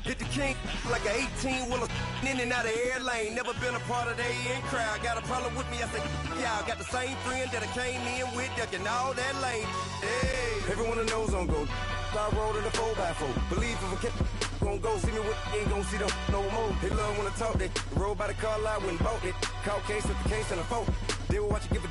hit the king like an 18-wheeler in and out of air lane. Never been a part of the in crowd. Got a problem with me, I say, y'all. Got the same friend that I came in with, ducking all that lane. Hey, everyone knows on go. I rolled in a 4x4. Believe if a kid gon' go see me with, ain't gon' see them no more. They love when I talk, they roll by the car lot when bought it. Caught case with the case and a phone. They will watch you give a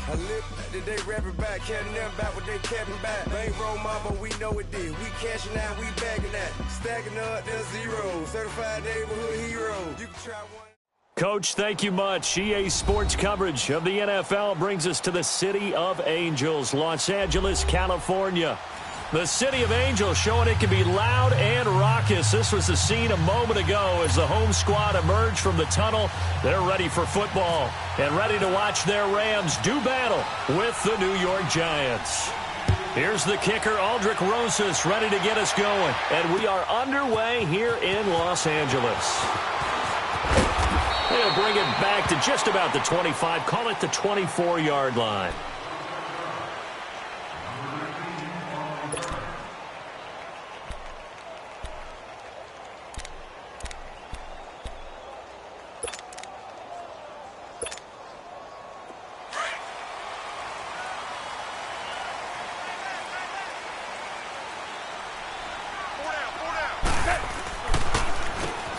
I live today rapping back, caring them back what they capping back. Bankroll mama, we know it did. We cashing out, we bagging that. Stacking up, there's zero. Certified neighborhood hero. You can try one. Coach, thank you much. EA Sports coverage of the NFL brings us to the City of Angels, Los Angeles, California. The City of Angels showing it can be loud and raucous. This was the scene a moment ago as the home squad emerged from the tunnel. They're ready for football and ready to watch their Rams do battle with the New York Giants. Here's the kicker, Aldrich Rosas, ready to get us going. And we are underway here in Los Angeles. They'll bring it back to just about the 25, call it the 24-yard line.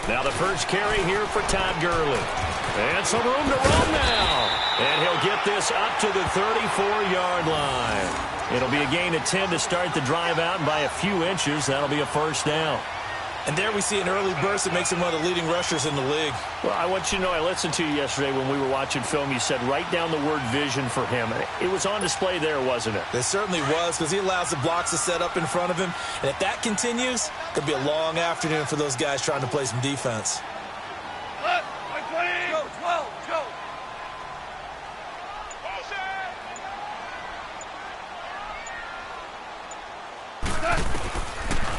Now the first carry here for Todd Gurley. And some room to run now. And he'll get this up to the 34-yard line. It'll be a gain of 10 to start the drive out, and by a few inches, that'll be a first down. And there we see an early burst that makes him one of the leading rushers in the league. Well, I want you to know, I listened to you yesterday when we were watching film. You said write down the word vision for him. It was on display there, wasn't it? It certainly was, because he allows the blocks to set up in front of him. And if that continues, it'll be a long afternoon for those guys trying to play some defense. Go, 12, go.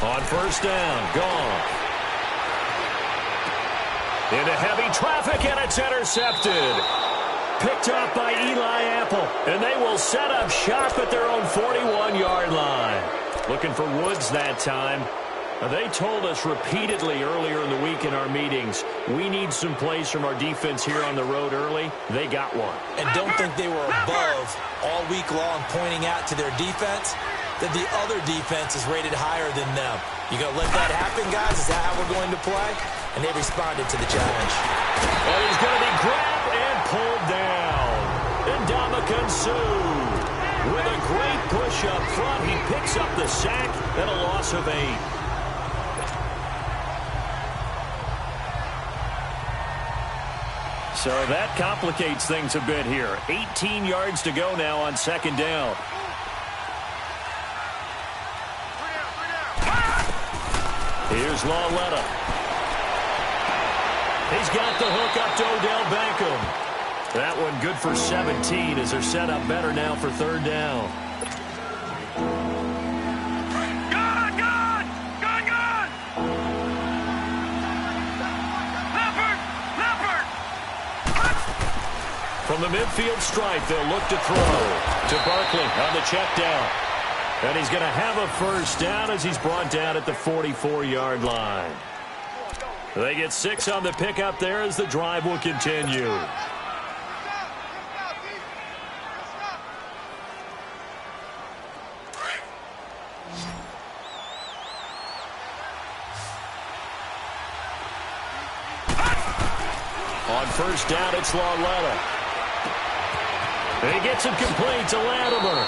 On first down, gone. Into heavy traffic, and it's intercepted. Picked off by Eli Apple, and they will set up shop at their own 41-yard line. Looking for Woods that time. They told us repeatedly earlier in the week in our meetings, we need some plays from our defense here on the road early. They got one. And don't think they were above all week long pointing out to their defense that the other defense is rated higher than them. You going to let that happen, guys? Is that how we're going to play? And they responded to the challenge. And he's going to be grabbed and pulled down. And Ndamukong Suh, with a great push up front, he picks up the sack and a loss of 8. So that complicates things a bit here. 18 yards to go now on second down. Here's Lauletta. He's got the hook up to Odell Beckham. That one good for 17 as they're set up better now for third down. From the midfield stripe, they'll look to throw to Barkley on the check down. And he's going to have a first down as he's brought down at the 44-yard line. They get 6 on the pickup there as the drive will continue. On first down, it's Lauletta. And he gets it complete to Latimer.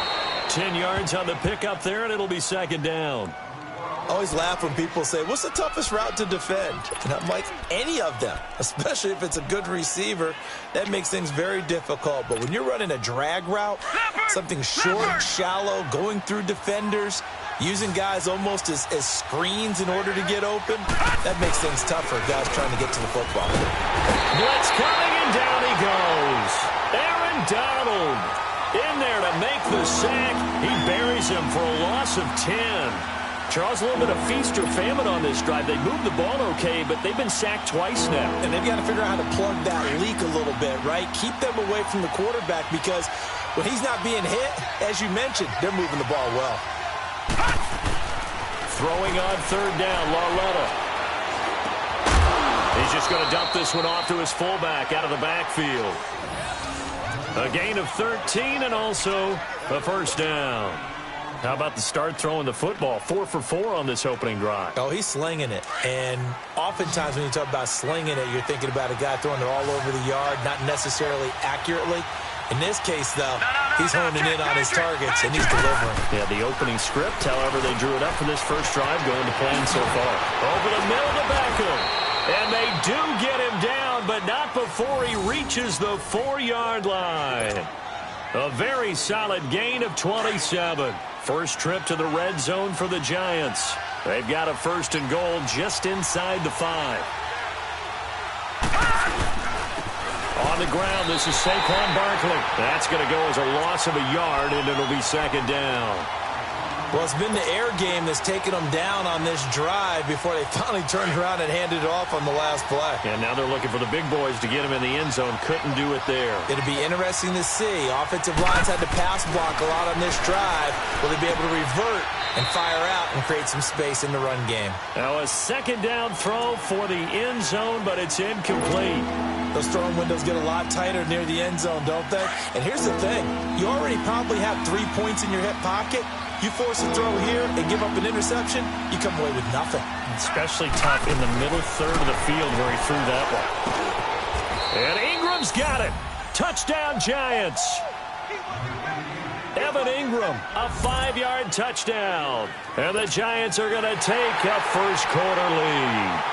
10 yards on the pickup there, and it'll be second down. I always laugh when people say, what's the toughest route to defend? And I'm like, any of them, especially if it's a good receiver. That makes things very difficult. But when you're running a drag route, something short, shallow, going through defenders, using guys almost as screens in order to get open, that makes things tougher, guys trying to get to the football. Blitz coming, and down he goes. Aaron Donald in there to make the sack. He buries him for a loss of 10. Charles, a little bit of feast or famine on this drive. They moved the ball okay, but they've been sacked twice now. And they've got to figure out how to plug that leak a little bit, right? Keep them away from the quarterback because when he's not being hit, as you mentioned, they're moving the ball well. Throwing on third down, Lauletta. He's just going to dump this one off to his fullback out of the backfield. A gain of 13 and also a first down. How about the start throwing the football? 4 for 4 on this opening drive. Oh, he's slinging it. And oftentimes when you talk about slinging it, you're thinking about a guy throwing it all over the yard, not necessarily accurately. In this case, though, he's honing in on his targets, and he's delivering. Yeah, the opening script, however, they drew it up for this first drive, going to plan so far. Over the middle to Beckham. And they do get him down, but not before he reaches the 4-yard line. A very solid gain of 27. First trip to the red zone for the Giants. They've got a first and goal just inside the 5. On the ground, this is Saquon Barkley. That's going to go as a loss of a yard, and it'll be second down. Well, it's been the air game that's taken them down on this drive before they finally turned around and handed it off on the last play. And now they're looking for the big boys to get him in the end zone. Couldn't do it there. It'll be interesting to see. Offensive lines had to pass block a lot on this drive. Will they be able to revert and fire out and create some space in the run game? Now a second down throw for the end zone, but it's incomplete. Those throwing windows get a lot tighter near the end zone, don't they? And here's the thing. You already probably have 3 points in your hip pocket. You force a throw here and give up an interception, you come away with nothing. Especially tough in the middle third of the field where he threw that one. And Ingram's got it. Touchdown, Giants. Evan Ingram, a 5-yard touchdown. And the Giants are going to take a first quarter lead.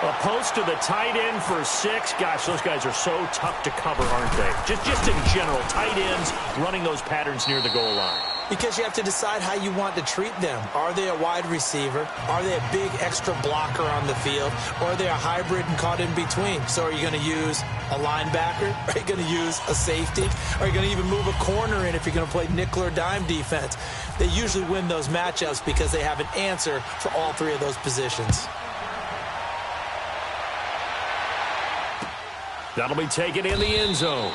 A post to the tight end for 6. Gosh, those guys are so tough to cover, aren't they? Just in general, tight ends running those patterns near the goal line. Because you have to decide how you want to treat them. Are they a wide receiver? Are they a big extra blocker on the field? Or are they a hybrid and caught in between? So are you going to use a linebacker? Are you going to use a safety? Are you going to even move a corner in if you're going to play nickel or dime defense? They usually win those matchups because they have an answer for all three of those positions. That'll be taken in the end zone.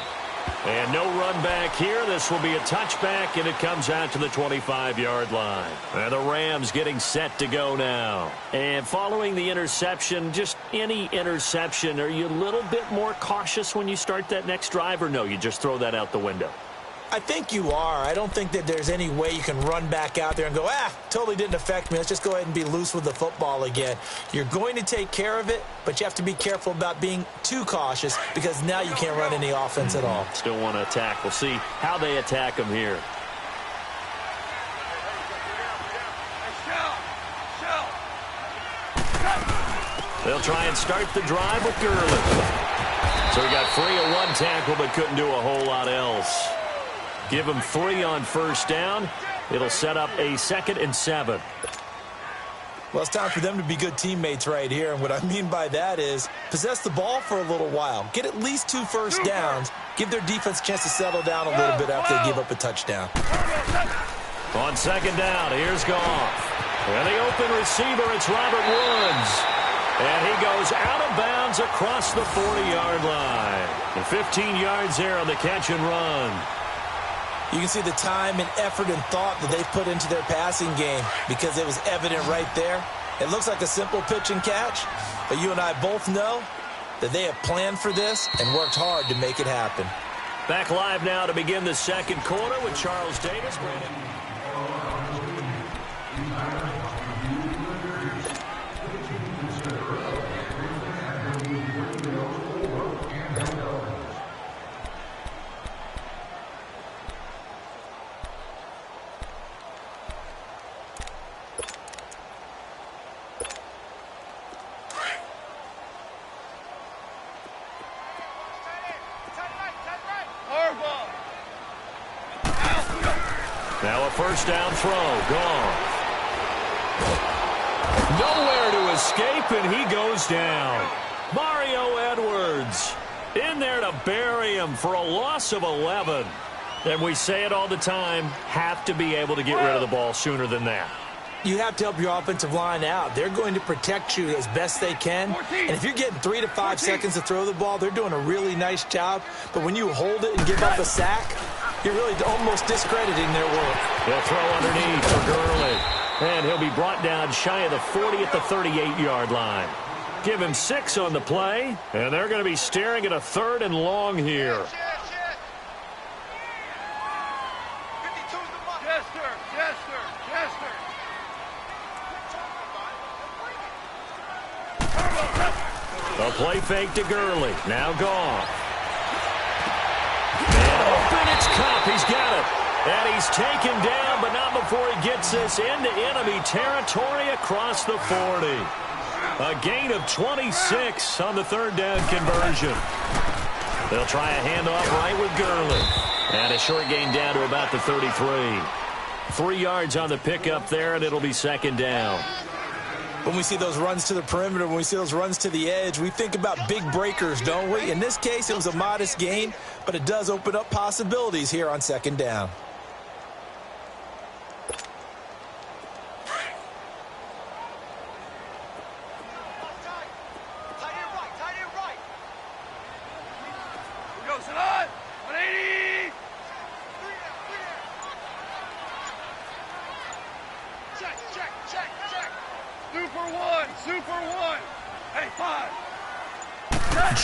And no run back here. This will be a touchback, and it comes out to the 25-yard line. And the Rams getting set to go now. And following the interception, just any interception, are you a little bit more cautious when you start that next drive, or no, you just throw that out the window? I think you are. I don't think that there's any way you can run back out there and go, totally didn't affect me. Let's just go ahead and be loose with the football again. You're going to take care of it, but you have to be careful about being too cautious because now you can't run any offense at all. Still want to attack. We'll see how they attack them here. They'll try and start the drive with Gurley. So he got free of one tackle but couldn't do a whole lot else. Give him 3 on first down. It'll set up a 2nd and 7. Well, it's time for them to be good teammates right here. And what I mean by that is possess the ball for a little while. Get at least 2 first downs. Give their defense a chance to settle down a little bit after they give up a touchdown. On 2nd down, here's Goff. And the open receiver, it's Robert Woods. And he goes out of bounds across the 40-yard line. And 15 yards there on the catch and run. You can see the time and effort and thought that they put into their passing game because it was evident right there. It looks like a simple pitch and catch, but you and I both know that they have planned for this and worked hard to make it happen. Back live now to begin the second quarter with Charles Davis. Now a first down throw. Gone. Nowhere to escape, and he goes down. Mario Edwards in there to bury him for a loss of 11. And we say it all the time, have to be able to get rid of the ball sooner than that. You have to help your offensive line out. They're going to protect you as best they can. And if you're getting 3 to 5 seconds to throw the ball, they're doing a really nice job. But when you hold it and give up a sack, you're really almost discrediting their work. He'll throw underneath for Gurley. And he'll be brought down shy of the 40 at the 38-yard line. Give him 6 on the play. And they're going to be staring at a 3rd and long here. A play fake to Gurley. Now Goff. And open, it's Cup. He's got it. And he's taken down, but not before he gets this into enemy territory across the 40. A gain of 26 on the 3rd down conversion. They'll try a handoff right with Gurley. And a short gain down to about the 33. 3 yards on the pickup there, and it'll be 2nd down. When we see those runs to the perimeter, when we see those runs to the edge, we think about big breakers, don't we? In this case, it was a modest gain, but it does open up possibilities here on 2nd down.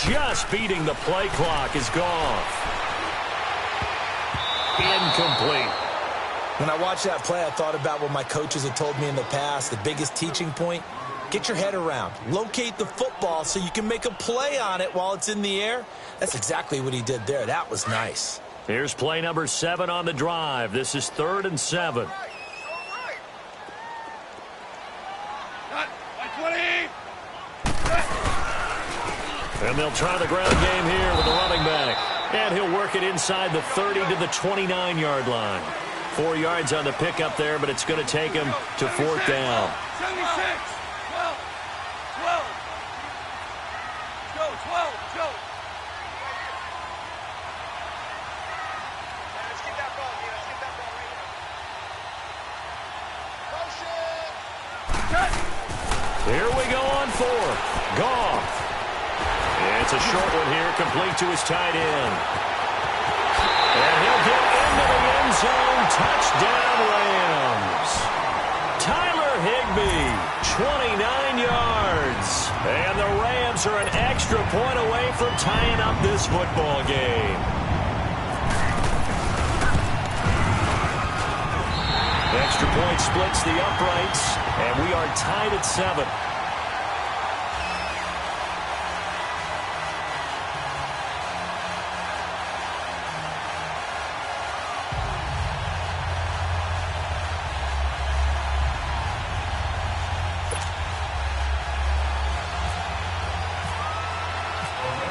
Just beating the play clock is Goff. Incomplete. When I watched that play, I thought about what my coaches had told me in the past. The biggest teaching point, get your head around. Locate the football so you can make a play on it while it's in the air. That's exactly what he did there. That was nice. Here's play number 7 on the drive. This is 3rd and 7. And they'll try the ground game here with the running back. And he'll work it inside the 30 to the 29-yard line. 4 yards on the pickup there, but it's going to take him to 4th down. 76, 12, 12. Go, 12, go. Let's get that ball, man. Let's get that ball right here. Motion. Here we go on 4th. Goff. It's a short one here, complete to his tight end. And he'll get into the end zone. Touchdown, Rams. Tyler Higbee, 29 yards. And the Rams are an extra point away from tying up this football game. Extra point splits the uprights, and we are tied at 7.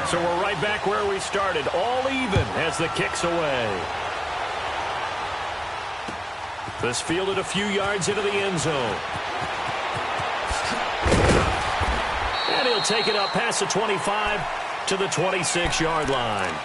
So we're right back where we started, all even as the kick's away. This fielded a few yards into the end zone. And he'll take it up past the 25 to the 26-yard line.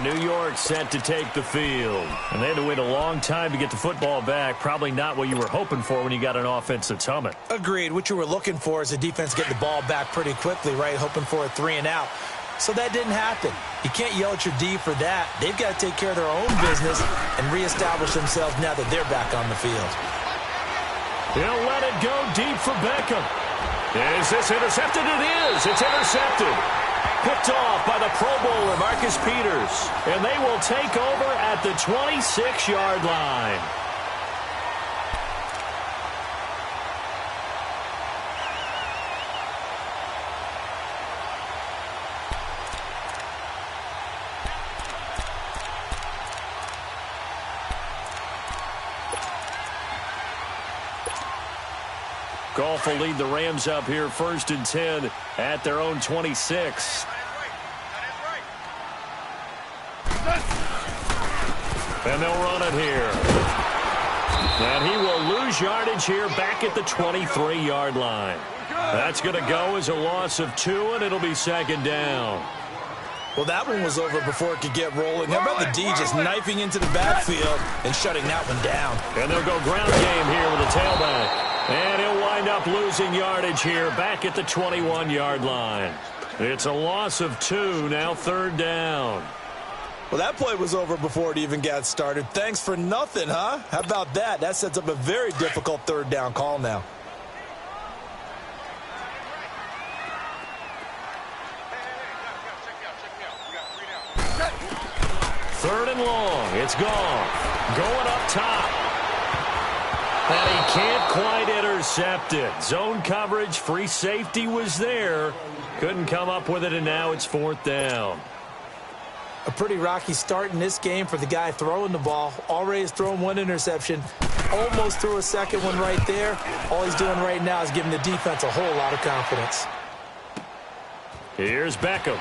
New York set to take the field. And they had to wait a long time to get the football back. Probably not what you were hoping for when you got an offense that's humming. Agreed. What you were looking for is the defense getting the ball back pretty quickly, right? Hoping for a 3-and-out. So that didn't happen. You can't yell at your D for that. They've got to take care of their own business and reestablish themselves now that they're back on the field. He'll let it go deep for Beckham. Is this intercepted? It is. It's intercepted. Picked off by the Pro Bowler, Marcus Peters. And they will take over at the 26-yard line. Goff will lead the Rams up here 1st and 10 at their own 26. And they'll run it here. And he will lose yardage here back at the 23-yard line. That's going to go as a loss of 2, and it'll be 2nd down. Well, that one was over before it could get rolling. How about the D just knifing into the backfield and shutting that one down? And they'll go ground game here with a tailback. And he'll wind up losing yardage here back at the 21-yard line. It's a loss of 2, now 3rd down. Well, that play was over before it even got started. Thanks for nothing, huh? How about that? That sets up a very difficult 3rd down call now. Third and long. It's gone. Going up top. And he can't quite intercept it. Zone coverage, free safety was there. Couldn't come up with it, and now it's 4th down. A pretty rocky start in this game for the guy throwing the ball. Already has thrown 1 interception. Almost threw a 2nd one right there. All he's doing right now is giving the defense a whole lot of confidence. Here's Beckham.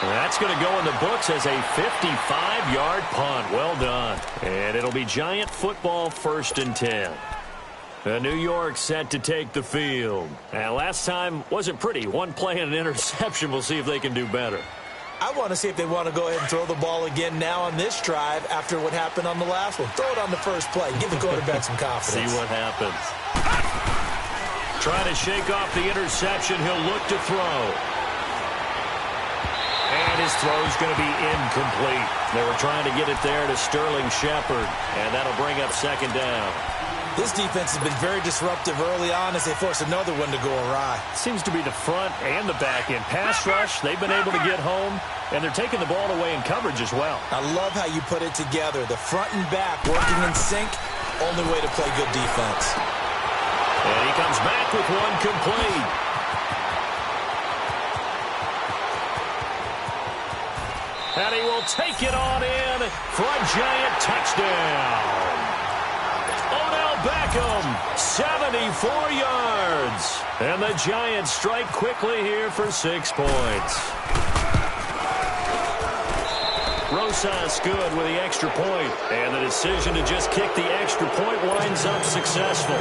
That's going to go in the books as a 55-yard punt. Well done. And it'll be Giant football 1st and 10. New York set to take the field. And last time wasn't pretty. 1 play and an interception. We'll see if they can do better. I want to see if they want to go ahead and throw the ball again now on this drive after what happened on the last one. Throw it on the first play. Give the quarterback some confidence. See what happens. Trying to shake off the interception. He'll look to throw. And his throw's going to be incomplete. They were trying to get it there to Sterling Shepard, and that'll bring up 2nd down. This defense has been very disruptive early on as they force another one to go awry. Seems to be the front and the back end. Pass rush, they've been able to get home, and they're taking the ball away in coverage as well. I love how you put it together. The front and back working in sync, only way to play good defense. And he comes back with one complete. And he will take it on in for a Giant touchdown. Odell Beckham, 74 yards. And the Giants strike quickly here for 6 points. Rosas good with the extra point. And the decision to just kick the extra point winds up successful.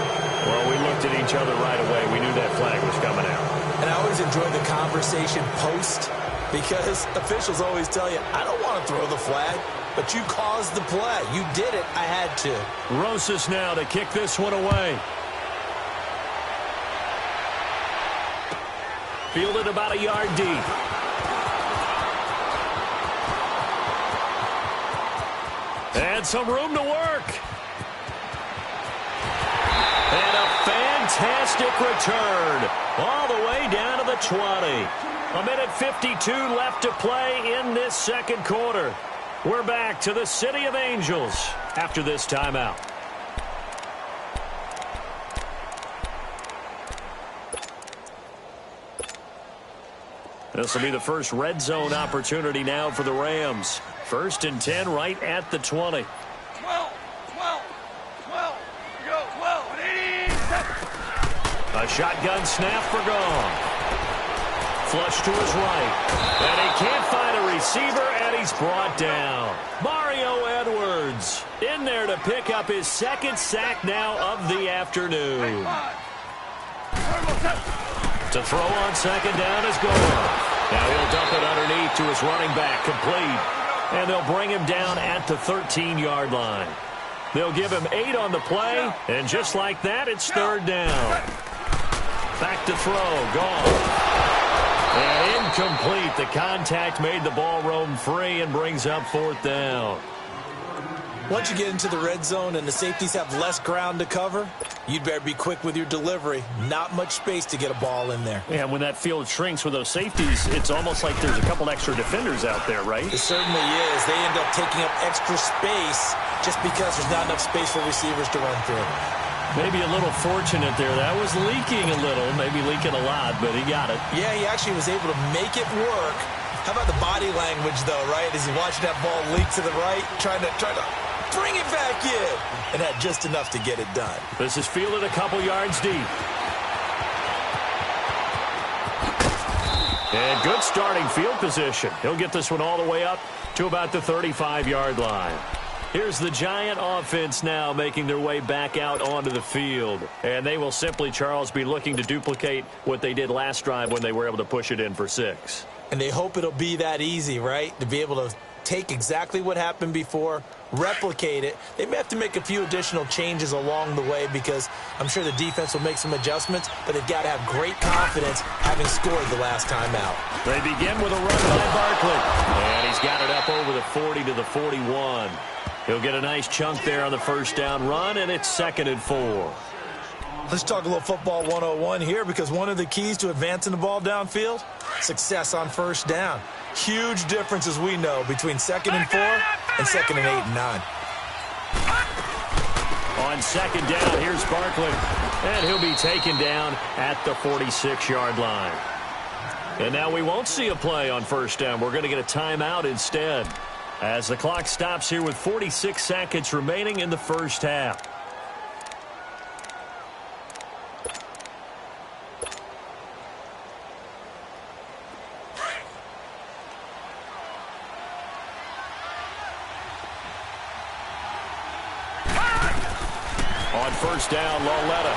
Well, we looked at each other right away. We knew that flag was coming out. And I always enjoy the conversation post because officials always tell you, I don't want to throw the flag, but you caused the play. You did it. I had to. Rosas now to kick this one away. Fielded about a yard deep. And some room to work. And a fantastic return all the way down to the 20. A minute 52 left to play in this second quarter. We're back to the City of Angels after this timeout. This will be the first red zone opportunity now for the Rams. 1st and 10 right at the 20. 12. We go. 12. A shotgun snap for Gone. Flush to his right. And he can't find a receiver, and he's brought down. Mario Edwards in there to pick up his second sack now of the afternoon. To throw on second down is Gone. Now he'll dump it underneath to his running back, complete. And they'll bring him down at the 13-yard line. They'll give him 8 on the play, and just like that, it's 3rd down. Back to throw, Gone. And incomplete. The contact made the ball roam free and brings up 4th down. Once you get into the red zone and the safeties have less ground to cover, you'd better be quick with your delivery. Not much space to get a ball in there. Yeah, when that field shrinks with those safeties, it's almost like there's a couple extra defenders out there, right? It certainly is. They end up taking up extra space just because there's not enough space for receivers to run through. Maybe a little fortunate there. That was leaking a little, maybe leaking a lot, but he got it. Yeah, he actually was able to make it work. How about the body language, though, right? As he watched that ball leak to the right, trying to bring it back in, and had just enough to get it done. This is fielded a couple yards deep. And good starting field position. He'll get this one all the way up to about the 35-yard line. Here's the Giant offense now making their way back out onto the field. And they will simply, Charles, be looking to duplicate what they did last drive when they were able to push it in for 6. And they hope it'll be that easy, right? To be able to take exactly what happened before, replicate it. They may have to make a few additional changes along the way because I'm sure the defense will make some adjustments, but they've got to have great confidence having scored the last time out. They begin with a run by Barkley. And he's got it up over the 40 to the 41. He'll get a nice chunk there on the first down run, and it's 2nd and 4. Let's talk a little football 101 here because one of the keys to advancing the ball downfield, success on first down. Huge difference, as we know, between 2nd and 4 and 2nd and 8 and 9. On 2nd down, here's Barkley. And he'll be taken down at the 46-yard line. And now we won't see a play on first down. We're going to get a timeout instead, as the clock stops here with 46 seconds remaining in the first half. On first down, Lauletta.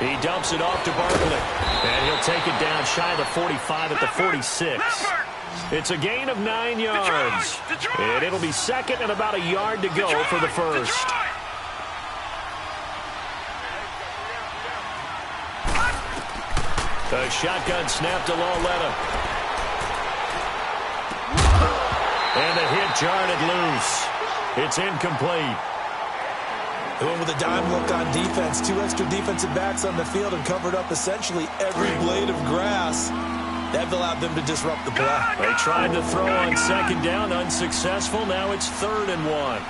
He dumps it off to Barkley. And he'll take it down shy of the 45 at the 46. It's a gain of 9 yards. And it'll be 2nd and about a yard to go for the first. A shotgun snap to Lauletta. And the hit jarred it loose. It's incomplete. They went with a dime look on defense. 2 extra defensive backs on the field and covered up essentially every blade of grass. That allowed them to disrupt the play. They tried to throw on 2nd down, unsuccessful. Now it's 3rd and 1.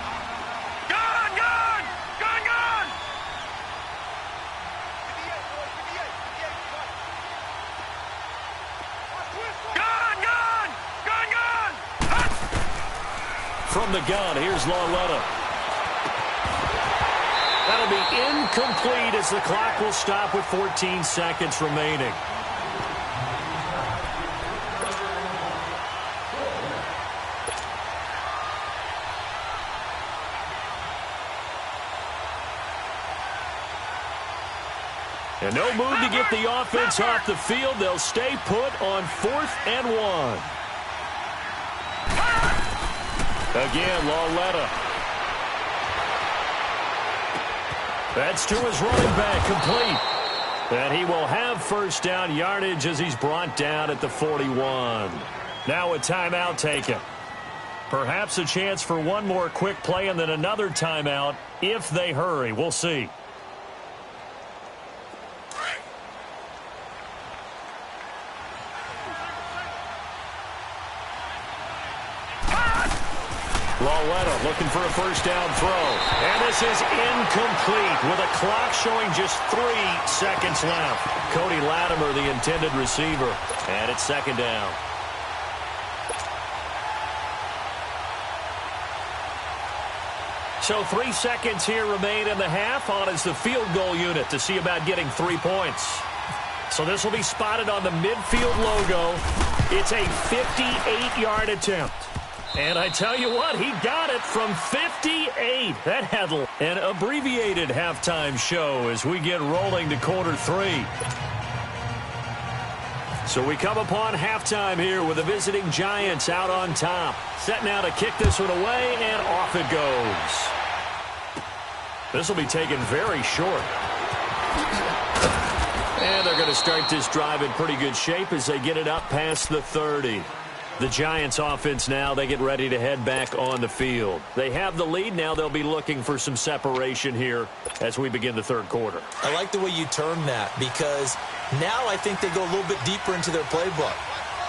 Gone! From the gun, here's Lauletta. That'll be incomplete as the clock will stop with 14 seconds remaining. And no move to get the offense off the field. They'll stay put on 4th and 1. Again, Lauletta. That's to his running back, complete. And he will have first down yardage as he's brought down at the 41. Now a timeout taken. Perhaps a chance for one more quick play and then another timeout if they hurry. We'll see. Lauletta looking for a first down throw. And this is incomplete with a clock showing just 3 seconds left. Cody Latimer, the intended receiver. And it's second down. So 3 seconds here remain in the half. On is the field goal unit to see about getting 3 points. So this will be spotted on the midfield logo. It's a 58-yard attempt. And I tell you what, he got it from 58. That had an abbreviated halftime show as we get rolling to quarter 3. So we come upon halftime here with the visiting Giants out on top. Set now to kick this one away, and off it goes. This will be taken very short. And they're going to start this drive in pretty good shape as they get it up past the 30. The Giants offense now, they get ready to head back on the field. They have the lead. Now they'll be looking for some separation here as we begin the third quarter. I like the way you term that because now I think they go a little bit deeper into their playbook.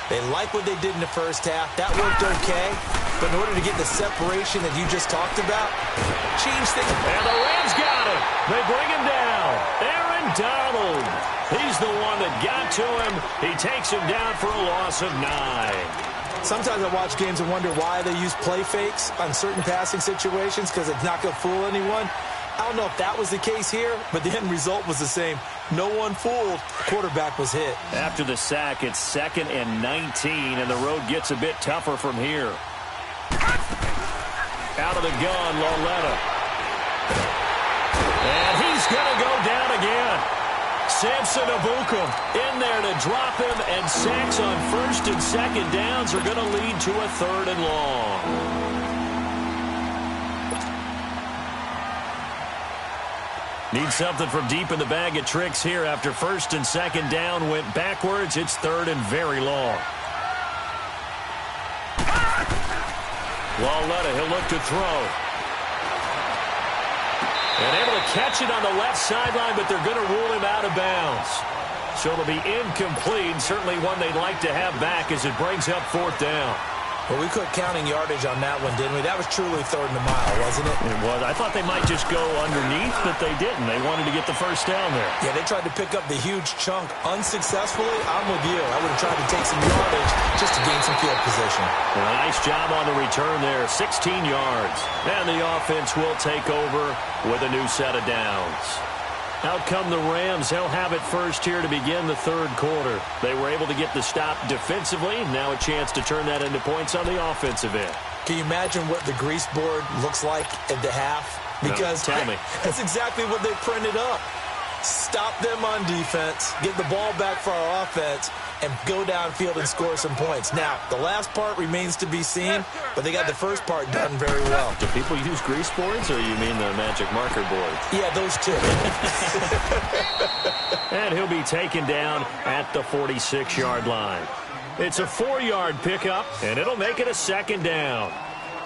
They like what they did in the first half. That worked okay. But in order to get the separation that you just talked about, change things. And the Rams got him. They bring him down. Aaron Donald. He's the one that got to him. He takes him down for a loss of 9. Sometimes I watch games and wonder why they use play fakes on certain passing situations because it's not going to fool anyone. I don't know if that was the case here, but the end result was the same. No one fooled. The quarterback was hit. After the sack, it's 2nd and 19, and the road gets a bit tougher from here. Out of the gun, Lauletta. And he's going to go down again. Samson Abukum in there to drop him, and sacks on 1st and 2nd downs are going to lead to a 3rd and long. Need something from deep in the bag of tricks here after 1st and 2nd down went backwards. It's 3rd and very long. Lauletta, he'll look to throw. And able to catch it on the left sideline, but they're going to rule him out of bounds. So it'll be incomplete, certainly one they'd like to have back as it brings up 4th down. Well, we quit counting yardage on that one, didn't we? That was truly 3rd and a mile, wasn't it? It was. I thought they might just go underneath, but they didn't. They wanted to get the first down there. Yeah, they tried to pick up the huge chunk unsuccessfully. I'm with you. I would have tried to take some yardage just to gain some field position. Well, nice job on the return there. 16 yards. And the offense will take over with a new set of downs. Out come the Rams. They'll have it first here to begin the third quarter. They were able to get the stop defensively. Now a chance to turn that into points on the offensive end. Can you imagine what the grease board looks like at the half? Because no, tell me. That's exactly what they printed up. Stop them on defense, get the ball back for our offense, and go downfield and score some points. Now, the last part remains to be seen, but they got the first part done very well. Do people use grease boards, or you mean the magic marker boards? Yeah, those two. And he'll be taken down at the 46-yard line. It's a 4-yard pickup, and it'll make it a 2nd down.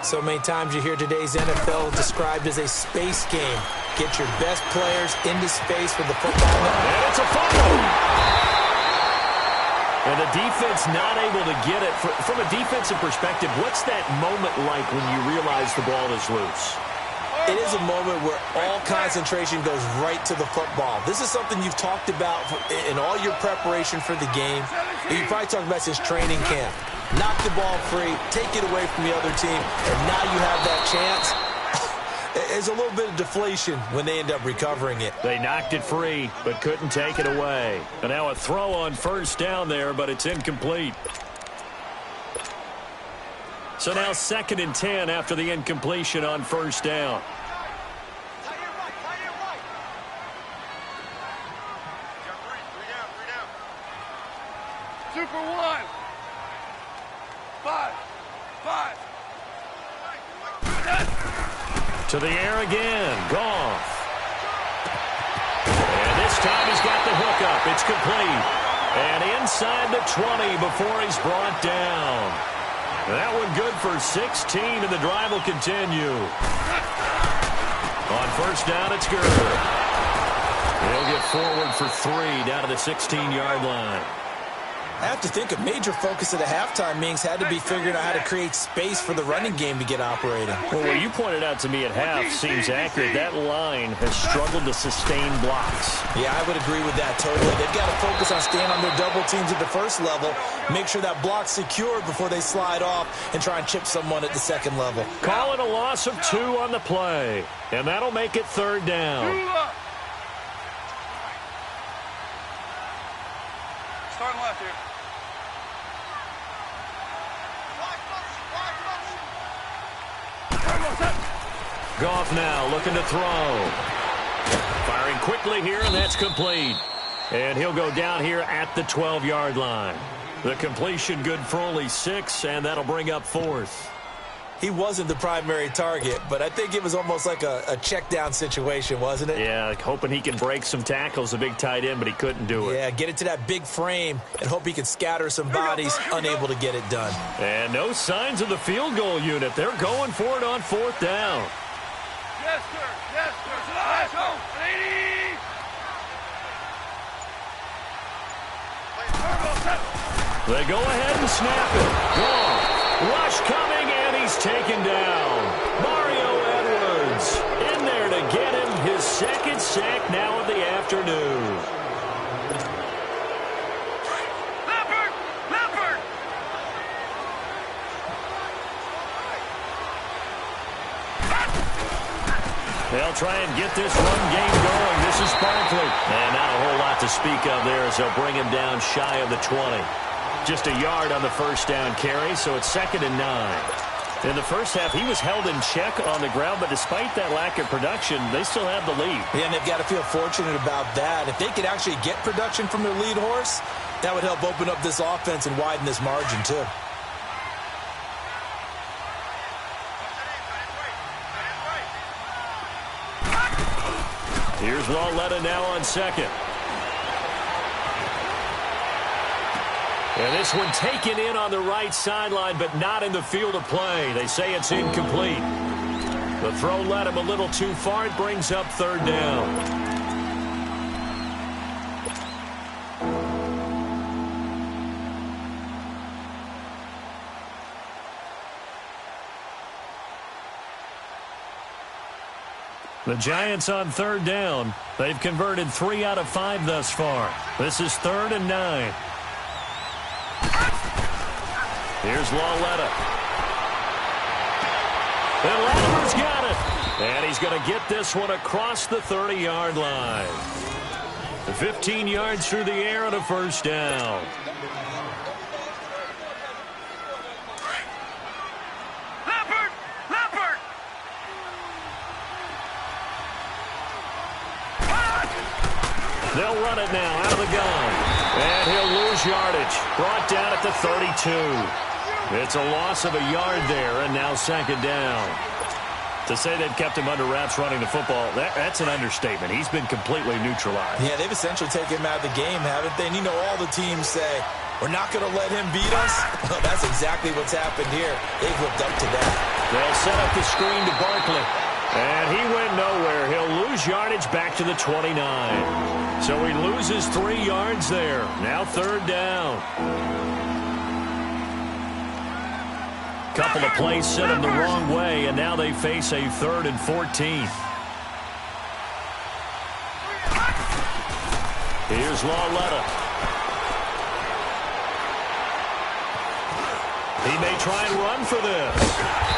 So many times you hear today's NFL described as a space game. Get your best players into space with the football. And it's a fumble. And the defense not able to get it. From a defensive perspective, what's that moment like when you realize the ball is loose? It is a moment where all concentration goes right to the football. This is something you've talked about in all your preparation for the game. You've probably talked about since training camp. Knock the ball free, take it away from the other team, and now you have that chance. There's a little bit of deflation when they end up recovering it. They knocked it free, but couldn't take it away. And now a throw on first down there, but it's incomplete. So now 2nd and 10 after the incompletion on first down. 2 for 1. 5. 5. To the air again. Goff. And this time he's got the hookup. It's complete. And inside the 20 before he's brought down. That one good for 16, and the drive will continue. On first down, it's good. He'll get forward for 3 down to the 16-yard line. I have to think a major focus of the halftime meetings had to be figuring out how to create space for the running game to get operating. Well, what you pointed out to me at half seems accurate. That line has struggled to sustain blocks. Yeah, I would agree with that totally. They've got to focus on staying on their double teams at the first level, make sure that block's secured before they slide off and try and chip someone at the second level. Call it a loss of 2 on the play, and that'll make it 3rd down. Starting left here. Goff now looking to throw. Firing quickly here, and that's complete. And he'll go down here at the 12-yard line. The completion good for only 6, and that'll bring up 4th. He wasn't the primary target, but I think it was almost like a check-down situation, wasn't it? Yeah, hoping he can break some tackles, a big tight end, but he couldn't do it. Yeah, get it to that big frame and hope he can scatter some bodies, unable to get it done. And no signs of the field goal unit. They're going for it on 4th down. Yes, sir. Yes, sir. Let's go. 80. They go ahead and snap it. Goff. Rush coming, and he's taken down. Mario Edwards in there to get him his 2nd sack now of the afternoon. Leopard! They'll try and get this run game going. This is Barkley. And not a whole lot to speak of there as they'll bring him down shy of the 20. Just a yard on the first down carry, so it's 2nd and 9. In the first half, he was held in check on the ground, but despite that lack of production, they still have the lead. Yeah, and they've got to feel fortunate about that. If they could actually get production from their lead horse, that would help open up this offense and widen this margin, too. Here's Lauletta now on 2nd. And this one taken in on the right sideline, but not in the field of play. They say it's incomplete. The throw led him a little too far. It brings up 3rd down. The Giants on 3rd down. They've converted 3 out of 5 thus far. This is 3rd and 9. Here's Lauletta. And Latimer's got it. And he's going to get this one across the 30-yard line. 15 yards through the air and a 1st down. Leopard! They'll run it now out of the gun. And he'll lose yardage. Brought down at the 32. It's a loss of a yard there, and now 2nd down. To say they've kept him under wraps running the football, that's an understatement. He's been completely neutralized. Yeah, they've essentially taken him out of the game, haven't they? And you know all the teams say, we're not going to let him beat us. Well, that's exactly what's happened here. They've lived up to that. They'll set up the screen to Barkley. And he went nowhere. He'll lose yardage back to the 29. So he loses 3 yards there. Now 3rd down. Couple of plays sent him the wrong way, and now they face a 3rd and 14. Here's Lauletta. He may try and run for this.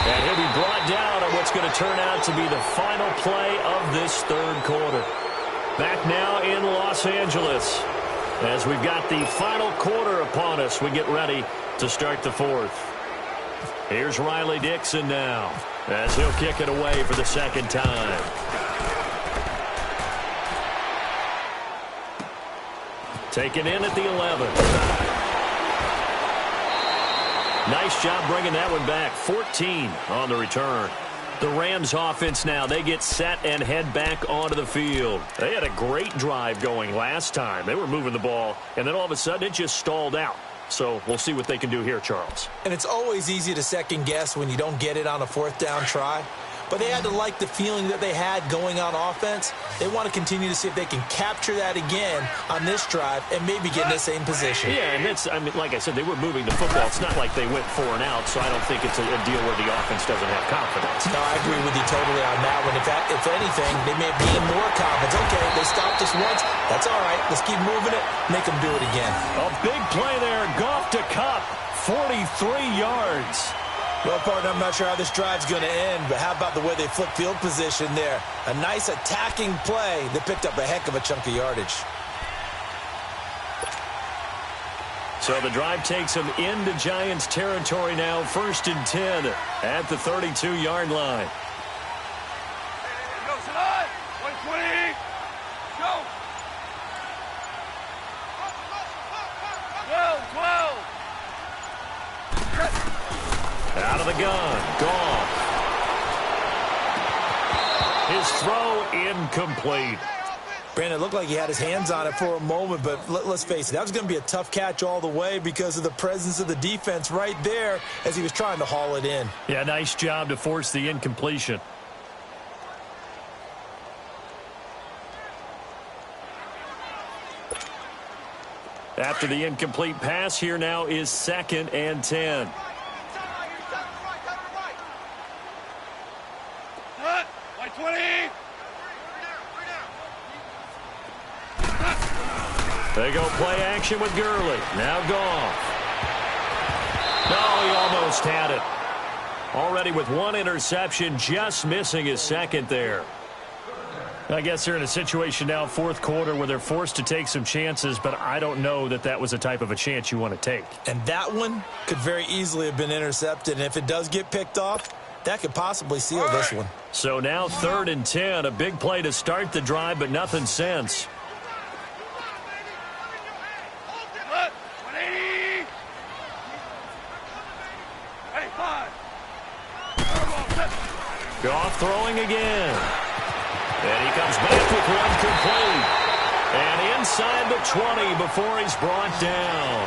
And he'll be brought down on what's going to turn out to be the final play of this 3rd quarter. Back now in Los Angeles. As we've got the final quarter upon us, we get ready to start the 4th. Here's Riley Dixon now, as he'll kick it away for the 2nd time. Taken in at the 11. Nice job bringing that one back. 14 on the return. The Rams offense now, they get set and head back onto the field. They had a great drive going last time. They were moving the ball, and then all of a sudden it just stalled out. So we'll see what they can do here, Charles. And it's always easy to second guess when you don't get it on a fourth down try. But they had to like the feeling that they had going on offense. They want to continue to see if they can capture that again on this drive and maybe get in the same position. Yeah, and like I said, they were moving the football. It's not like they went 4 and out, so I don't think it's a deal where the offense doesn't have confidence. No, I agree with you totally on that one. If anything, they may have gained more confidence. Okay, they stopped us once. That's all right. Let's keep moving it. Make them do it again. A big play there. Goff to Kupp. 43 yards. Well, partner, I'm not sure how this drive's going to end, but how about the way they flip field position there? A nice attacking play that picked up a heck of a chunk of yardage. So the drive takes them into Giants territory now. 1st and 10 at the 32-yard line. Go, Sinai! 120! Go! 12! Out of the gun. Goff. His throw incomplete. Brandon, it looked like he had his hands on it for a moment, but let's face it, that was going to be a tough catch all the way because of the presence of the defense right there as he was trying to haul it in. Yeah, nice job to force the incompletion. After the incomplete pass, here now is 2nd and 10. They go play action with Gurley. Now Goff. No, he almost had it. Already with 1 interception, just missing his 2nd there. I guess they're in a situation now, 4th quarter, where they're forced to take some chances, but I don't know that that was the type of a chance you want to take. And that one could very easily have been intercepted, and if it does get picked off, that could possibly seal this one. So now 3rd and 10, a big play to start the drive, but nothing since. Goff throwing again. And he comes back with one complete. And inside the 20 before he's brought down.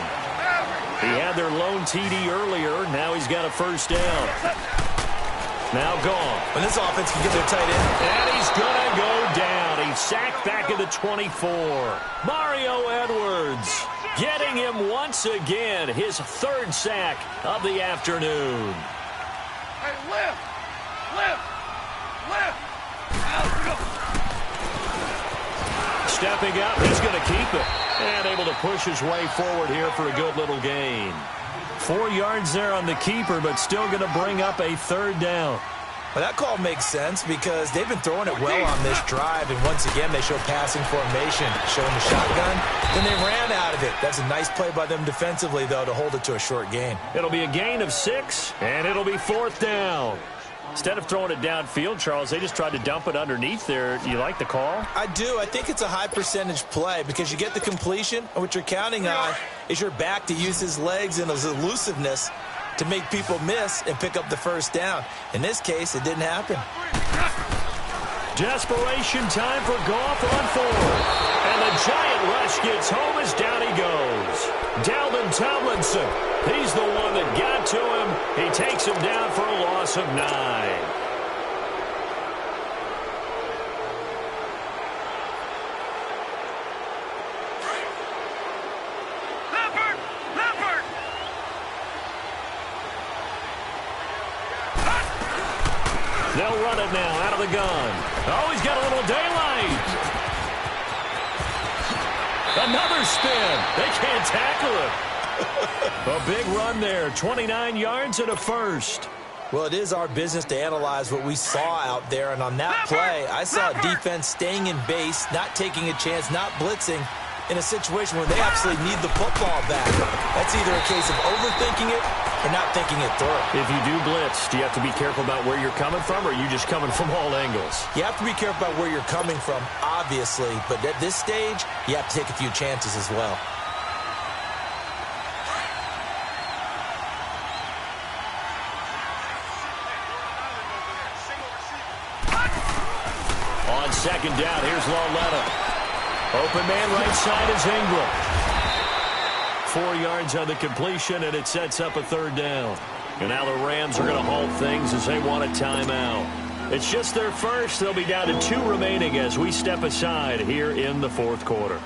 He had their lone TD earlier. Now he's got a 1st down. Now Goff. When this offense can get their tight end. And he's going to go down. He's sacked back at the 24. Mario Edwards getting him once again. His 3rd sack of the afternoon. Hey, lift! Stepping up, he's going to keep it. And able to push his way forward here for a good little gain. 4 yards there on the keeper, but still going to bring up a 3rd down. Well, that call makes sense because they've been throwing it well on this drive, and once again they show passing formation, showing the shotgun. Then they ran out of it. That's a nice play by them defensively, though, to hold it to a short gain. It'll be a gain of 6, and it'll be 4th down. Instead of throwing it downfield, Charles, they just tried to dump it underneath there. You like the call? I do. I think it's a high-percentage play because you get the completion, and what you're counting on is your back to use his legs and his elusiveness to make people miss and pick up the 1st down. In this case, it didn't happen. Desperation time for Goff on 4th. And the giant rush gets home as down he goes. Dalvin Tomlinson, he's the one that got to him. He takes him down for a loss of 9. They'll run it now out of the gun. Oh, he's got a little daylight. Another spin. They can't tackle it. A big run there. 29 yards and a 1st. Well, it is our business to analyze what we saw out there. And on that play, I saw a defense staying in base, not taking a chance, not blitzing in a situation where they absolutely need the football back. That's either a case of overthinking it or not thinking it through. If you do blitz, do you have to be careful about where you're coming from, or are you just coming from all angles? You have to be careful about where you're coming from, obviously. But at this stage, you have to take a few chances as well. second down. Here's Lauletta. Open man right side is Ingram. 4 yards on the completion, and it sets up a third down. And now the Rams are going to halt things as they want a timeout. It's just their first. They'll be down to 2 remaining as we step aside here in the fourth quarter.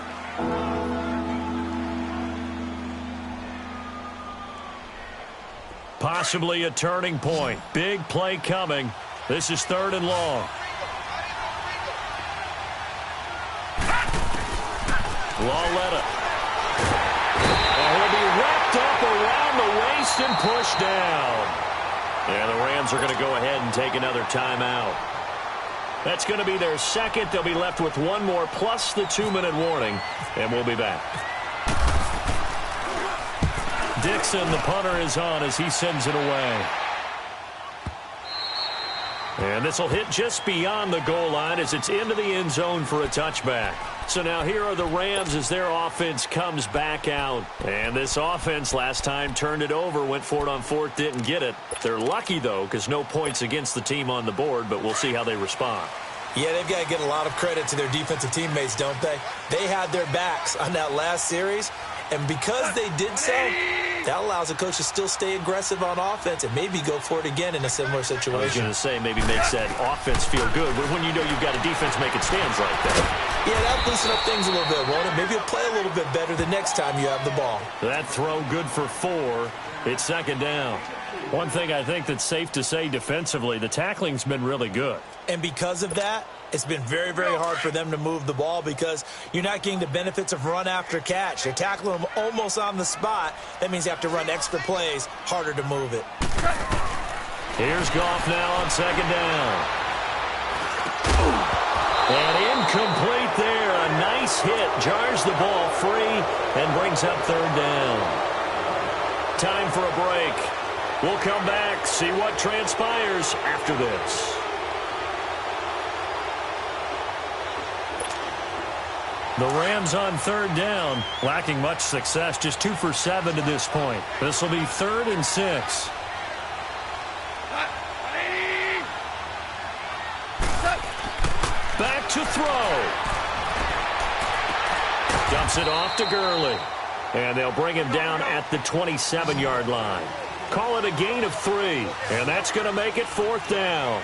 Possibly a turning point. Big play coming. This is 3rd and long. Lauletta. He'll be wrapped up around the waist and pushed down. And the Rams are going to go ahead and take another timeout. That's going to be their second. They'll be left with 1 more plus the 2-minute warning. And we'll be back. Dixon, the punter, is on as he sends it away. And this will hit just beyond the goal line as it's into the end zone for a touchback. So now here are the Rams as their offense comes back out. And this offense last time turned it over, went for it on 4th, didn't get it. They're lucky, though, because no points against the team on the board, but we'll see how they respond. Yeah, they've got to get a lot of credit to their defensive teammates, don't they? They had their backs on that last series, and because they did so, that allows the coach to still stay aggressive on offense and maybe go for it again in a similar situation. I was going to say maybe makes that offense feel good, but when you know you've got a defense making stands like that. Yeah, that'll loosen up things a little bit, won't it? Maybe you'll play a little bit better the next time you have the ball. That throw good for 4. It's second down. One thing I think that's safe to say defensively, the tackling's been really good. And because of that, it's been very, very hard for them to move the ball because you're not getting the benefits of run after catch. They're tackling them almost on the spot. That means you have to run extra plays, harder to move it. Here's Goff now on second down. And incomplete there. A nice hit. Jars the ball free and brings up 3rd down. Time for a break. We'll come back, see what transpires after this. The Rams on 3rd down, lacking much success, just 2 for 7 to this point. This will be 3rd and 6. Back to throw. Dumps it off to Gurley. And they'll bring him down at the 27-yard line. Call it a gain of 3. And that's going to make it 4th down.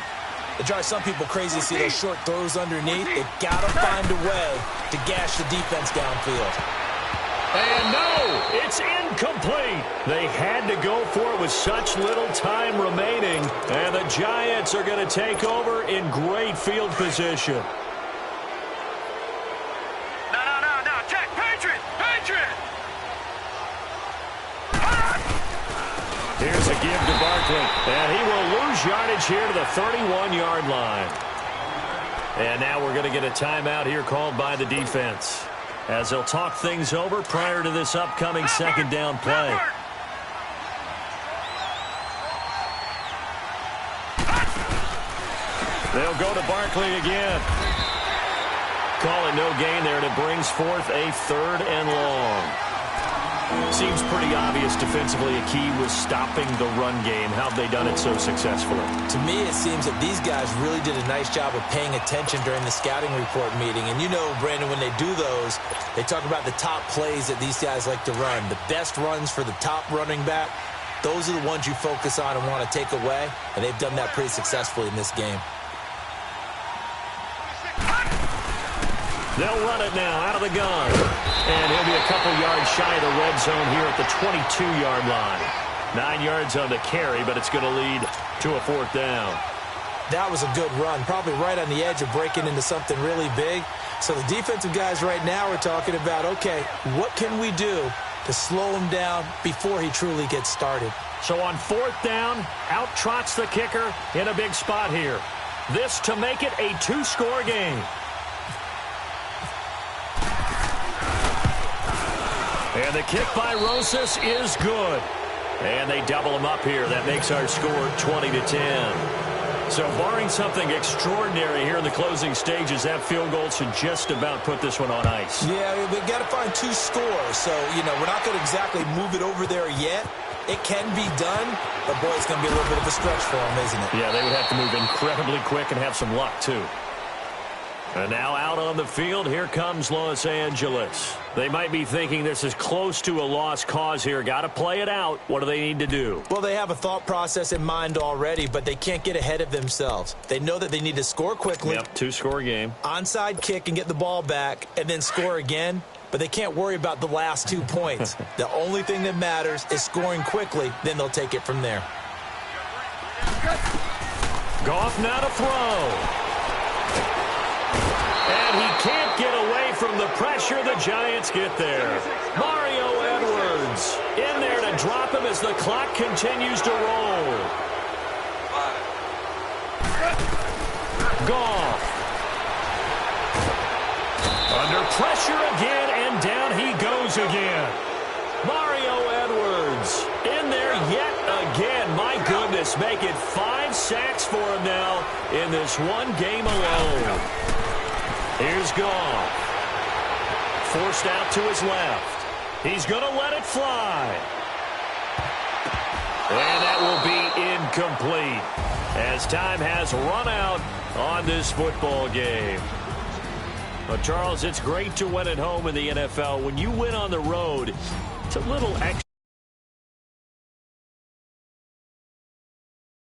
It drives some people crazy to see those short throws underneath. They've got to find a way to gash the defense downfield. And no, it's incomplete. They had to go for it with such little time remaining. And the Giants are going to take over in great field position. No. Check. Patriot. Here's a give to Barkley. And he will lose yardage here to the 31-yard line. And now we're going to get a timeout here called by the defense, as they'll talk things over prior to this upcoming second down play. They'll go to Barkley again. Call it no gain there, and it brings forth a 3rd and long. Seems pretty obvious defensively a key was stopping the run game. How've they done it so successfully? To me, it seems that these guys really did a nice job of paying attention during the scouting report meeting. And you know, Brandon, when they do those, they talk about the top plays that these guys like to run. The best runs for the top running back, those are the ones you focus on and want to take away. And they've done that pretty successfully in this game. They'll run it now out of the gun. And he'll be a couple yards shy of the red zone here at the 22-yard line. 9 yards on the carry, but it's going to lead to a 4th down. That was a good run, probably right on the edge of breaking into something really big. So the defensive guys right now are talking about, okay, what can we do to slow him down before he truly gets started? So on 4th down, out trots the kicker in a big spot here. This to make it a 2-score game. And the kick by Rosas is good. And they double him up here. That makes our score 20-10. So barring something extraordinary here in the closing stages, that field goal should just about put this one on ice. Yeah, we've got to find 2 scores. So, you know, we're not going to exactly move it over there yet. It can be done, but, boy, it's going to be a little bit of a stretch for them, isn't it? Yeah, they would have to move incredibly quick and have some luck, too. And now out on the field, here comes Los Angeles. They might be thinking this is close to a lost cause here. Got to play it out. What do they need to do? Well, they have a thought process in mind already, but they can't get ahead of themselves. They know that they need to score quickly. Yep, two-score game. Onside kick and get the ball back and then score again. But they can't worry about the last 2 points. The only thing that matters is scoring quickly. Then they'll take it from there. Goff now to throw. And he can't get away from the pressure. The Giants get there. Mario Edwards in there to drop him as the clock continues to roll. Goff. Under pressure again, and down he goes again. Mario Edwards in there yet again. My goodness, make it 5 sacks for him now in this one game alone. Here's Goff. Forced out to his left. He's going to let it fly. And that will be incomplete as time has run out on this football game. But, Charles, it's great to win at home in the NFL. When you win on the road, it's a little extra.